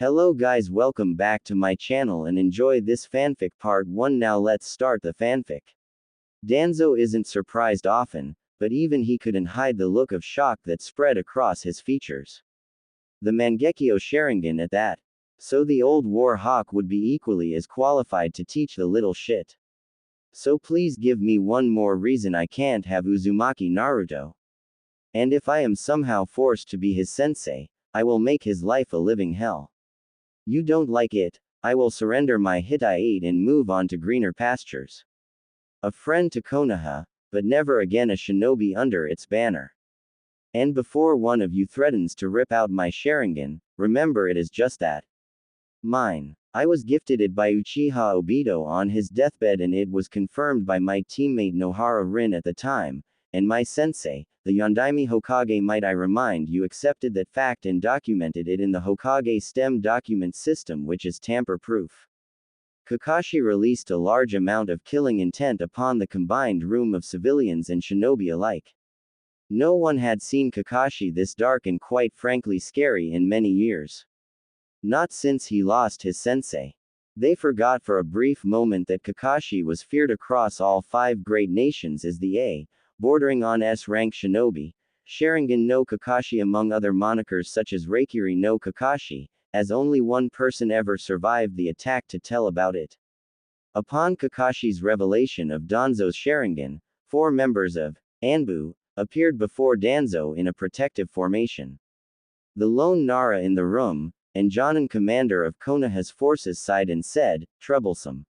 Hello guys, welcome back to my channel and enjoy this fanfic part 1. Now let's start the fanfic. Danzo isn't surprised often, but even he couldn't hide the look of shock that spread across his features. The Mangekyo Sharingan at that. So the old war hawk would be equally as qualified to teach the little shit. So please give me one more reason I can't have Uzumaki Naruto. And if I am somehow forced to be his sensei, I will make his life a living hell. You don't like it, I will surrender my Hittite and move on to greener pastures. A friend to Konoha, but never again a shinobi under its banner. And before one of you threatens to rip out my Sharingan, remember it is just that. Mine. I was gifted it by Uchiha Obito on his deathbed and it was confirmed by my teammate Nohara Rin at the time, and my sensei, the Yondaime Hokage. Might I remind you, accepted that fact and documented it in the Hokage STEM document system, which is tamper-proof. Kakashi released a large amount of killing intent upon the combined room of civilians and shinobi alike. No one had seen Kakashi this dark and quite frankly scary in many years. Not since he lost his sensei. They forgot for a brief moment that Kakashi was feared across all 5 great nations as the A, bordering on S-rank shinobi, Sharingan no Kakashi among other monikers such as Reikiri no Kakashi, as only one person ever survived the attack to tell about it. Upon Kakashi's revelation of Danzo's Sharingan, 4 members of Anbu appeared before Danzo in a protective formation. The lone Nara in the room, and Jonin, commander of Konoha's forces, sighed and said, "Troublesome.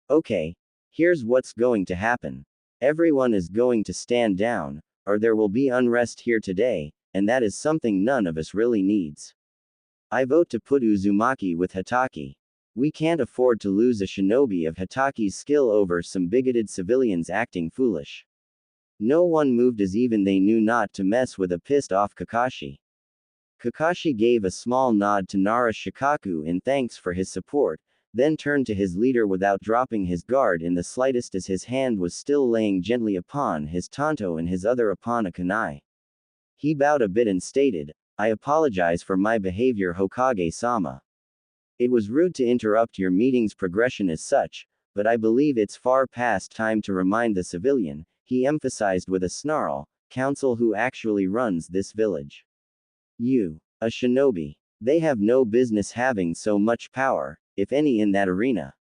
Okay. Here's what's going to happen. Everyone is going to stand down, or there will be unrest here today, and that is something none of us really needs. I vote to put Uzumaki with Hitaki. We can't afford to lose a shinobi of Hitaki's skill over some bigoted civilians acting foolish." No one moved as even they knew not to mess with a pissed-off Kakashi. Kakashi gave a small nod to Nara Shikaku in thanks for his support, then turned to his leader without dropping his guard in the slightest, as his hand was still laying gently upon his tanto and his other upon a kunai. He bowed a bit and stated, "I apologize for my behavior, Hokage-sama. It was rude to interrupt your meeting's progression as such, but I believe it's far past time to remind the civilian," he emphasized with a snarl, "council who actually runs this village. You, a shinobi. They have no business having so much power, if any, in that arena.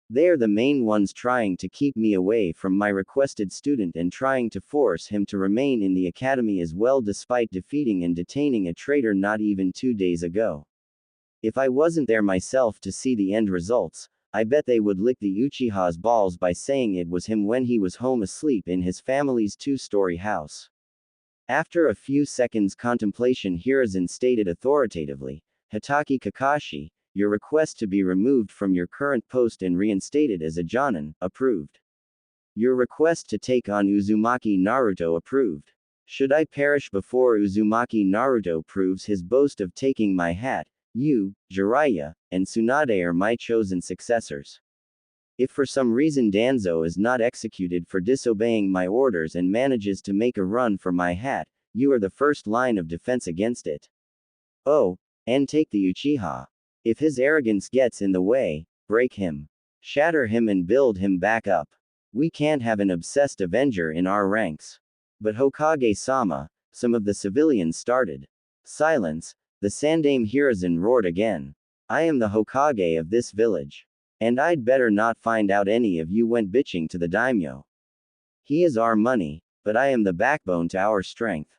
They are the main ones trying to keep me away from my requested student and trying to force him to remain in the academy as well, despite defeating and detaining a traitor not even 2 days ago. If I wasn't there myself to see the end results, I bet they would lick the Uchiha's balls by saying it was him when he was home asleep in his family's 2-story house." After a few seconds' contemplation, Hiruzen stated authoritatively, "Hitaki Kakashi, your request to be removed from your current post and reinstated as a Jonin, approved. Your request to take on Uzumaki Naruto, approved. Should I perish before Uzumaki Naruto proves his boast of taking my hat, you, Jiraiya, and Tsunade are my chosen successors. If for some reason Danzo is not executed for disobeying my orders and manages to make a run for my hat, you are the first line of defense against it. Oh, and take the Uchiha. If his arrogance gets in the way, break him. Shatter him and build him back up. We can't have an obsessed avenger in our ranks." "But Hokage-sama," some of the civilians started. "Silence," the Sandaime Hiruzen roared again. "I am the Hokage of this village. And I'd better not find out any of you went bitching to the daimyo. He is our money, but I am the backbone to our strength.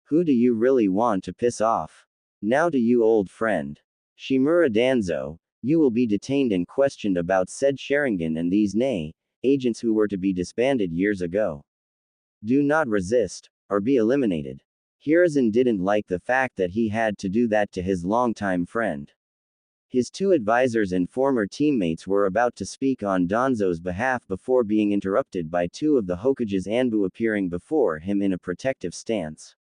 Who do you really want to piss off? Now to you, old friend. Shimura Danzo, you will be detained and questioned about said Sharingan and these agents who were to be disbanded years ago. Do not resist, or be eliminated." Hiruzen didn't like the fact that he had to do that to his longtime friend. His 2 advisors and former teammates were about to speak on Danzo's behalf before being interrupted by 2 of the Hokage's Anbu appearing before him in a protective stance.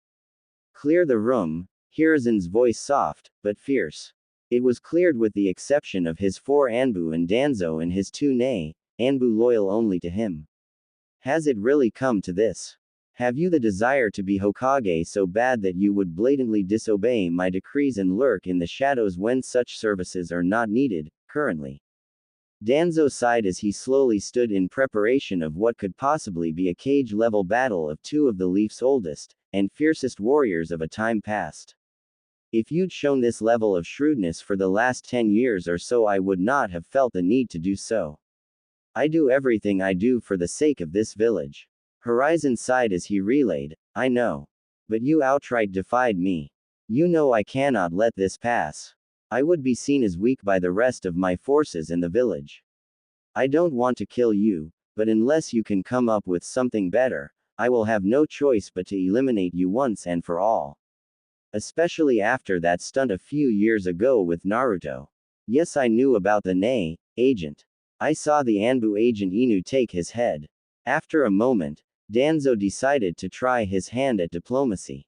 "Clear the room," Hiruzen's voice soft, but fierce. It was cleared with the exception of his 4 Anbu and Danzo and his 2 Anbu loyal only to him. Has it really come to this? Have you the desire to be Hokage so bad that you would blatantly disobey my decrees and lurk in the shadows when such services are not needed, currently? Danzo sighed as he slowly stood in preparation of what could possibly be a cage-level battle of two of the Leaf's oldest and fiercest warriors of a time past. If you'd shown this level of shrewdness for the last 10 years or so, I would not have felt the need to do so. I do everything I do for the sake of this village. Horizon sighed as he relayed, I know. But you outright defied me. You know I cannot let this pass. I would be seen as weak by the rest of my forces in the village. I don't want to kill you, but unless you can come up with something better, I will have no choice but to eliminate you once and for all. Especially after that stunt a few years ago with Naruto. Yes, I knew about the Nei agent. I saw the Anbu agent Inu take his head. After a moment, Danzo decided to try his hand at diplomacy.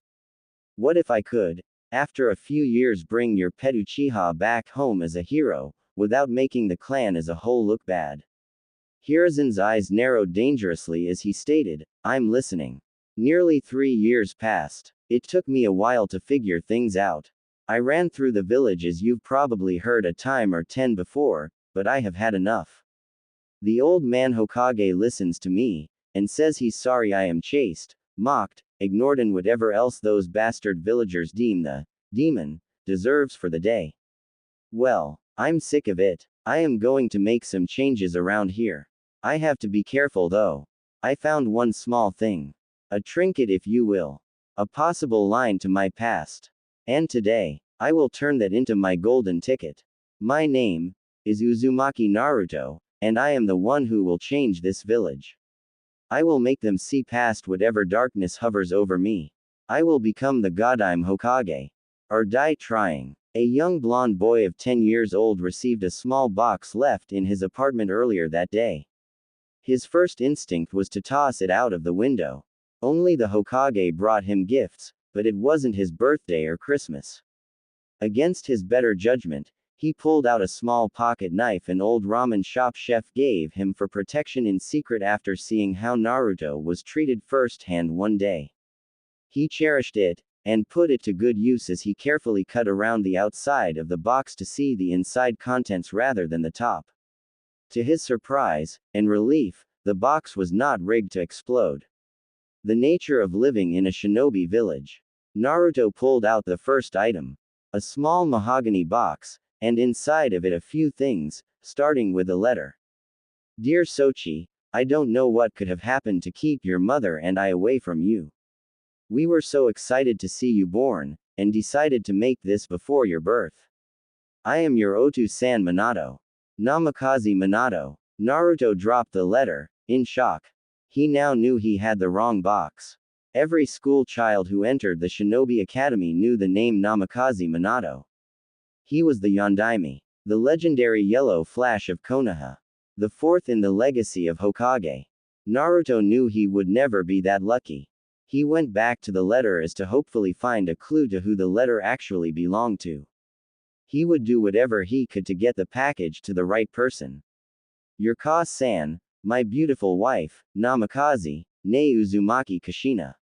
What if I could, after a few years, bring your pet Uchiha back home as a hero, without making the clan as a whole look bad? Hiruzen's eyes narrowed dangerously as he stated, I'm listening. Nearly 3 years passed. It took me a while to figure things out. I ran through the village as you've probably heard a time or 10 before, but I have had enough. The old man Hokage listens to me, and says he's sorry I am chased, mocked, ignored, and whatever else those bastard villagers deem the demon deserves for the day. Well, I'm sick of it. I am going to make some changes around here. I have to be careful though. I found one small thing. A trinket, if you will. A possible line to my past. And today, I will turn that into my golden ticket. My name is Uzumaki Naruto, and I am the one who will change this village. I will make them see past whatever darkness hovers over me. I will become the Godime Hokage. Or die trying. A young blonde boy of 10 years old received a small box left in his apartment earlier that day. His first instinct was to toss it out of the window. Only the Hokage brought him gifts, but it wasn't his birthday or Christmas. Against his better judgment, he pulled out a small pocket knife an old ramen shop chef gave him for protection in secret after seeing how Naruto was treated firsthand one day. He cherished it, and put it to good use as he carefully cut around the outside of the box to see the inside contents rather than the top. To his surprise and relief, the box was not rigged to explode. The nature of living in a shinobi village. Naruto pulled out the first item. A small mahogany box, and inside of it a few things, starting with a letter. Dear Sochi, I don't know what could have happened to keep your mother and I away from you. We were so excited to see you born, and decided to make this before your birth. I am your Otu-san Minato. Namikaze Minato. Naruto dropped the letter, in shock. He now knew he had the wrong box. Every school child who entered the Shinobi Academy knew the name Namikaze Minato. He was the Yondaime, the legendary yellow flash of Konoha. The fourth in the legacy of Hokage. Naruto knew he would never be that lucky. He went back to the letter as to hopefully find a clue to who the letter actually belonged to. He would do whatever he could to get the package to the right person. Your Ka-san, my beautiful wife, Namikaze, ne Uzumaki Kushina.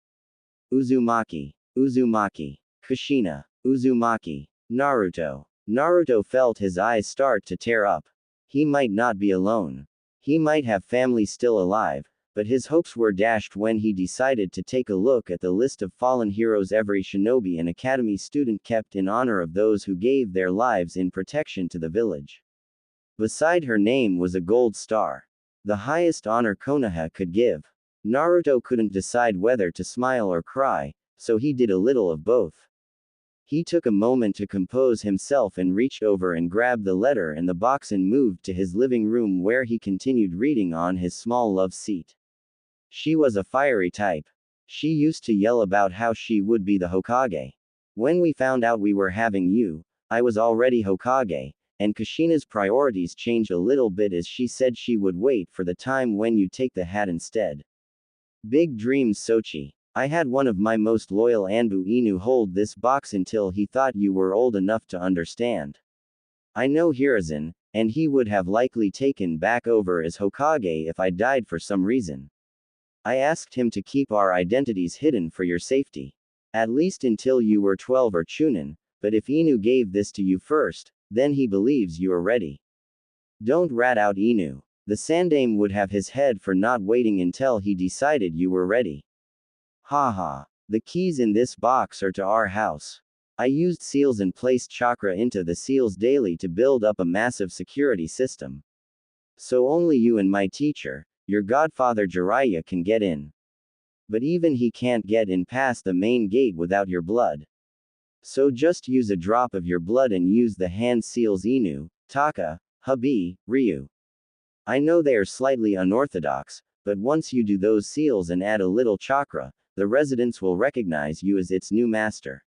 Uzumaki, Uzumaki, Kushina, Uzumaki, Naruto. Naruto felt his eyes start to tear up. He might not be alone. He might have family still alive, but his hopes were dashed when he decided to take a look at the list of fallen heroes every shinobi and academy student kept in honor of those who gave their lives in protection to the village. Beside her name was a gold star. The highest honor Konoha could give. Naruto couldn't decide whether to smile or cry, so he did a little of both. He took a moment to compose himself and reached over and grabbed the letter and the box and moved to his living room where he continued reading on his small love seat. She was a fiery type. She used to yell about how she would be the Hokage. When we found out we were having you, I was already Hokage, and Kushina's priorities changed a little bit as she said she would wait for the time when you take the hat instead. Big dreams, Sochi. I had one of my most loyal Anbu Inu hold this box until he thought you were old enough to understand. I know Hiruzen, and he would have likely taken back over as Hokage if I died for some reason. I asked him to keep our identities hidden for your safety. At least until you were 12 or Chunin, but if Inu gave this to you first, then he believes you are ready. Don't rat out Inu. The Sandame would have his head for not waiting until he decided you were ready. Haha. The keys in this box are to our house. I used seals and placed chakra into the seals daily to build up a massive security system. So only you and my teacher, your godfather Jiraiya, can get in. But even he can't get in past the main gate without your blood. So just use a drop of your blood and use the hand seals Inu, Taka, Hubby, Ryu. I know they are slightly unorthodox, but once you do those seals and add a little chakra, the residents will recognize you as its new master.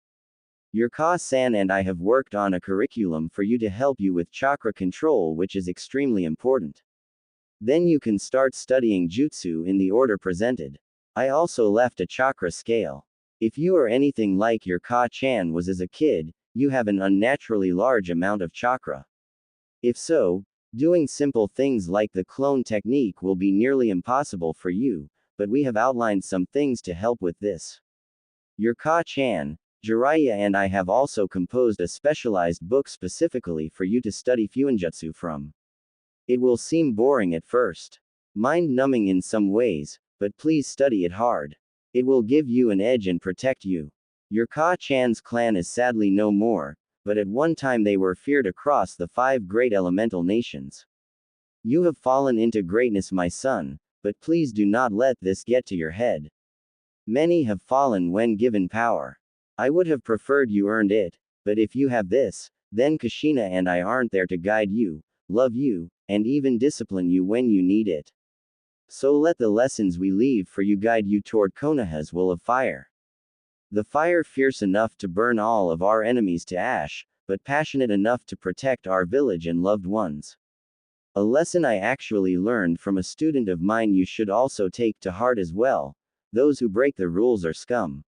Your Ka-san and I have worked on a curriculum for you to help you with chakra control, which is extremely important. Then you can start studying jutsu in the order presented. I also left a chakra scale. If you are anything like your Ka-chan was as a kid, you have an unnaturally large amount of chakra. If so, doing simple things like the clone technique will be nearly impossible for you, but we have outlined some things to help with this. Your Ka-chan, Jiraiya and I have also composed a specialized book specifically for you to study Fuinjutsu from. It will seem boring at first, mind-numbing in some ways, but please study it hard. It will give you an edge and protect you. Your Ka-chan's clan is sadly no more, but at one time they were feared across the 5 great elemental nations. You have fallen into greatness, my son, but please do not let this get to your head. Many have fallen when given power. I would have preferred you earned it, but if you have this, then Kushina and I aren't there to guide you, love you, and even discipline you when you need it. So let the lessons we leave for you guide you toward Konoha's will of fire. The fire fierce enough to burn all of our enemies to ash, but passionate enough to protect our village and loved ones. A lesson I actually learned from a student of mine you should also take to heart as well. Those who break the rules are scum.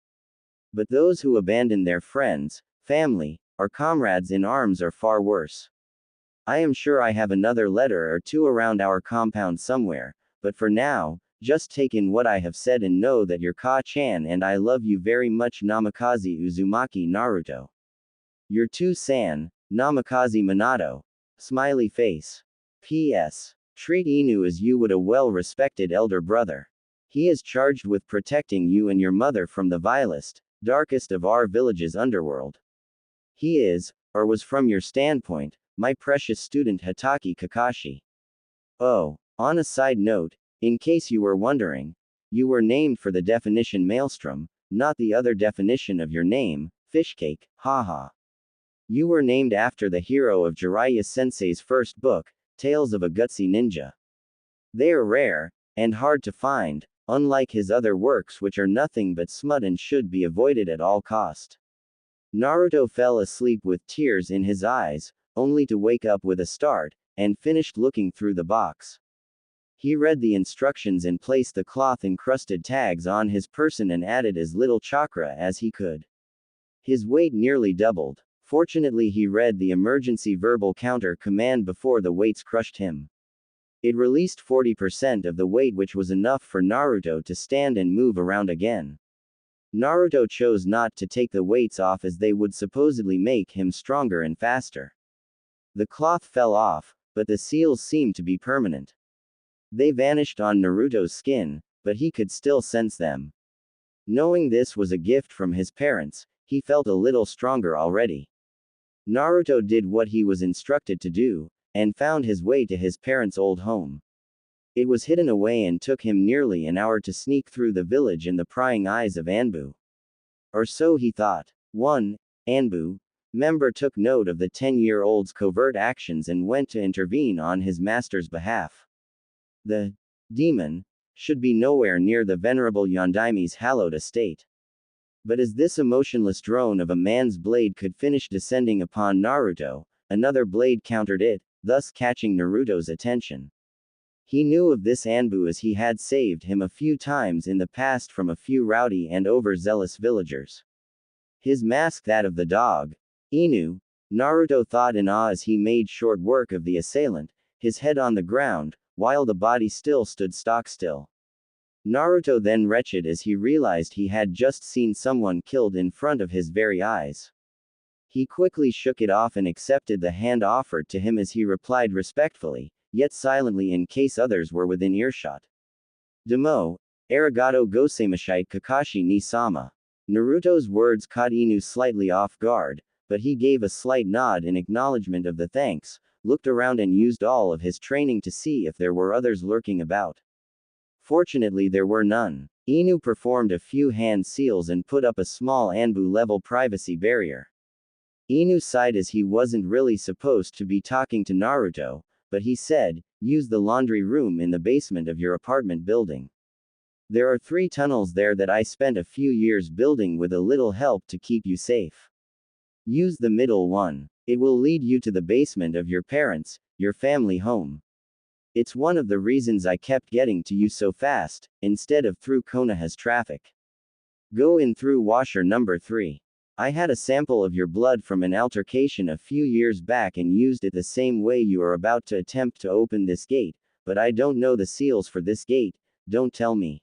But those who abandon their friends, family, or comrades in arms are far worse. I am sure I have another letter or two around our compound somewhere, but for now, just take in what I have said and know that your Ka-chan and I love you very much. Namikaze Uzumaki Naruto. Your 2-san, Namikaze Minato. Smiley face. P.S. Treat Inu as you would a well-respected elder brother. He is charged with protecting you and your mother from the vilest, darkest of our village's underworld. He is, or was from your standpoint, my precious student Hatake Kakashi. Oh, on a side note, in case you were wondering, you were named for the definition maelstrom, not the other definition of your name, fishcake, haha. You were named after the hero of Jiraiya Sensei's first book, Tales of a Gutsy Ninja. They are rare, and hard to find, unlike his other works which are nothing but smut and should be avoided at all cost. Naruto fell asleep with tears in his eyes, only to wake up with a start, and finished looking through the box. He read the instructions and placed the cloth-encrusted tags on his person and added as little chakra as he could. His weight nearly doubled. Fortunately he read the emergency verbal counter command before the weights crushed him. It released 40% of the weight, which was enough for Naruto to stand and move around again. Naruto chose not to take the weights off as they would supposedly make him stronger and faster. The cloth fell off, but the seals seemed to be permanent. They vanished on Naruto's skin, but he could still sense them. Knowing this was a gift from his parents, he felt a little stronger already. Naruto did what he was instructed to do, and found his way to his parents' old home. It was hidden away and took him nearly an hour to sneak through the village in the prying eyes of Anbu. Or so he thought. 1. Anbu member took note of the 10-year-old's covert actions and went to intervene on his master's behalf. The demon should be nowhere near the venerable Yondaime's hallowed estate. But as this emotionless drone of a man's blade could finish descending upon Naruto, another blade countered it, thus catching Naruto's attention. He knew of this Anbu as he had saved him a few times in the past from a few rowdy and overzealous villagers. His mask that of the dog, Inu, Naruto thought in awe as he made short work of the assailant, his head on the ground, while the body still stood stock still. Naruto then wretched as he realized he had just seen someone killed in front of his very eyes. He quickly shook it off and accepted the hand offered to him as he replied respectfully, yet silently in case others were within earshot. Demo, arigato gozaimashite Kakashi ni sama. Naruto's words caught Inu slightly off guard, but he gave a slight nod in acknowledgement of the thanks, looked around and used all of his training to see if there were others lurking about. Fortunately there were none. Inu performed a few hand seals and put up a small Anbu-level privacy barrier. Inu sighed as he wasn't really supposed to be talking to Naruto, but he said, use the laundry room in the basement of your apartment building. There are 3 tunnels there that I spent a few years building with a little help to keep you safe. Use the middle one. It will lead you to the basement of your parents, your family home. It's one of the reasons I kept getting to you so fast, instead of through Konoha's traffic. Go in through washer number 3. I had a sample of your blood from an altercation a few years back and used it the same way you are about to attempt to open this gate, but I don't know the seals for this gate, don't tell me.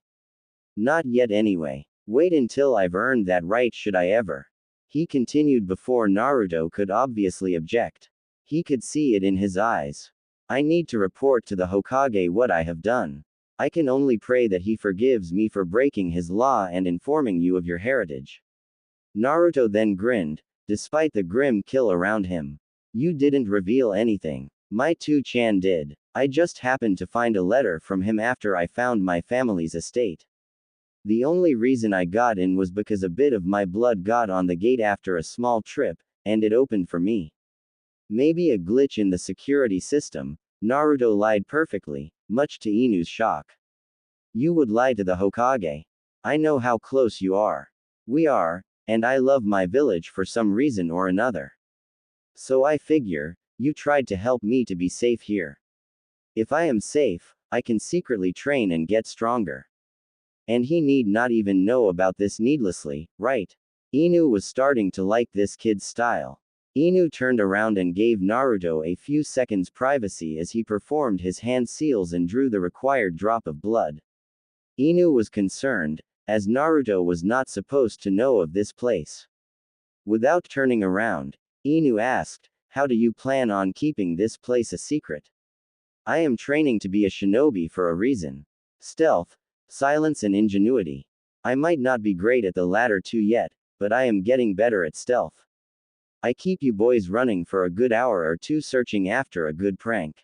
Not yet anyway. Wait until I've earned that right should I ever. He continued before Naruto could obviously object. He could see it in his eyes. I need to report to the Hokage what I have done. I can only pray that he forgives me for breaking his law and informing you of your heritage. Naruto then grinned, despite the grim kill around him. You didn't reveal anything. My 2-chan did. I just happened to find a letter from him after I found my family's estate. The only reason I got in was because a bit of my blood got on the gate after a small trip, and it opened for me. Maybe a glitch in the security system. Naruto lied perfectly, much to Inu's shock. You would lie to the Hokage. I know how close you are. We are, and I love my village for some reason or another. So I figure, you tried to help me to be safe here. If I am safe, I can secretly train and get stronger. And he need not even know about this needlessly, right? Inu was starting to like this kid's style. Inu turned around and gave Naruto a few seconds privacy as he performed his hand seals and drew the required drop of blood. Inu was concerned, as Naruto was not supposed to know of this place. Without turning around, Inu asked, how do you plan on keeping this place a secret? I am training to be a shinobi for a reason. Stealth, silence and ingenuity. I might not be great at the latter 2 yet, but I am getting better at stealth. I keep you boys running for a good hour or 2 searching after a good prank.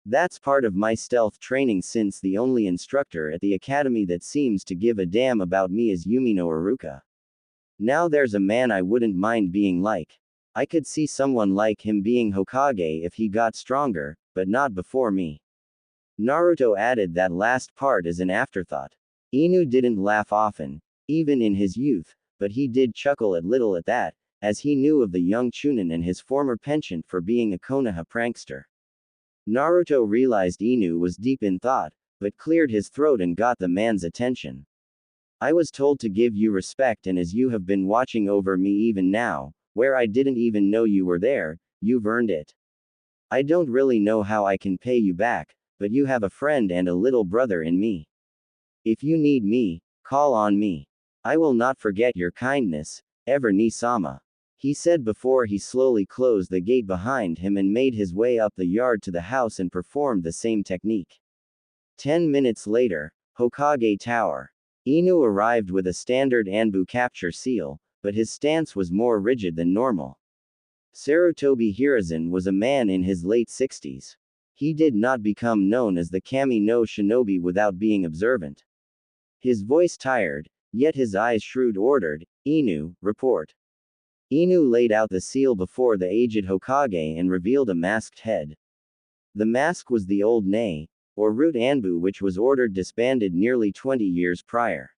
That's part of my stealth training since the only instructor at the academy that seems to give a damn about me is Yumino Iruka. Now there's a man I wouldn't mind being like. I could see someone like him being Hokage if he got stronger, but not before me. Naruto added that last part as an afterthought. Inu didn't laugh often, even in his youth, but he did chuckle a little at that, as he knew of the young Chunin and his former penchant for being a Konoha prankster. Naruto realized Inu was deep in thought, but cleared his throat and got the man's attention. I was told to give you respect, and as you have been watching over me even now, where I didn't even know you were there, you've earned it. I don't really know how I can pay you back, but you have a friend and a little brother in me. If you need me, call on me. I will not forget your kindness, ever ni-sama. He said before he slowly closed the gate behind him and made his way up the yard to the house and performed the same technique. 10 minutes later, Hokage Tower. Inu arrived with a standard Anbu capture seal, but his stance was more rigid than normal. Sarutobi Hiruzen was a man in his late 60s. He did not become known as the Kami no Shinobi without being observant. His voice tired, yet his eyes shrewd ordered, Inu, report. Inu laid out the seal before the aged Hokage and revealed a masked head. The mask was the old Nei, or root Anbu, which was ordered disbanded nearly 20 years prior.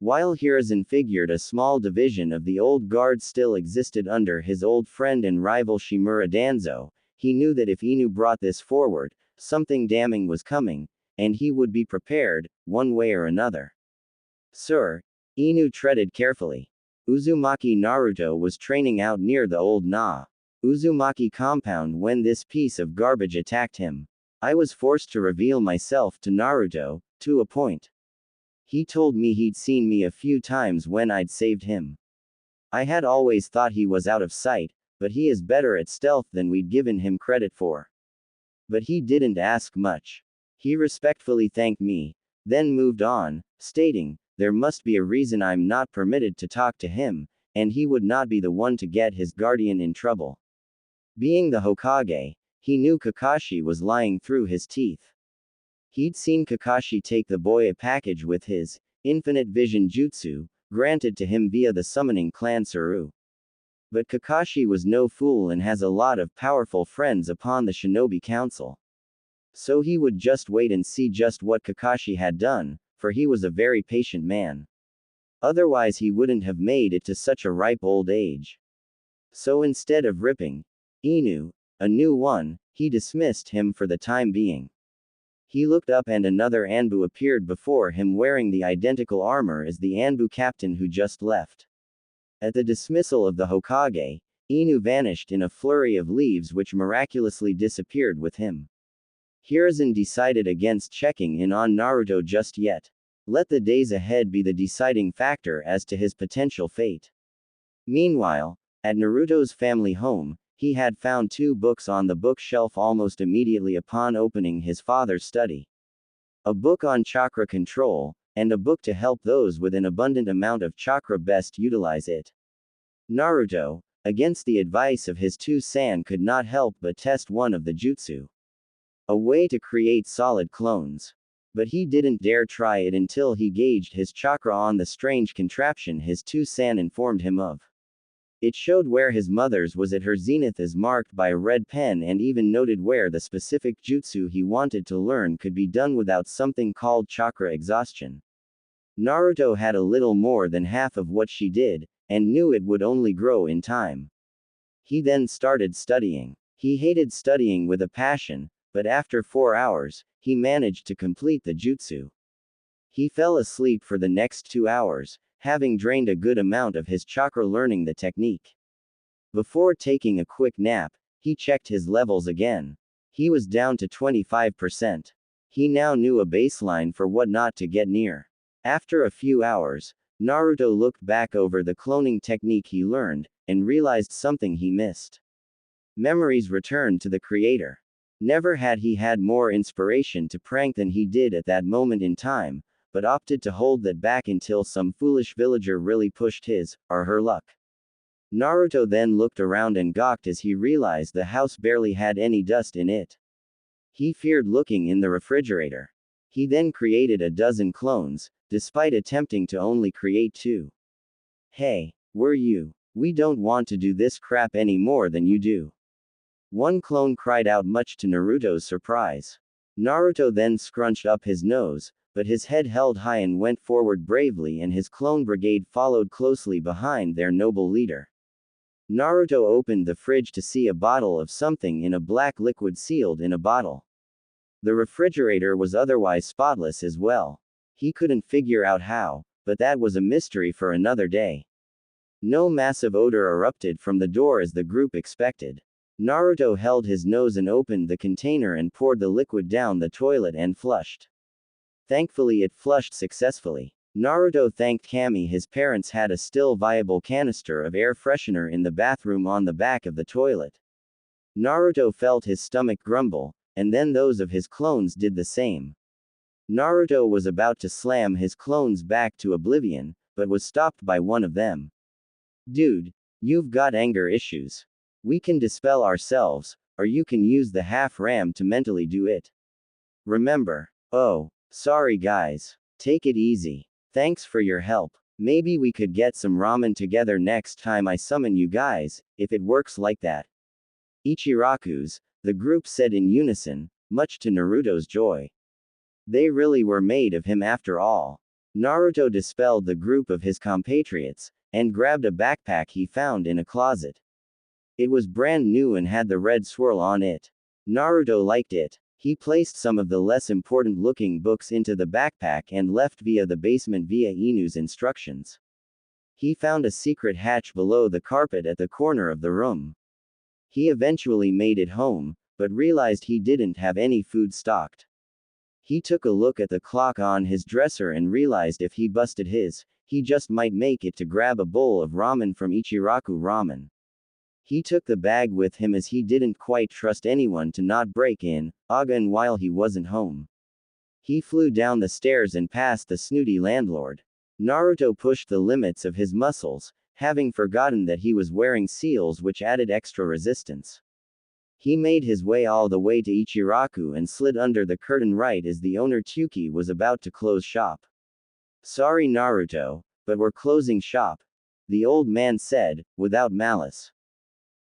While Hiruzen figured a small division of the old guard still existed under his old friend and rival Shimura Danzo, he knew that if Inu brought this forward, something damning was coming, and he would be prepared, one way or another. Sir, Inu treaded carefully. Uzumaki Naruto was training out near the old Uzumaki compound when this piece of garbage attacked him. I was forced to reveal myself to Naruto, to a point. He told me he'd seen me a few times when I'd saved him. I had always thought he was out of sight, but he is better at stealth than we'd given him credit for. But he didn't ask much. He respectfully thanked me, then moved on, stating, there must be a reason I'm not permitted to talk to him, and he would not be the one to get his guardian in trouble. Being the Hokage, he knew Kakashi was lying through his teeth. He'd seen Kakashi take the boy a package with his infinite vision jutsu, granted to him via the summoning clan Saru. But Kakashi was no fool and has a lot of powerful friends upon the Shinobi Council. So he would just wait and see just what Kakashi had done, for he was a very patient man. Otherwise he wouldn't have made it to such a ripe old age. So instead of ripping Inu a new one, he dismissed him for the time being. He looked up and another Anbu appeared before him wearing the identical armor as the Anbu captain who just left. At the dismissal of the Hokage, Inu vanished in a flurry of leaves which miraculously disappeared with him. Hiruzen decided against checking in on Naruto just yet. Let the days ahead be the deciding factor as to his potential fate. Meanwhile, at Naruto's family home, he had found 2 books on the bookshelf almost immediately upon opening his father's study. A book on chakra control, and a book to help those with an abundant amount of chakra best utilize it. Naruto, against the advice of his 2 san, could not help but test one of the jutsu. A way to create solid clones. But he didn't dare try it until he gauged his chakra on the strange contraption his 2 san informed him of. It showed where his mother's was at her zenith as marked by a red pen and even noted where the specific jutsu he wanted to learn could be done without something called chakra exhaustion. Naruto had a little more than half of what she did, and knew it would only grow in time. He then started studying. He hated studying with a passion, but after 4 hours, he managed to complete the jutsu. He fell asleep for the next 2 hours, having drained a good amount of his chakra learning the technique. Before taking a quick nap, he checked his levels again. He was down to 25%. He now knew a baseline for what not to get near. After a few hours, Naruto looked back over the cloning technique he learned, and realized something he missed. Memories returned to the creator. Never had he had more inspiration to prank than he did at that moment in time, but opted to hold that back until some foolish villager really pushed his, or her luck. Naruto then looked around and gawked as he realized the house barely had any dust in it. He feared looking in the refrigerator. He then created a dozen clones, despite attempting to only create 2. Hey, we're you. We don't want to do this crap any more than you do. One clone cried out, much to Naruto's surprise. Naruto then scrunched up his nose, but his head held high and went forward bravely, and his clone brigade followed closely behind their noble leader. Naruto opened the fridge to see a bottle of something in a black liquid sealed in a bottle. The refrigerator was otherwise spotless as well. He couldn't figure out how, but that was a mystery for another day. No massive odor erupted from the door as the group expected. Naruto held his nose and opened the container and poured the liquid down the toilet and flushed. Thankfully it flushed successfully. Naruto thanked Kami his parents had a still viable canister of air freshener in the bathroom on the back of the toilet. Naruto felt his stomach grumble, and then those of his clones did the same. Naruto was about to slam his clones back to oblivion, but was stopped by one of them. Dude, you've got anger issues. We can dispel ourselves, or you can use the half-ram to mentally do it. Remember. Oh, sorry guys. Take it easy. Thanks for your help. Maybe we could get some ramen together next time I summon you guys, if it works like that. Ichiraku's, the group said in unison, much to Naruto's joy. They really were made of him after all. Naruto dispelled the group of his compatriots, and grabbed a backpack he found in a closet. It was brand new and had the red swirl on it. Naruto liked it. He placed some of the less important looking books into the backpack and left via the basement via Inu's instructions. He found a secret hatch below the carpet at the corner of the room. He eventually made it home, but realized he didn't have any food stocked. He took a look at the clock on his dresser and realized if he busted his, he just might make it to grab a bowl of ramen from Ichiraku Ramen. He took the bag with him as he didn't quite trust anyone to not break in, again while he wasn't home. He flew down the stairs and past the snooty landlord. Naruto pushed the limits of his muscles, having forgotten that he was wearing seals which added extra resistance. He made his way all the way to Ichiraku and slid under the curtain right as the owner Tsuki was about to close shop. "Sorry Naruto, but we're closing shop," the old man said, without malice.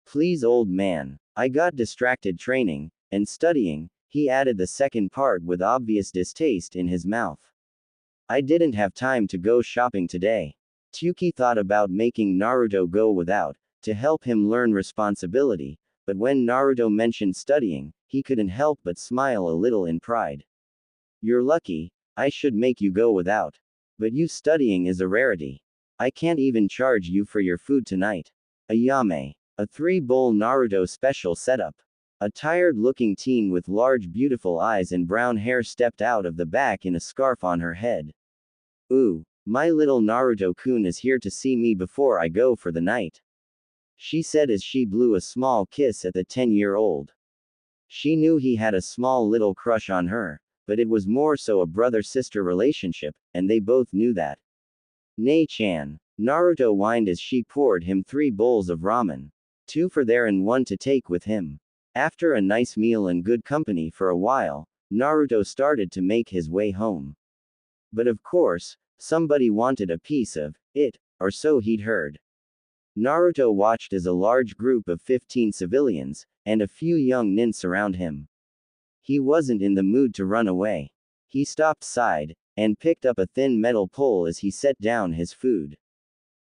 "Please old man, I got distracted training, and studying," he added the second part with obvious distaste in his mouth. "I didn't have time to go shopping today." Tsuki thought about making Naruto go without, to help him learn responsibility, but when Naruto mentioned studying, he couldn't help but smile a little in pride. "You're lucky, I should make you go without. But you studying is a rarity. I can't even charge you for your food tonight." Ayame. A 3-bowl Naruto special setup. A tired-looking teen with large beautiful eyes and brown hair stepped out of the back in a scarf on her head. "Ooh, my little Naruto-kun is here to see me before I go for the night," she said as she blew a small kiss at the 10-year-old. She knew he had a small little crush on her, but it was more so a brother-sister relationship, and they both knew that. "Nei-chan," Naruto whined as she poured him 3 bowls of ramen. 2 for there and 1 to take with him. After a nice meal and good company for a while, Naruto started to make his way home. But of course, somebody wanted a piece of it, or so he'd heard. Naruto watched as a large group of 15 civilians, and a few young nin surround him. He wasn't in the mood to run away. He stopped aside, and picked up a thin metal pole as he set down his food.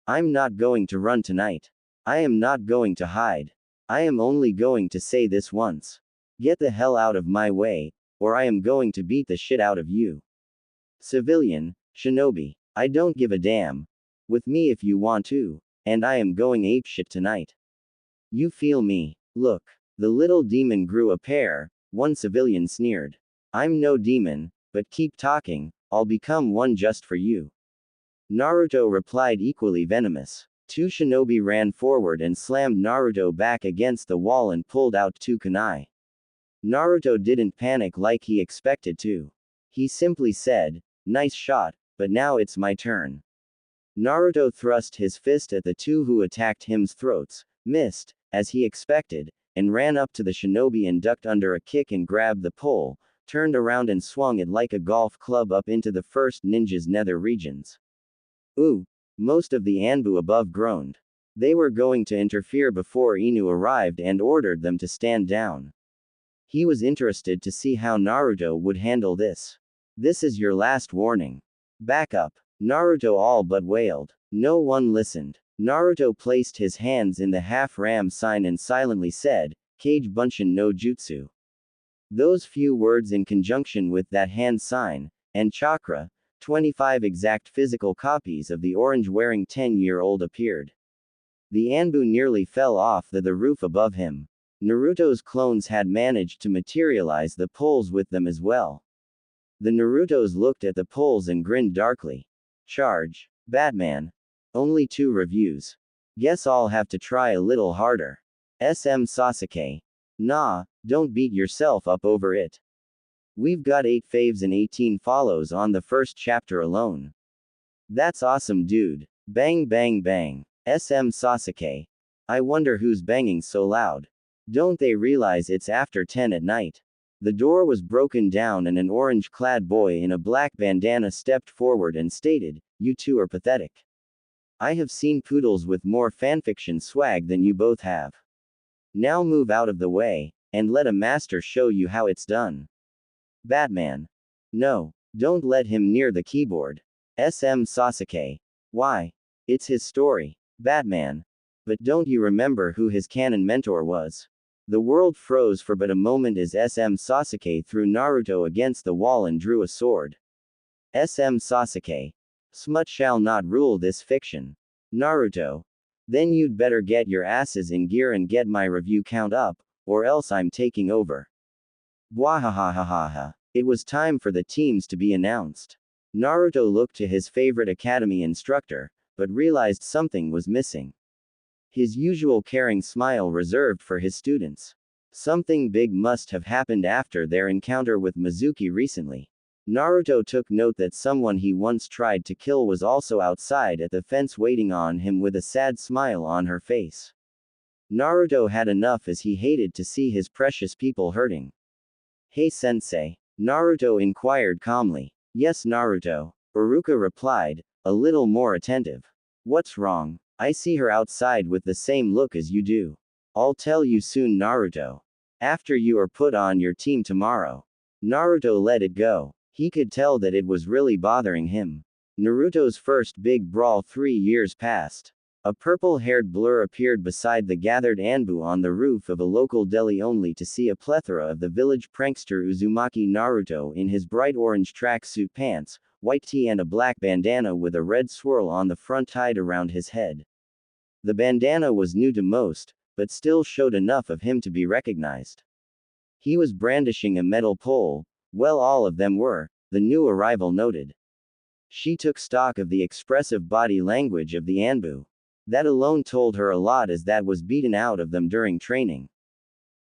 "I'm not going to run tonight. I am not going to hide. I am only going to say this once. Get the hell out of my way, or I am going to beat the shit out of you. Civilian, shinobi, I don't give a damn. With me if you want to, and I am going apeshit tonight. You feel me? Look." The little demon grew a pair, one civilian sneered. "I'm no demon, but keep talking, I'll become one just for you." Naruto replied equally venomous. 2 shinobi ran forward and slammed Naruto back against the wall and pulled out 2 kunai. Naruto didn't panic like he expected to. He simply said, "Nice shot, but now it's my turn." Naruto thrust his fist at the 2 who attacked him's throats, missed, as he expected, and ran up to the shinobi and ducked under a kick and grabbed the pole, turned around and swung it like a golf club up into the first ninja's nether regions. "Ooh." Most of the Anbu above groaned. They were going to interfere before Inu arrived and ordered them to stand down. He was interested to see how Naruto would handle this. "This is your last warning. Back up." Naruto all but wailed. No one listened. Naruto placed his hands in the half-ram sign and silently said, "Kage Bunshin no Jutsu." Those few words in conjunction with that hand sign, and chakra, 25 exact physical copies of the orange-wearing 10-year-old appeared. The Anbu nearly fell off the roof above him. Naruto's clones had managed to materialize the poles with them as well. The Narutos looked at the poles and grinned darkly. "Charge, Batman. Only 2 reviews. Guess I'll have to try a little harder. SM Sasuke. Nah, don't beat yourself up over it. We've got 8 faves and 18 follows on the first chapter alone. That's awesome dude. Bang bang bang. SM Sasuke. I wonder who's banging so loud. Don't they realize it's after 10 at night?" The door was broken down and an orange-clad boy in a black bandana stepped forward and stated, "You two are pathetic. I have seen poodles with more fanfiction swag than you both have. Now move out of the way, and let a master show you how it's done." Batman. "No, don't let him near the keyboard." SM Sasuke. "Why? It's his story." Batman. "But don't you remember who his canon mentor was?" The world froze for but a moment as SM Sasuke threw Naruto against the wall and drew a sword. SM Sasuke. "Smut shall not rule this fiction." Naruto. "Then you'd better get your asses in gear and get my review count up, or else I'm taking over." Bwahahahaha. It was time for the teams to be announced. Naruto looked to his favorite academy instructor, but realized something was missing. His usual caring smile reserved for his students. Something big must have happened after their encounter with Mizuki recently. Naruto took note that someone he once tried to kill was also outside at the fence waiting on him with a sad smile on her face. Naruto had enough as he hated to see his precious people hurting. "Hey sensei?" Naruto inquired calmly. "Yes, Naruto," Uruka replied, a little more attentive. "What's wrong? I see her outside with the same look as you do." "I'll tell you soon, Naruto. After you are put on your team tomorrow." Naruto let it go. He could tell that it was really bothering him. Naruto's first big brawl 3 years passed. A purple-haired blur appeared beside the gathered Anbu on the roof of a local deli only to see a plethora of the village prankster Uzumaki Naruto in his bright orange tracksuit pants, white tee and a black bandana with a red swirl on the front tied around his head. The bandana was new to most, but still showed enough of him to be recognized. He was brandishing a metal pole. Well, all of them were, the new arrival noted. She took stock of the expressive body language of the Anbu. That alone told her a lot as that was beaten out of them during training.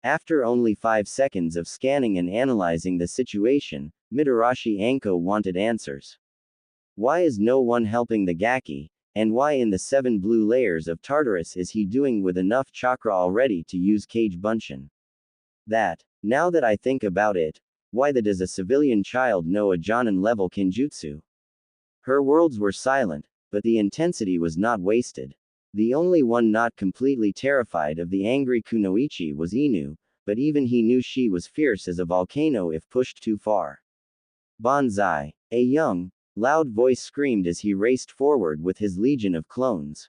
After only 5 seconds of scanning and analyzing the situation, Mitarashi Anko wanted answers. Why is no one helping the Gaki, and why in the 7 blue layers of Tartarus is he doing with enough chakra already to use Kage Bunshin? Now that I think about it, why does a civilian child know a Jonin level Kinjutsu? Her words were silent, but the intensity was not wasted. The only one not completely terrified of the angry Kunoichi was Inu, but even he knew she was fierce as a volcano if pushed too far. "Banzai!" A young, loud voice screamed as he raced forward with his legion of clones.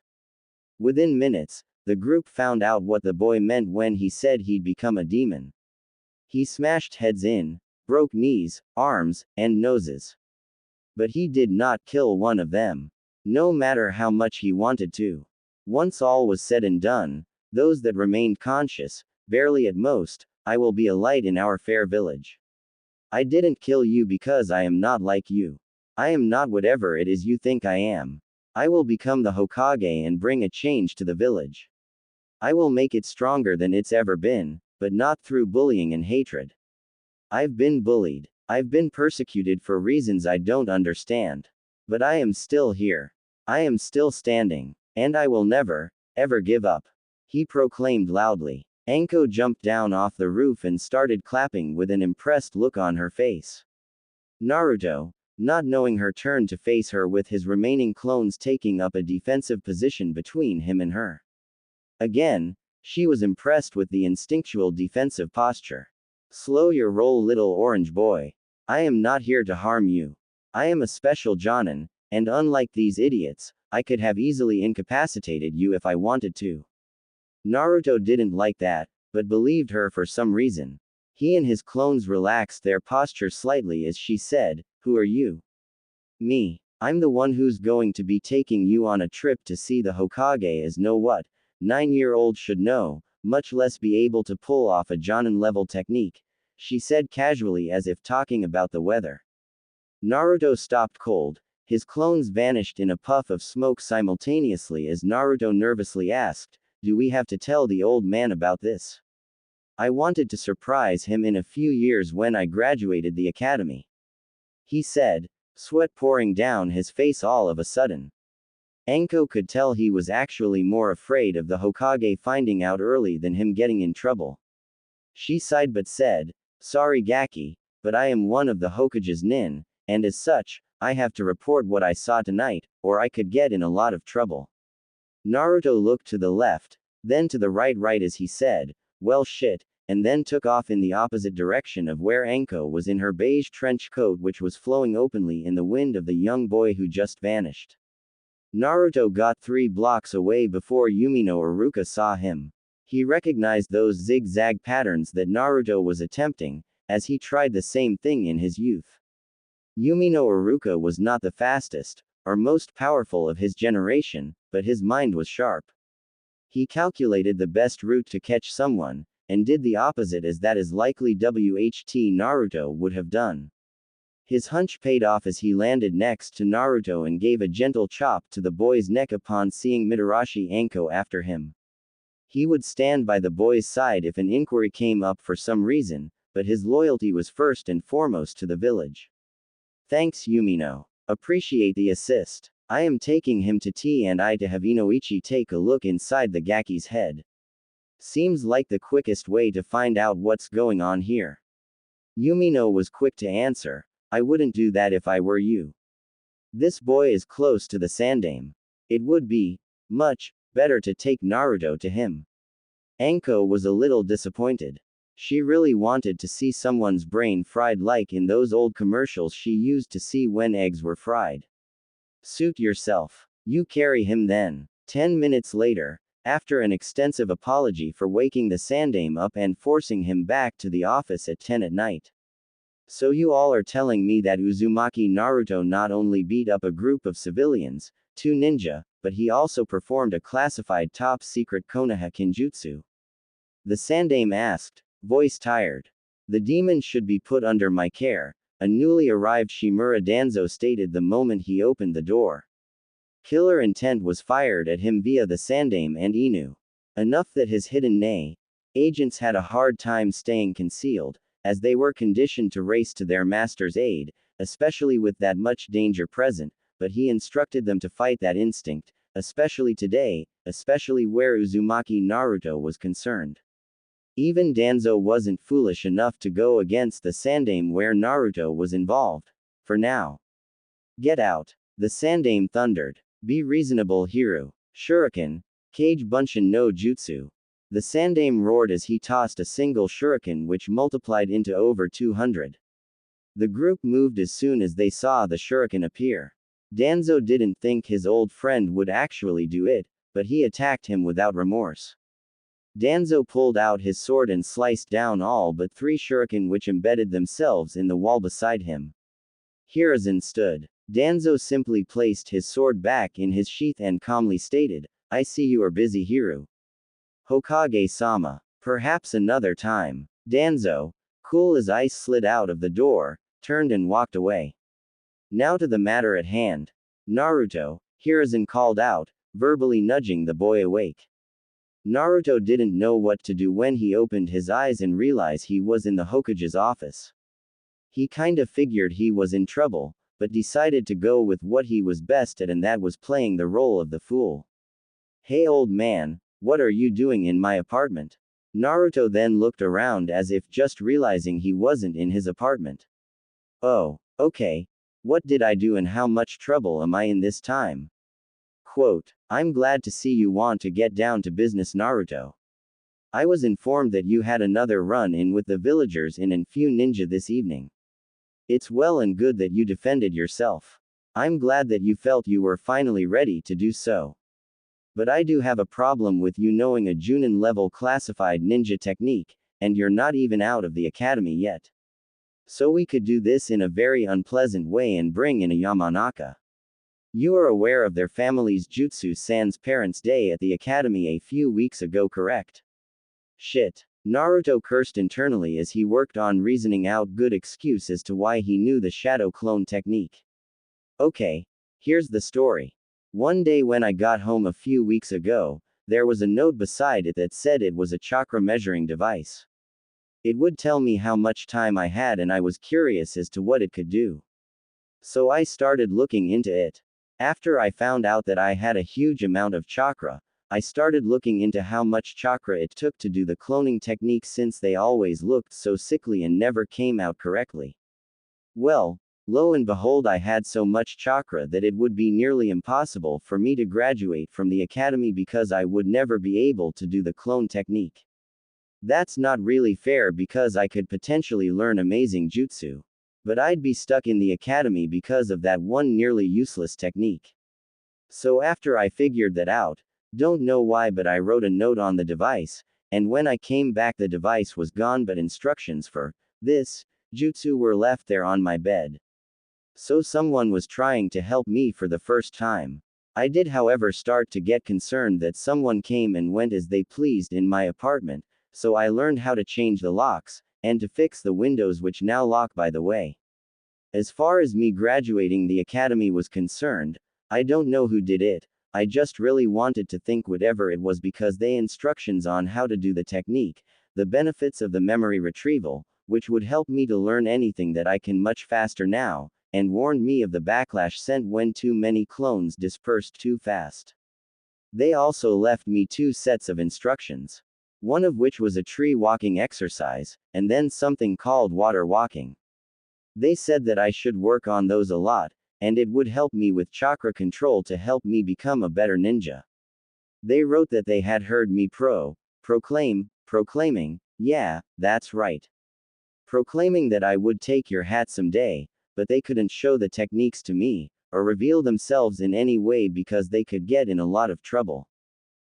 Within minutes, the group found out what the boy meant when he said he'd become a demon. He smashed heads in, broke knees, arms, and noses. But he did not kill one of them. No matter how much he wanted to. Once all was said and done, those that remained conscious, barely at most, I will be a light in our fair village. I didn't kill you because I am not like you. I am not whatever it is you think I am. I will become the Hokage and bring a change to the village. I will make it stronger than it's ever been, but not through bullying and hatred. I've been bullied. I've been persecuted for reasons I don't understand. But I am still here. I am still standing. And I will never, ever give up. He proclaimed loudly. Anko jumped down off the roof and started clapping with an impressed look on her face. Naruto, not knowing her, turned to face her with his remaining clones taking up a defensive position between him and her. Again, she was impressed with the instinctual defensive posture. "Slow your roll, little orange boy. I am not here to harm you. I am a special Jonin, and unlike these idiots, I could have easily incapacitated you if I wanted to." Naruto didn't like that, but believed her for some reason. He and his clones relaxed their posture slightly as she said, "Who are you?" "Me. I'm the one who's going to be taking you on a trip to see the Hokage, as know what 9-year-old should know, much less be able to pull off a Jonin-level technique," she said casually as if talking about the weather. Naruto stopped cold. His clones vanished in a puff of smoke simultaneously as Naruto nervously asked, "Do we have to tell the old man about this? I wanted to surprise him in a few years when I graduated the academy," he said, sweat pouring down his face all of a sudden. Anko could tell he was actually more afraid of the Hokage finding out early than him getting in trouble. She sighed but said, "Sorry Gaki, but I am one of the Hokage's nin, and as such, I have to report what I saw tonight, or I could get in a lot of trouble." Naruto looked to the left, then to the right as he said, "Well shit," and then took off in the opposite direction of where Anko was in her beige trench coat, which was flowing openly in the wind of the young boy who just vanished. Naruto got 3 blocks away before Yumino Iruka saw him. He recognized those zigzag patterns that Naruto was attempting, as he tried the same thing in his youth. Yumino Iruka was not the fastest, or most powerful of his generation, but his mind was sharp. He calculated the best route to catch someone, and did the opposite as that is likely WHT Naruto would have done. His hunch paid off as he landed next to Naruto and gave a gentle chop to the boy's neck upon seeing Mitarashi Anko after him. He would stand by the boy's side if an inquiry came up for some reason, but his loyalty was first and foremost to the village. Thanks Yumino. Appreciate the assist. I am taking him to tea and I to have Inoichi take a look inside the Gaki's head. Seems like the quickest way to find out what's going on here. Yumino was quick to answer, I wouldn't do that if I were you. This boy is close to the Sandaime. It would be much better to take Naruto to him. Anko was a little disappointed. She really wanted to see someone's brain fried like in those old commercials she used to see when eggs were fried. Suit yourself. You carry him then. 10 minutes later, after an extensive apology for waking the Sandaime up and forcing him back to the office at 10 at night. So you all are telling me that Uzumaki Naruto not only beat up a group of civilians, 2 ninja, but he also performed a classified top-secret Konoha Kenjutsu? The Sandaime asked, voice tired. The demon should be put under my care, a newly arrived Shimura Danzo stated the moment he opened the door. Killer intent was fired at him via the Sandaime and Inu. Enough that his hidden agents had a hard time staying concealed, as they were conditioned to race to their master's aid, especially with that much danger present, but he instructed them to fight that instinct, especially today, especially where Uzumaki Naruto was concerned. Even Danzo wasn't foolish enough to go against the Sandaime where Naruto was involved. For now. Get out. The Sandaime thundered. Be reasonable, Hiru. Shuriken. Kage Bunshin no Jutsu. The Sandaime roared as he tossed a single shuriken which multiplied into over 200. The group moved as soon as they saw the shuriken appear. Danzo didn't think his old friend would actually do it, but he attacked him without remorse. Danzo pulled out his sword and sliced down all but 3 shuriken which embedded themselves in the wall beside him. Hiruzen stood. Danzo simply placed his sword back in his sheath and calmly stated, I see you are busy, Hiru. Hokage-sama. Perhaps another time. Danzo, cool as ice, slid out of the door, turned and walked away. Now to the matter at hand. Naruto, Hiruzen called out, verbally nudging the boy awake. Naruto didn't know what to do when he opened his eyes and realized he was in the Hokage's office. He kinda figured he was in trouble, but decided to go with what he was best at, and that was playing the role of the fool. Hey old man, what are you doing in my apartment? Naruto then looked around as if just realizing he wasn't in his apartment. Oh, okay. What did I do and how much trouble am I in this time? Quote, I'm glad to see you want to get down to business, Naruto. I was informed that you had another run-in with the villagers in and few ninja this evening. It's well and good that you defended yourself. I'm glad that you felt you were finally ready to do so. But I do have a problem with you knowing a Junin level classified ninja technique, and you're not even out of the academy yet. So we could do this in a very unpleasant way and bring in a Yamanaka. You are aware of their family's Jutsu Sans Parents' Day at the academy a few weeks ago, correct? Shit. Naruto cursed internally as he worked on reasoning out good excuse as to why he knew the shadow clone technique. Okay. Here's the story. One day when I got home a few weeks ago, there was a note beside it that said it was a chakra measuring device. It would tell me how much time I had and I was curious as to what it could do. So I started looking into it. After I found out that I had a huge amount of chakra, I started looking into how much chakra it took to do the cloning technique since they always looked so sickly and never came out correctly. Well, lo and behold, I had so much chakra that it would be nearly impossible for me to graduate from the academy because I would never be able to do the clone technique. That's not really fair because I could potentially learn amazing jutsu. But I'd be stuck in the academy because of that one nearly useless technique. So after I figured that out, don't know why, but I wrote a note on the device, and when I came back the device was gone but instructions for this jutsu were left there on my bed. So someone was trying to help me for the first time. I did however start to get concerned that someone came and went as they pleased in my apartment, so I learned how to change the locks, and to fix the windows which now lock by the way. As far as me graduating the academy was concerned, I don't know who did it. I just really wanted to think whatever it was because they instructions on how to do the technique, the benefits of the memory retrieval, which would help me to learn anything that I can much faster now, and warned me of the backlash sent when too many clones dispersed too fast. They also left me 2 sets of instructions. One of which was a tree walking exercise, and then something called water walking. They said that I should work on those a lot, and it would help me with chakra control to help me become a better ninja. They wrote that they had heard me proclaiming, yeah, that's right. Proclaiming that I would take your hat someday, but they couldn't show the techniques to me, or reveal themselves in any way because they could get in a lot of trouble.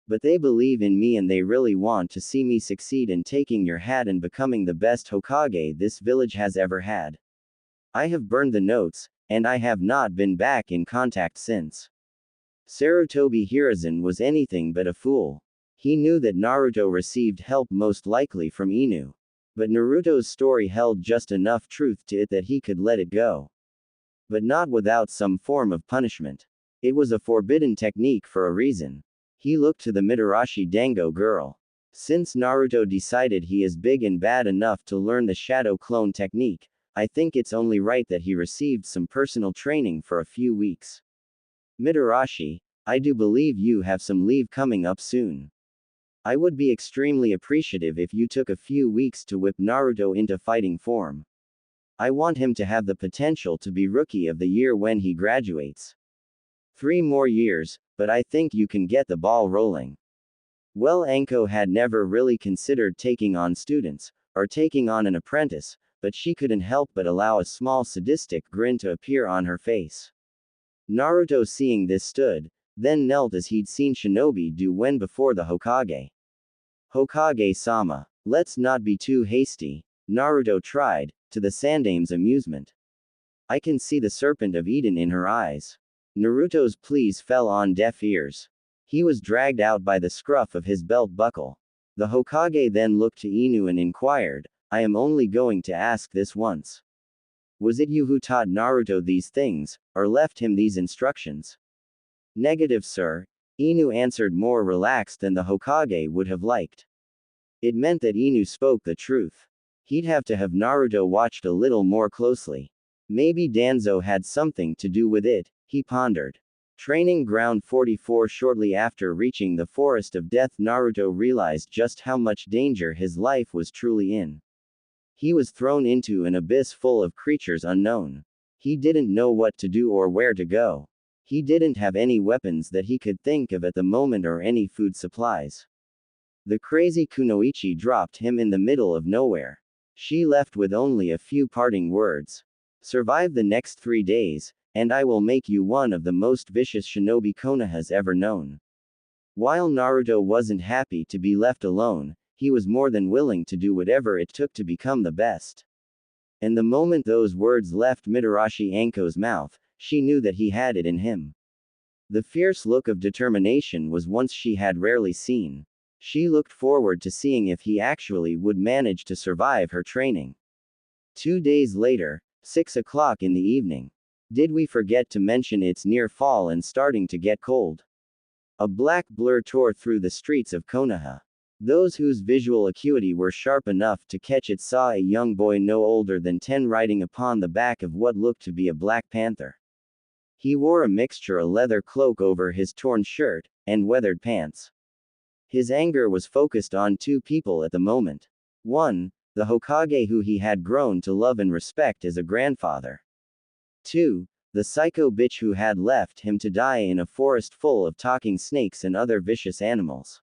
But they believe in me and they really want to see me succeed in taking your hat and becoming the best Hokage this village has ever had. I have burned the notes, and I have not been back in contact since. Sarutobi Hiruzen was anything but a fool. He knew that Naruto received help most likely from Inu. But Naruto's story held just enough truth to it that he could let it go. But not without some form of punishment. It was a forbidden technique for a reason. He looked to the Mitarashi Dango girl. Since Naruto decided he is big and bad enough to learn the shadow clone technique, I think it's only right that he received some personal training for a few weeks. Mitarashi, I do believe you have some leave coming up soon. I would be extremely appreciative if you took a few weeks to whip Naruto into fighting form. I want him to have the potential to be Rookie of the Year when he graduates. 3 more years, but I think you can get the ball rolling. Well, Anko had never really considered taking on students, or taking on an apprentice, but she couldn't help but allow a small sadistic grin to appear on her face. Naruto seeing this stood, then knelt as he'd seen Shinobi do when before the Hokage. Hokage-sama, let's not be too hasty, Naruto tried, to the Sandame's amusement. I can see the serpent of Eden in her eyes. Naruto's pleas fell on deaf ears. He was dragged out by the scruff of his belt buckle. The Hokage then looked to Inu and inquired, I am only going to ask this once. Was it you who taught Naruto these things, or left him these instructions? Negative, sir, Inu answered more relaxed than the Hokage would have liked. It meant that Inu spoke the truth. He'd have to have Naruto watched a little more closely. Maybe Danzo had something to do with it, he pondered. Training Ground 44. Shortly after reaching the Forest of Death, Naruto realized just how much danger his life was truly in. He was thrown into an abyss full of creatures unknown. He didn't know what to do or where to go. He didn't have any weapons that he could think of at the moment or any food supplies. The crazy Kunoichi dropped him in the middle of nowhere. She left with only a few parting words. Survive the next 3 days, and I will make you one of the most vicious shinobi Konoha has ever known. While Naruto wasn't happy to be left alone, he was more than willing to do whatever it took to become the best. And the moment those words left Mitarashi Anko's mouth, she knew that he had it in him. The fierce look of determination was one she had rarely seen. She looked forward to seeing if he actually would manage to survive her training. 2 days later, 6 o'clock in the evening. Did we forget to mention it's near fall and starting to get cold? A black blur tore through the streets of Konoha. Those whose visual acuity were sharp enough to catch it saw a young boy no older than 10 riding upon the back of what looked to be a black panther. He wore a leather cloak over his torn shirt, and weathered pants. His anger was focused on 2 people at the moment. 1, the Hokage who he had grown to love and respect as a grandfather. 2, the psycho bitch who had left him to die in a forest full of talking snakes and other vicious animals.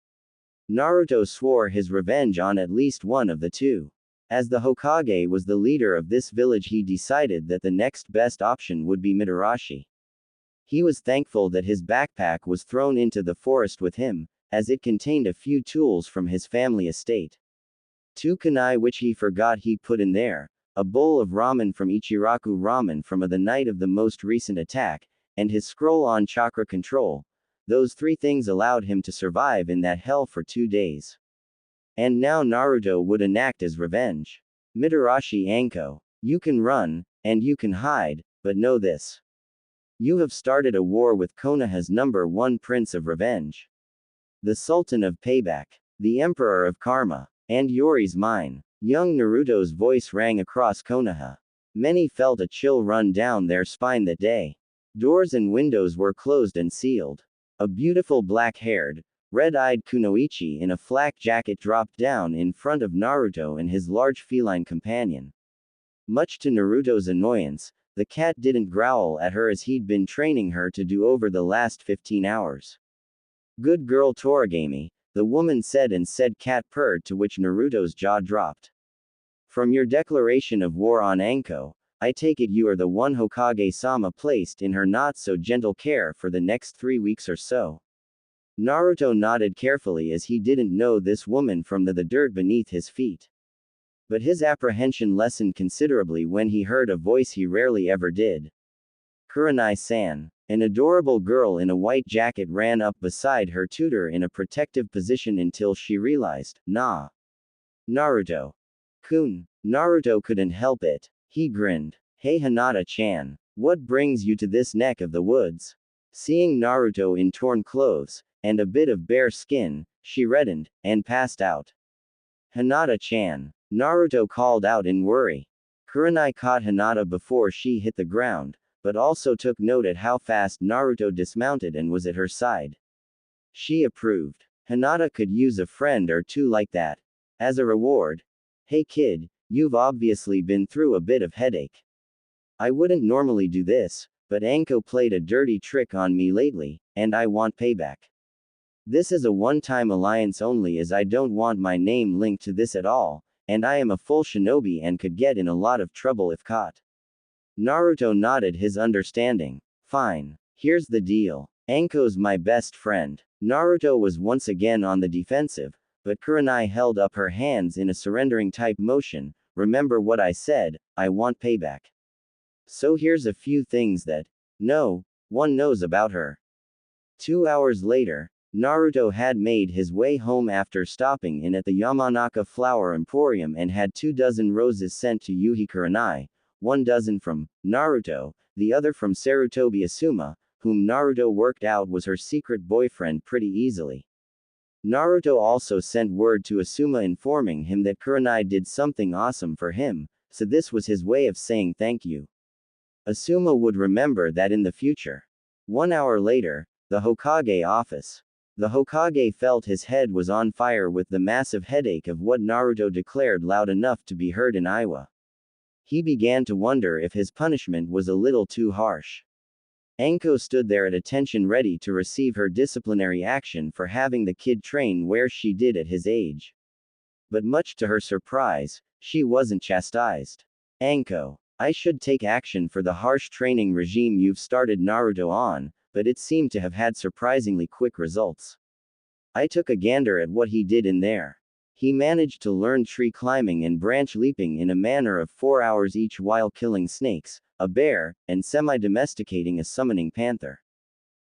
Naruto swore his revenge on at least one of the 2. As the Hokage was the leader of this village, he decided that the next best option would be Mitarashi. He was thankful that his backpack was thrown into the forest with him, as it contained a few tools from his family estate. 2 kunai which he forgot he put in there, a bowl of ramen from Ichiraku Ramen from the night of the most recent attack, and his scroll on chakra control. Those 3 things allowed him to survive in that hell for 2 days. And now Naruto would enact his revenge. Mitarashi Anko, you can run, And you can hide, but know this. You have started a war with Konoha's number one prince of revenge. The Sultan of Payback. The Emperor of Karma. And Yori's mine. Young Naruto's voice rang across Konoha. Many felt a chill run down their spine that day. Doors and windows were closed and sealed. A beautiful black-haired, red-eyed kunoichi in a flak jacket dropped down in front of Naruto and his large feline companion. Much to Naruto's annoyance, the cat didn't growl at her as he'd been training her to do over the last 15 hours. Good girl Toragami, the woman said, and said cat purred, to which Naruto's jaw dropped. From your declaration of war on Anko, I take it you are the one Hokage-sama placed in her not-so-gentle care for the next 3 weeks or so. Naruto nodded carefully as he didn't know this woman from the dirt beneath his feet. But his apprehension lessened considerably when he heard a voice he rarely ever did. Kurenai-san. An adorable girl in a white jacket ran up beside her tutor in a protective position until she realized, nah. Naruto. Kun. Naruto couldn't help it. He grinned. Hey Hinata-chan. What brings you to this neck of the woods? Seeing Naruto in torn clothes, and a bit of bare skin, she reddened, and passed out. Hinata-chan. Naruto called out in worry. Kurenai caught Hinata before she hit the ground, but also took note at how fast Naruto dismounted and was at her side. She approved. Hinata could use a friend or two like that. As a reward. Hey kid, you've obviously been through a bit of headache. I wouldn't normally do this, but Anko played a dirty trick on me lately, and I want payback. This is a one-time alliance only, as I don't want my name linked to this at all, and I am a full shinobi and could get in a lot of trouble if caught. Naruto nodded his understanding. Fine. Here's the deal. Anko's my best friend. Naruto was once again on the defensive, but Kurenai held up her hands in a surrendering type motion. Remember what I said, I want payback. So here's a few things that, no one knows about her. 2 hours later, Naruto had made his way home after stopping in at the Yamanaka Flower Emporium and had 24 roses sent to Yuhi Kurenai, 12 from Naruto, the other from Sarutobi Asuma, whom Naruto worked out was her secret boyfriend pretty easily. Naruto also sent word to Asuma informing him that Kurenai did something awesome for him, so this was his way of saying thank you. Asuma would remember that in the future. 1 hour later, the Hokage office. The Hokage felt his head was on fire with the massive headache of what Naruto declared loud enough to be heard in Iwa. He began to wonder if his punishment was a little too harsh. Anko stood there at attention, ready to receive her disciplinary action for having the kid train where she did at his age. But much to her surprise, she wasn't chastised. Anko, I should take action for the harsh training regime you've started Naruto on, but it seemed to have had surprisingly quick results. I took a gander at what he did in there. He managed to learn tree climbing and branch leaping in a manner of 4 hours each while killing snakes, a bear, and semi-domesticating a summoning panther.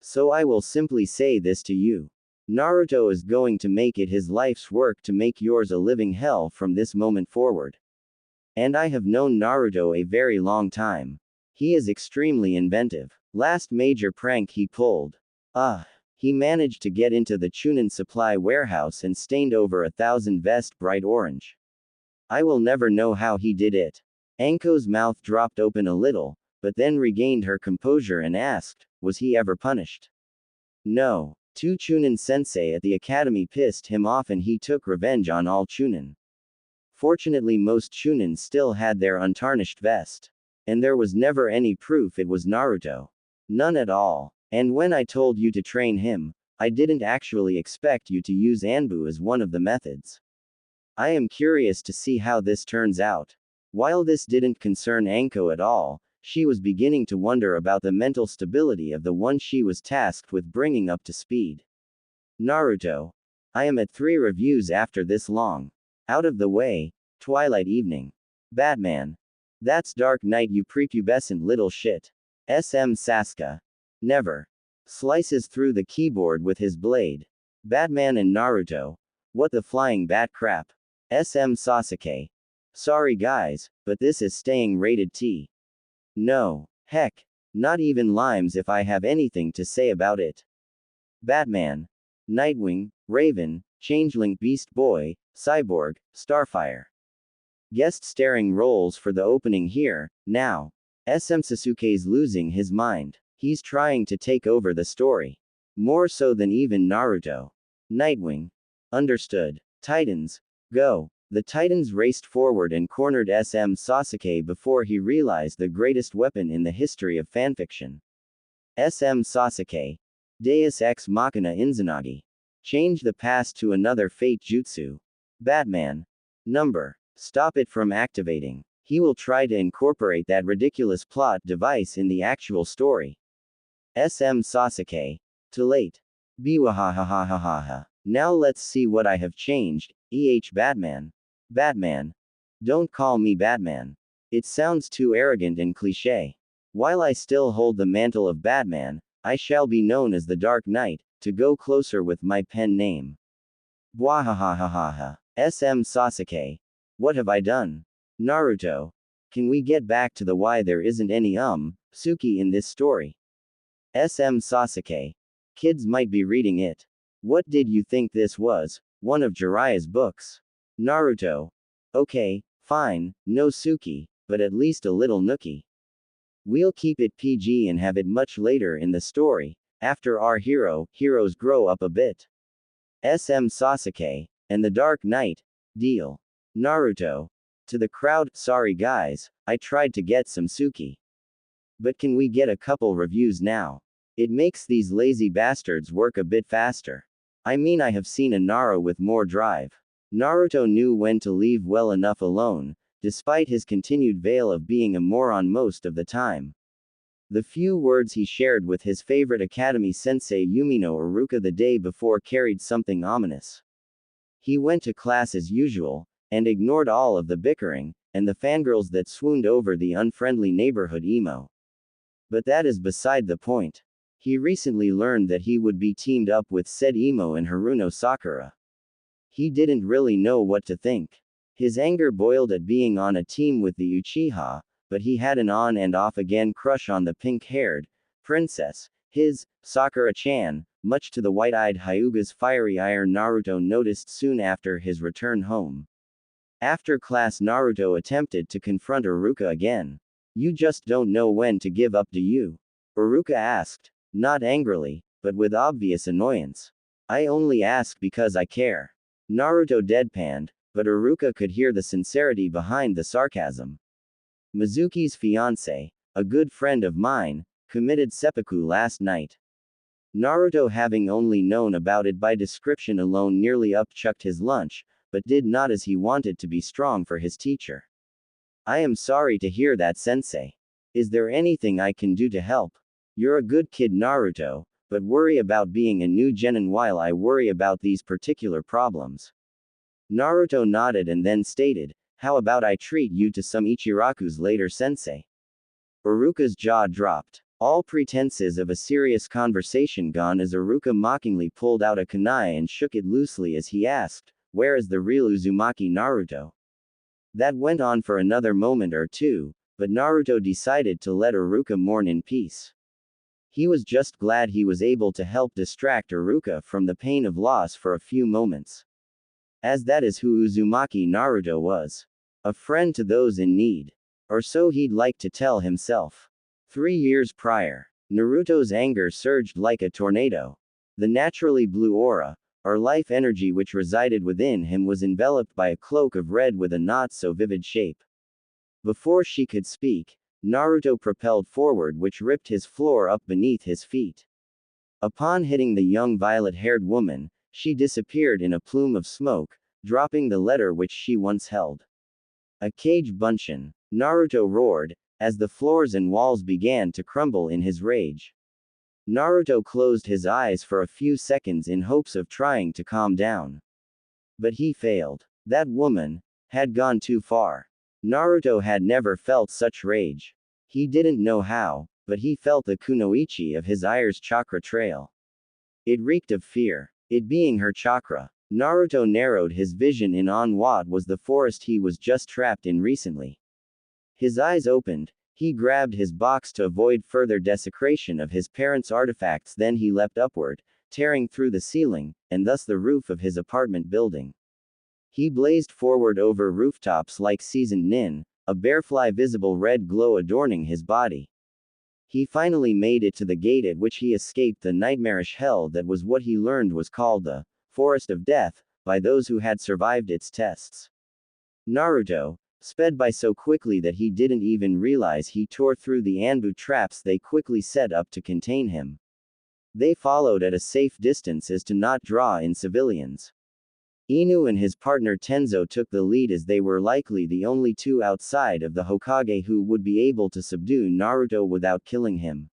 So I will simply say this to you. Naruto is going to make it his life's work to make yours a living hell from this moment forward. And I have known Naruto a very long time. He is extremely inventive. Last major prank he pulled. He managed to get into the Chunin supply warehouse and stained over 1,000 vests bright orange. I will never know how he did it. Anko's mouth dropped open a little, but then regained her composure and asked, was he ever punished? No. 2 Chunin sensei at the academy pissed him off and he took revenge on all Chunin. Fortunately most Chunin still had their untarnished vest. And there was never any proof it was Naruto. None at all. And when I told you to train him, I didn't actually expect you to use Anbu as one of the methods. I am curious to see how this turns out. While this didn't concern Anko at all, she was beginning to wonder about the mental stability of the one she was tasked with bringing up to speed. Naruto. I am at 3 reviews after this long. Out of the way. Twilight evening. Batman. That's Dark Knight, you prepubescent little shit. SM Sasuke. Never. Slices through the keyboard with his blade. Batman and Naruto. What the flying bat crap. SM Sasuke. Sorry guys, but this is staying rated T. No. Heck. Not even limes if I have anything to say about it. Batman. Nightwing, Raven, Changeling Beast Boy, Cyborg, Starfire. Guest starring roles for the opening here, now. SM Sasuke's losing his mind. He's trying to take over the story. More so than even Naruto. Nightwing. Understood. Titans. Go. The Titans raced forward and cornered SM Sasuke before he realized the greatest weapon in the history of fanfiction. SM Sasuke. Deus Ex Machina Izanagi. Change the past to another fate jutsu. Batman. Number. Stop it from activating. He will try to incorporate that ridiculous plot device in the actual story. SM Sasuke. Too late. Biwahahahahaha. Now let's see what I have changed. Batman. Batman. Don't call me Batman. It sounds too arrogant and cliché. While I still hold the mantle of Batman, I shall be known as the Dark Knight, to go closer with my pen name. Bwahahahahaha. SM Sasuke. What have I done? Naruto. Can we get back to the why there isn't any Suki in this story? SM Sasuke. Kids might be reading it. What did you think this was? One of Jiraiya's books. Naruto. Okay, fine, no Suki, but at least a little nookie. We'll keep it PG and have it much later in the story, after our heroes grow up a bit. SM Sasuke, and the Dark Knight. Deal. Naruto. To the crowd, sorry guys, I tried to get some Suki. But can we get a couple reviews now? It makes these lazy bastards work a bit faster. I mean, I have seen a Naruto with more drive. Naruto knew when to leave well enough alone, despite his continued veil of being a moron most of the time. The few words he shared with his favorite academy sensei Yumino Iruka the day before carried something ominous. He went to class as usual, and ignored all of the bickering, and the fangirls that swooned over the unfriendly neighborhood emo. But that is beside the point. He recently learned that he would be teamed up with said emo and Haruno Sakura. He didn't really know what to think. His anger boiled at being on a team with the Uchiha, but he had an on and off again crush on the pink-haired princess, his Sakura-chan, much to the white-eyed Hyuga's fiery ire Naruto noticed soon after his return home. After class, Naruto attempted to confront Iruka again. You just don't know when to give up, do you? Iruka asked, not angrily, but with obvious annoyance. I only ask because I care. Naruto deadpanned, but Iruka could hear the sincerity behind the sarcasm. Mizuki's fiancé, a good friend of mine, committed seppuku last night. Naruto, having only known about it by description alone, nearly upchucked his lunch, but did not as he wanted to be strong for his teacher. I am sorry to hear that, sensei. Is there anything I can do to help? You're a good kid, Naruto, but worry about being a new genin while I worry about these particular problems. Naruto nodded and then stated, how about I treat you to some Ichirakus later, sensei? Iruka's jaw dropped. All pretenses of a serious conversation gone as Iruka mockingly pulled out a kunai and shook it loosely as he asked, where is the real Uzumaki Naruto? That went on for another moment or two, but Naruto decided to let Iruka mourn in peace. He was just glad he was able to help distract Iruka from the pain of loss for a few moments. As that is who Uzumaki Naruto was. A friend to those in need. Or so he'd like to tell himself. 3 years prior, Naruto's anger surged like a tornado. The naturally blue aura, or life energy which resided within him, was enveloped by a cloak of red with a not-so-vivid shape. Before she could speak, Naruto propelled forward, which ripped his floor up beneath his feet. Upon hitting the young violet-haired woman, she disappeared in a plume of smoke, dropping the letter which she once held. A cage bunshin, Naruto roared, as the floors and walls began to crumble in his rage. Naruto closed his eyes for a few seconds in hopes of trying to calm down. But he failed. That woman had gone too far. Naruto had never felt such rage. He didn't know how, but he felt the kunoichi of his ire's chakra trail. It reeked of fear. It being her chakra, Naruto narrowed his vision in on what was the forest he was just trapped in recently. His eyes opened, He grabbed his box to avoid further desecration of his parents' artifacts, then he leapt upward, tearing through the ceiling, and thus the roof of his apartment building. He blazed forward over rooftops like seasoned nin, a barefly visible red glow adorning his body. He finally made it to the gate at which he escaped the nightmarish hell that was what he learned was called the Forest of Death, by those who had survived its tests. Naruto sped by so quickly that he didn't even realize he tore through the Anbu traps they quickly set up to contain him. They followed at a safe distance as to not draw in civilians. Inu and his partner Tenzo took the lead as they were likely the only two outside of the Hokage who would be able to subdue Naruto without killing him.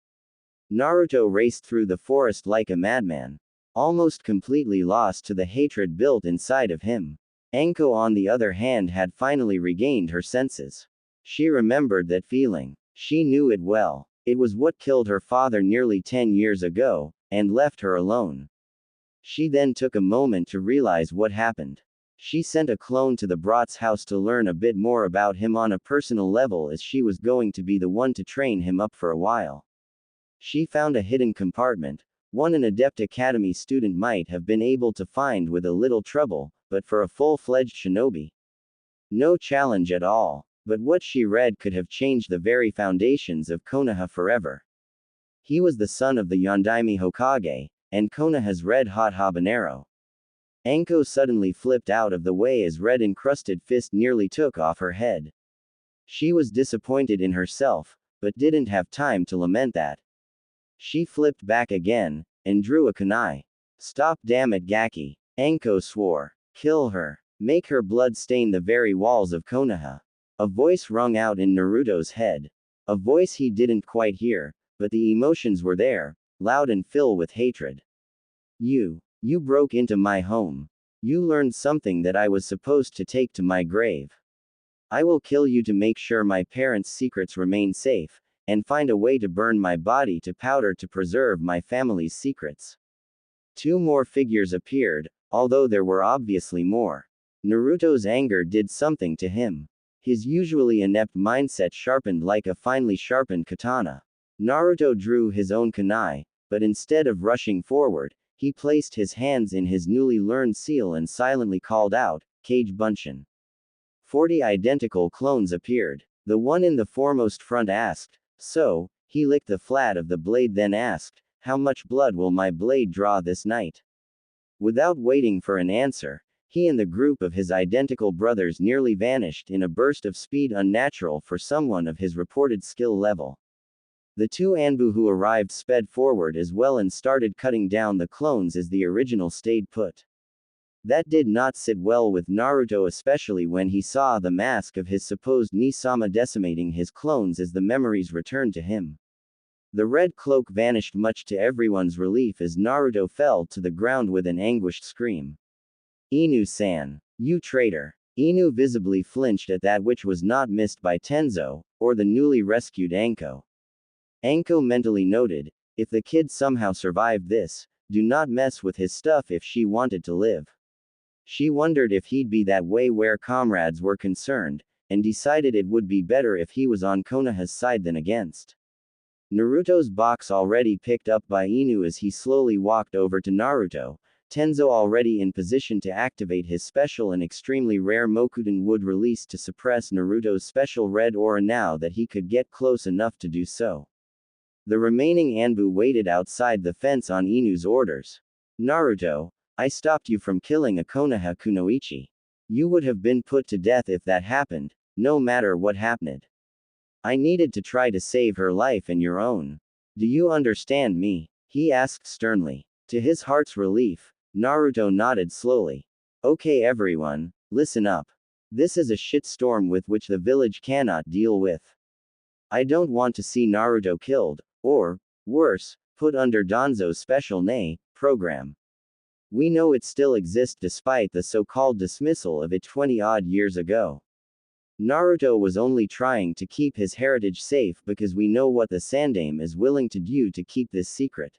Naruto raced through the forest like a madman, almost completely lost to the hatred built inside of him. Anko on the other hand had finally regained her senses. She remembered that feeling. She knew it well. It was what killed her father nearly 10 years ago, and left her alone. She then took a moment to realize what happened. She sent a clone to the Brat's house to learn a bit more about him on a personal level, as she was going to be the one to train him up for a while. She found a hidden compartment, one an Adept Academy student might have been able to find with a little trouble, but for a full-fledged shinobi, no challenge at all. But what she read could have changed the very foundations of Konoha forever. He was the son of the Yondaime Hokage, and Konoha's red-hot habanero. Anko suddenly flipped out of the way as red-encrusted fist nearly took off her head. She was disappointed in herself, but didn't have time to lament that. She flipped back again, and drew a kunai. Stop, damn it, Gaki. Anko swore. Kill her. Make her blood stain the very walls of Konoha. A voice rung out in Naruto's head. A voice he didn't quite hear, but the emotions were there, loud and filled with hatred. You broke into my home. You learned something that I was supposed to take to my grave. I will kill you to make sure my parents' secrets remain safe, and find a way to burn my body to powder to preserve my family's secrets. Two more figures appeared, although there were obviously more. Naruto's anger did something to him. His usually inept mindset sharpened like a finely sharpened katana. Naruto drew his own kunai, but instead of rushing forward, he placed his hands in his newly learned seal and silently called out, Kage Bunshin. 40 identical clones appeared. The one in the foremost front asked, so, he licked the flat of the blade then asked, how much blood will my blade draw this night? Without waiting for an answer, he and the group of his identical brothers nearly vanished in a burst of speed unnatural for someone of his reported skill level. The two Anbu who arrived sped forward as well and started cutting down the clones as the original stayed put. That did not sit well with Naruto, especially when he saw the mask of his supposed Nisama decimating his clones as the memories returned to him. The red cloak vanished much to everyone's relief as Naruto fell to the ground with an anguished scream. Inu-san. You traitor. Inu visibly flinched at that which was not missed by Tenzo, or the newly rescued Anko. Anko mentally noted, if the kid somehow survived this, do not mess with his stuff if she wanted to live. She wondered if he'd be that way where comrades were concerned, and decided it would be better if he was on Konoha's side than against. Naruto's box already picked up by Inu as he slowly walked over to Naruto, Tenzo already in position to activate his special and extremely rare Mokuten wood release to suppress Naruto's special red aura now that he could get close enough to do so. The remaining Anbu waited outside the fence on Inu's orders. Naruto, I stopped you from killing a Konoha kunoichi. You would have been put to death if that happened, no matter what happened. I needed to try to save her life and your own. Do you understand me? He asked sternly. To his heart's relief, Naruto nodded slowly. Okay everyone, listen up. This is a shitstorm with which the village cannot deal with. I don't want to see Naruto killed, or, worse, put under Danzo's special program. We know it still exists despite the so-called dismissal of it 20-odd years ago. Naruto was only trying to keep his heritage safe because we know what the Sandaime is willing to do to keep this secret.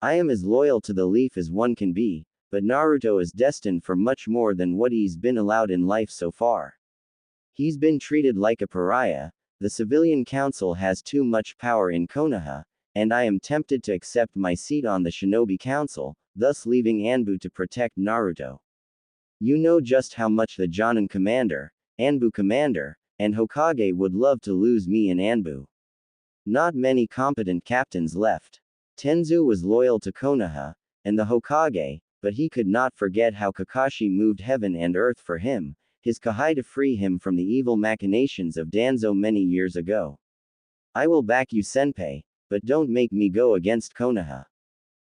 I am as loyal to the leaf as one can be, but Naruto is destined for much more than what he's been allowed in life so far. He's been treated like a pariah, the civilian council has too much power in Konoha, and I am tempted to accept my seat on the Shinobi Council, thus leaving Anbu to protect Naruto. You know just how much the Jonin commander, Anbu commander, and Hokage would love to lose me and Anbu. Not many competent captains left. Tenzu was loyal to Konoha, and the Hokage, but he could not forget how Kakashi moved heaven and earth for him, his Kahai to free him from the evil machinations of Danzo many years ago. I will back you, Senpai, but don't make me go against Konoha.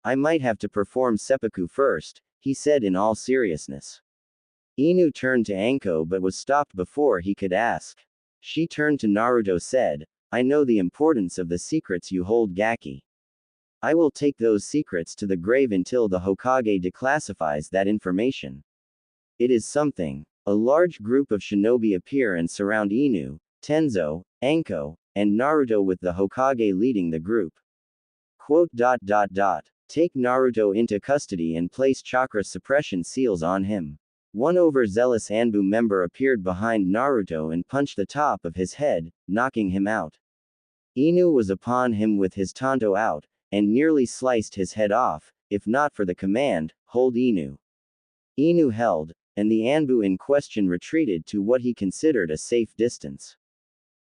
I might have to perform seppuku first, he said in all seriousness. Inu turned to Anko but was stopped before he could ask. She turned to Naruto said, I know the importance of the secrets you hold, Gaki. I will take those secrets to the grave until the Hokage declassifies that information. It is something. A large group of shinobi appear and surround Inu, Tenzo, Anko, and Naruto with the Hokage leading the group. Take Naruto into custody and place chakra suppression seals on him. One overzealous Anbu member appeared behind Naruto and punched the top of his head, knocking him out. Inu was upon him with his tanto out, and nearly sliced his head off, if not for the command, hold Inu. Inu held, and the Anbu in question retreated to what he considered a safe distance.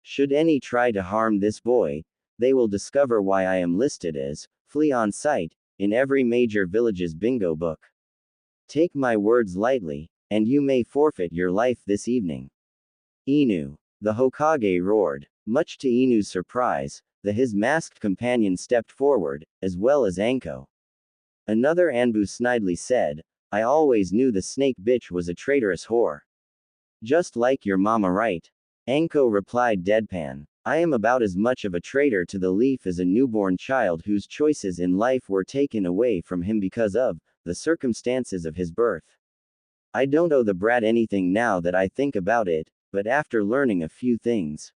Should any try to harm this boy, they will discover why I am listed as, flee on sight, in every major village's bingo book. Take my words lightly, and you may forfeit your life this evening. Inu. The Hokage roared. Much to Inu's surprise, his masked companion stepped forward, as well as Anko. Another Anbu snidely said, I always knew the snake bitch was a traitorous whore. Just like your mama, right? Anko replied deadpan. I am about as much of a traitor to the leaf as a newborn child whose choices in life were taken away from him because of the circumstances of his birth. I don't owe the brat anything now that I think about it, but after learning a few things,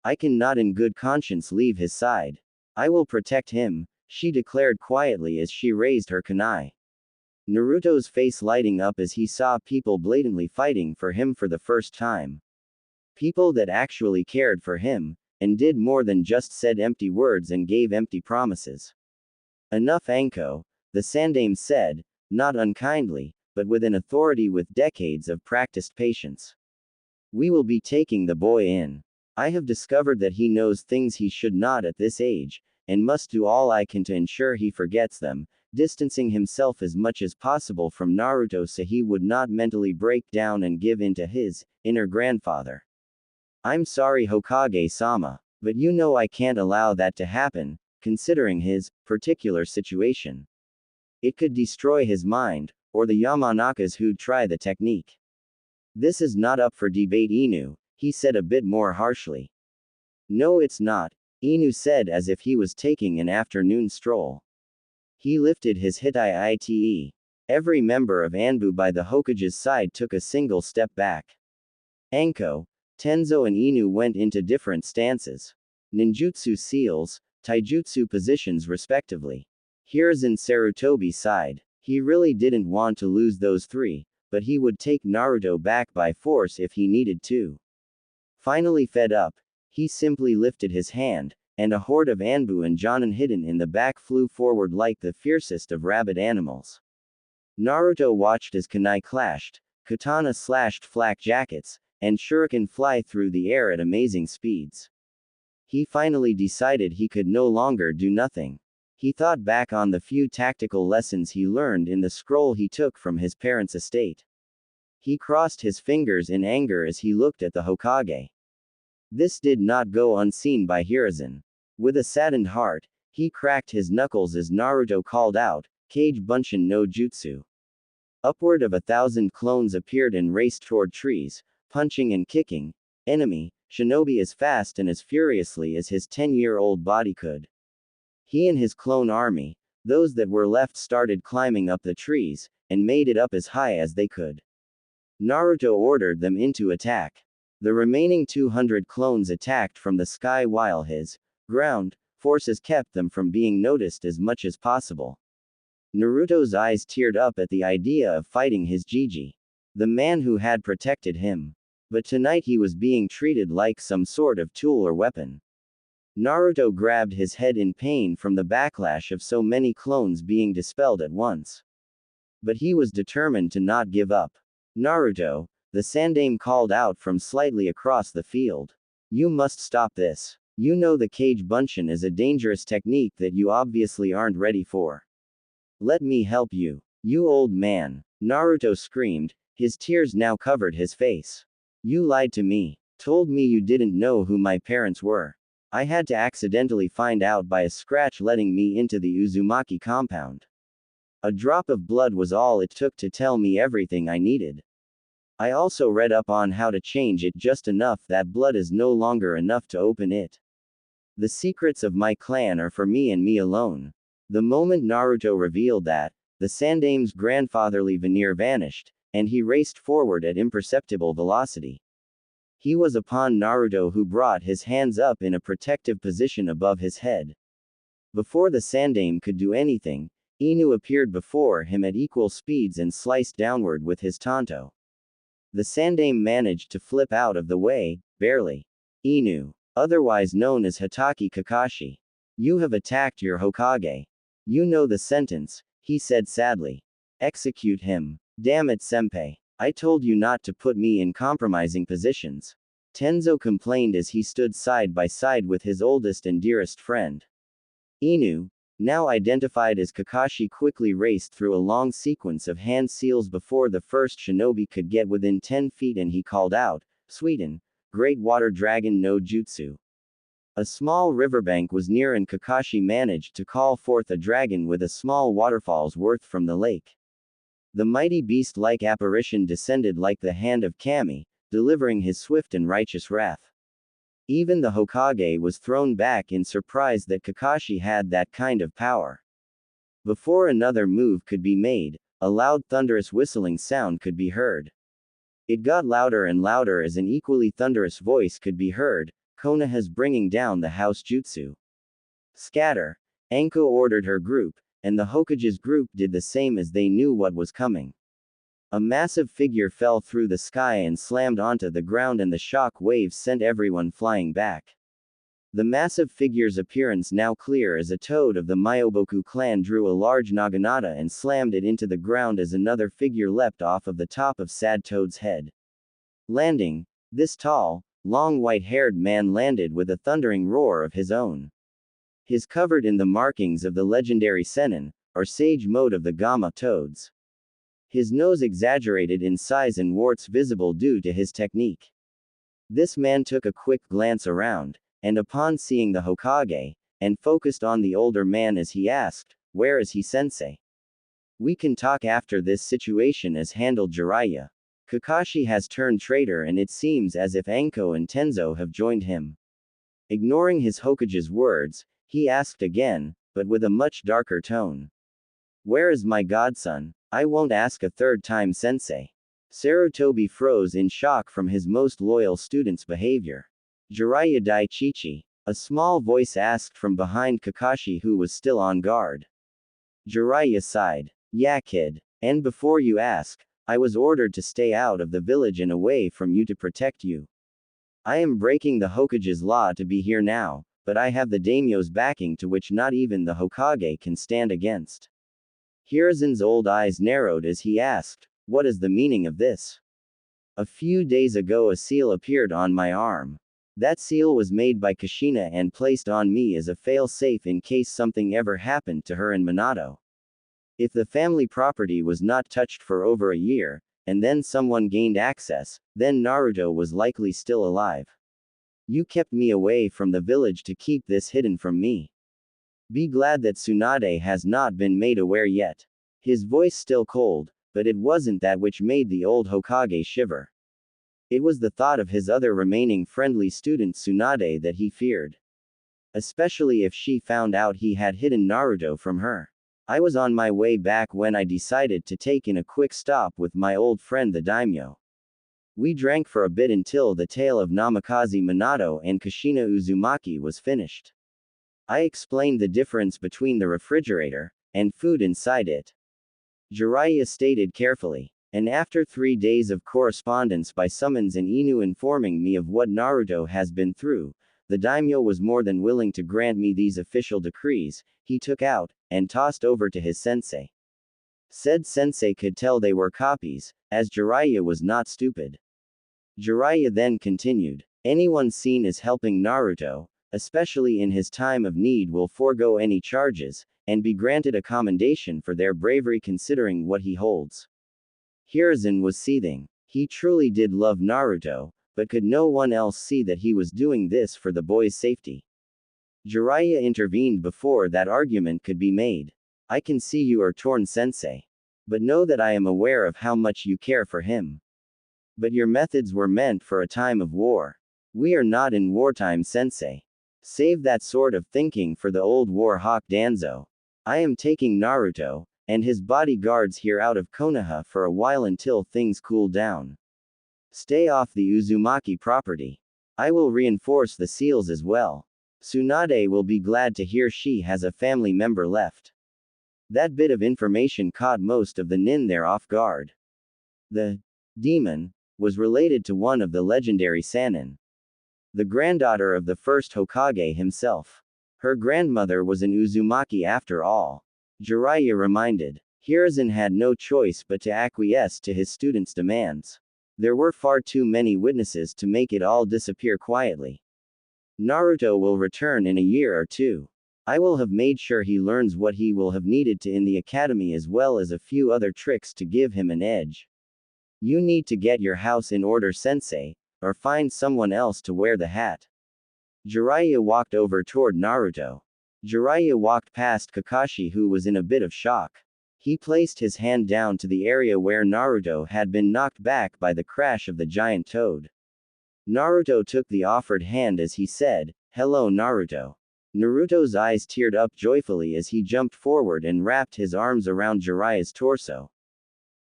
I cannot in good conscience leave his side. I will protect him, she declared quietly as she raised her kunai. Naruto's face lighting up as he saw people blatantly fighting for him for the first time. People that actually cared for him, and did more than just said empty words and gave empty promises. Enough, Anko, the Sandame said, not unkindly, but with an authority with decades of practiced patience. We will be taking the boy in. I have discovered that he knows things he should not at this age, and must do all I can to ensure he forgets them, distancing himself as much as possible from Naruto so he would not mentally break down and give in to his inner grandfather. I'm sorry, Hokage-sama, but you know I can't allow that to happen, considering his particular situation. It could destroy his mind, or the Yamanakas who'd try the technique. This is not up for debate, Inu, he said a bit more harshly. No, it's not, Inu said as if he was taking an afternoon stroll. He lifted his hitai-ite. Every member of Anbu by the Hokage's side took a single step back. Anko, Tenzo and Inu went into different stances. Ninjutsu seals, taijutsu positions respectively. Hiruzen Sarutobi sighed. He really didn't want to lose those three, but he would take Naruto back by force if he needed to. Finally fed up, he simply lifted his hand, and a horde of Anbu and Jonin hidden in the back flew forward like the fiercest of rabid animals. Naruto watched as kunai clashed, katana slashed flak jackets, and shuriken fly through the air at amazing speeds. He finally decided he could no longer do nothing. He thought back on the few tactical lessons he learned in the scroll he took from his parents' estate. He crossed his fingers in anger as he looked at the Hokage. This did not go unseen by Hiruzen. With a saddened heart, he cracked his knuckles as Naruto called out, Kage Bunshin no Jutsu. Upward of 1,000 clones appeared and raced toward trees, punching and kicking, enemy, shinobi as fast and as furiously as his 10-year-old body could. He and his clone army, those that were left, started climbing up the trees, and made it up as high as they could. Naruto ordered them into attack. The remaining 200 clones attacked from the sky while his ground forces kept them from being noticed as much as possible. Naruto's eyes teared up at the idea of fighting his Jiji. The man who had protected him. But tonight he was being treated like some sort of tool or weapon. Naruto grabbed his head in pain from the backlash of so many clones being dispelled at once. But he was determined to not give up. Naruto, the Sandame called out from slightly across the field. You must stop this. You know the Kage Bunshin is a dangerous technique that you obviously aren't ready for. Let me help you. You old man. Naruto screamed, his tears now covered his face. You lied to me. Told me you didn't know who my parents were. I had to accidentally find out by a scratch letting me into the Uzumaki compound. A drop of blood was all it took to tell me everything I needed. I also read up on how to change it just enough that blood is no longer enough to open it. The secrets of my clan are for me and me alone. The moment Naruto revealed that, the Sandame's grandfatherly veneer vanished, and he raced forward at imperceptible velocity. He was upon Naruto, who brought his hands up in a protective position above his head. Before the Sandame could do anything, Inu appeared before him at equal speeds and sliced downward with his tanto. The Sandame managed to flip out of the way, barely. Inu, otherwise known as Hitaki Kakashi. You have attacked your Hokage. You know the sentence, he said sadly. Execute him. Damn it, senpai. I told you not to put me in compromising positions. Tenzo complained as he stood side by side with his oldest and dearest friend. Inu, now identified as Kakashi, quickly raced through a long sequence of hand seals before the first shinobi could get within 10 feet, and he called out, Suiten, Great Water Dragon no Jutsu. A small riverbank was near and Kakashi managed to call forth a dragon with a small waterfall's worth from the lake. The mighty beast-like apparition descended like the hand of Kami, delivering his swift and righteous wrath. Even the Hokage was thrown back in surprise that Kakashi had that kind of power. Before another move could be made, a loud thunderous whistling sound could be heard. It got louder and louder as an equally thunderous voice could be heard, Konoha's bringing down the house jutsu. Scatter! Anko ordered her group, and the Hokage's group did the same as they knew what was coming. A massive figure fell through the sky and slammed onto the ground, and the shock waves sent everyone flying back. The massive figure's appearance now clear as a toad of the Myoboku clan drew a large naginata and slammed it into the ground as another figure leapt off of the top of Sad Toad's head. Landing, this tall, long white-haired man landed with a thundering roar of his own. His covered in the markings of the legendary Sennin, or sage mode of the Gamma toads. His nose exaggerated in size and warts visible due to his technique. This man took a quick glance around, and upon seeing the Hokage, and focused on the older man as he asked, Where is he, sensei? We can talk after this situation is handled. Jiraiya. Kakashi has turned traitor, and it seems as if Anko and Tenzo have joined him. Ignoring his Hokage's words, he asked again, but with a much darker tone. Where is my godson? I won't ask a third time, sensei. Sarutobi froze in shock from his most loyal student's behavior. Jiraiya Daichichi? A small voice asked from behind Kakashi, who was still on guard. Jiraiya sighed. Yeah, kid. And before you ask, I was ordered to stay out of the village and away from you to protect you. I am breaking the Hokage's law to be here now, but I have the daimyo's backing to which not even the Hokage can stand against. Hiruzen's old eyes narrowed as he asked, What is the meaning of this? A few days ago a seal appeared on my arm. That seal was made by Kushina and placed on me as a fail-safe in case something ever happened to her and Minato. If the family property was not touched for over a year, and then someone gained access, then Naruto was likely still alive. You kept me away from the village to keep this hidden from me. Be glad that Tsunade has not been made aware yet. His voice still cold, but it wasn't that which made the old Hokage shiver. It was the thought of his other remaining friendly student Tsunade that he feared. Especially if she found out he had hidden Naruto from her. I was on my way back when I decided to take in a quick stop with my old friend the daimyo. We drank for a bit until the tale of Namikaze Minato and Kushina Uzumaki was finished. I explained the difference between the refrigerator and food inside it. Jiraiya stated carefully. And after 3 days of correspondence by summons and Inu informing me of what Naruto has been through, the daimyo was more than willing to grant me these official decrees. He took out, and tossed over to his sensei. Said sensei could tell they were copies, as Jiraiya was not stupid. Jiraiya then continued, anyone seen as helping Naruto, especially in his time of need, will forego any charges, and be granted a commendation for their bravery considering what he holds. Hiruzen was seething. He truly did love Naruto, but could no one else see that he was doing this for the boy's safety? Jiraiya intervened before that argument could be made. I can see you are torn, sensei. But know that I am aware of how much you care for him. But your methods were meant for a time of war. We are not in wartime, sensei. Save that sort of thinking for the old war hawk Danzo. I am taking Naruto, and his bodyguards here out of Konoha for a while until things cool down. Stay off the Uzumaki property. I will reinforce the seals as well. Tsunade will be glad to hear she has a family member left. That bit of information caught most of the nin there off guard. The demon was related to one of the legendary Sannin, the granddaughter of the first Hokage himself. Her grandmother was an Uzumaki after all. Jiraiya reminded. Hiruzen had no choice but to acquiesce to his student's demands. There were far too many witnesses to make it all disappear quietly. Naruto will return in a year or two. I will have made sure he learns what he will have needed to in the academy as well as a few other tricks to give him an edge. You need to get your house in order, sensei, or find someone else to wear the hat. Jiraiya walked over toward Naruto. Jiraiya walked past Kakashi, who was in a bit of shock. He placed his hand down to the area where Naruto had been knocked back by the crash of the giant toad. Naruto took the offered hand as he said, "Hello, Naruto." Naruto's eyes teared up joyfully as he jumped forward and wrapped his arms around Jiraiya's torso.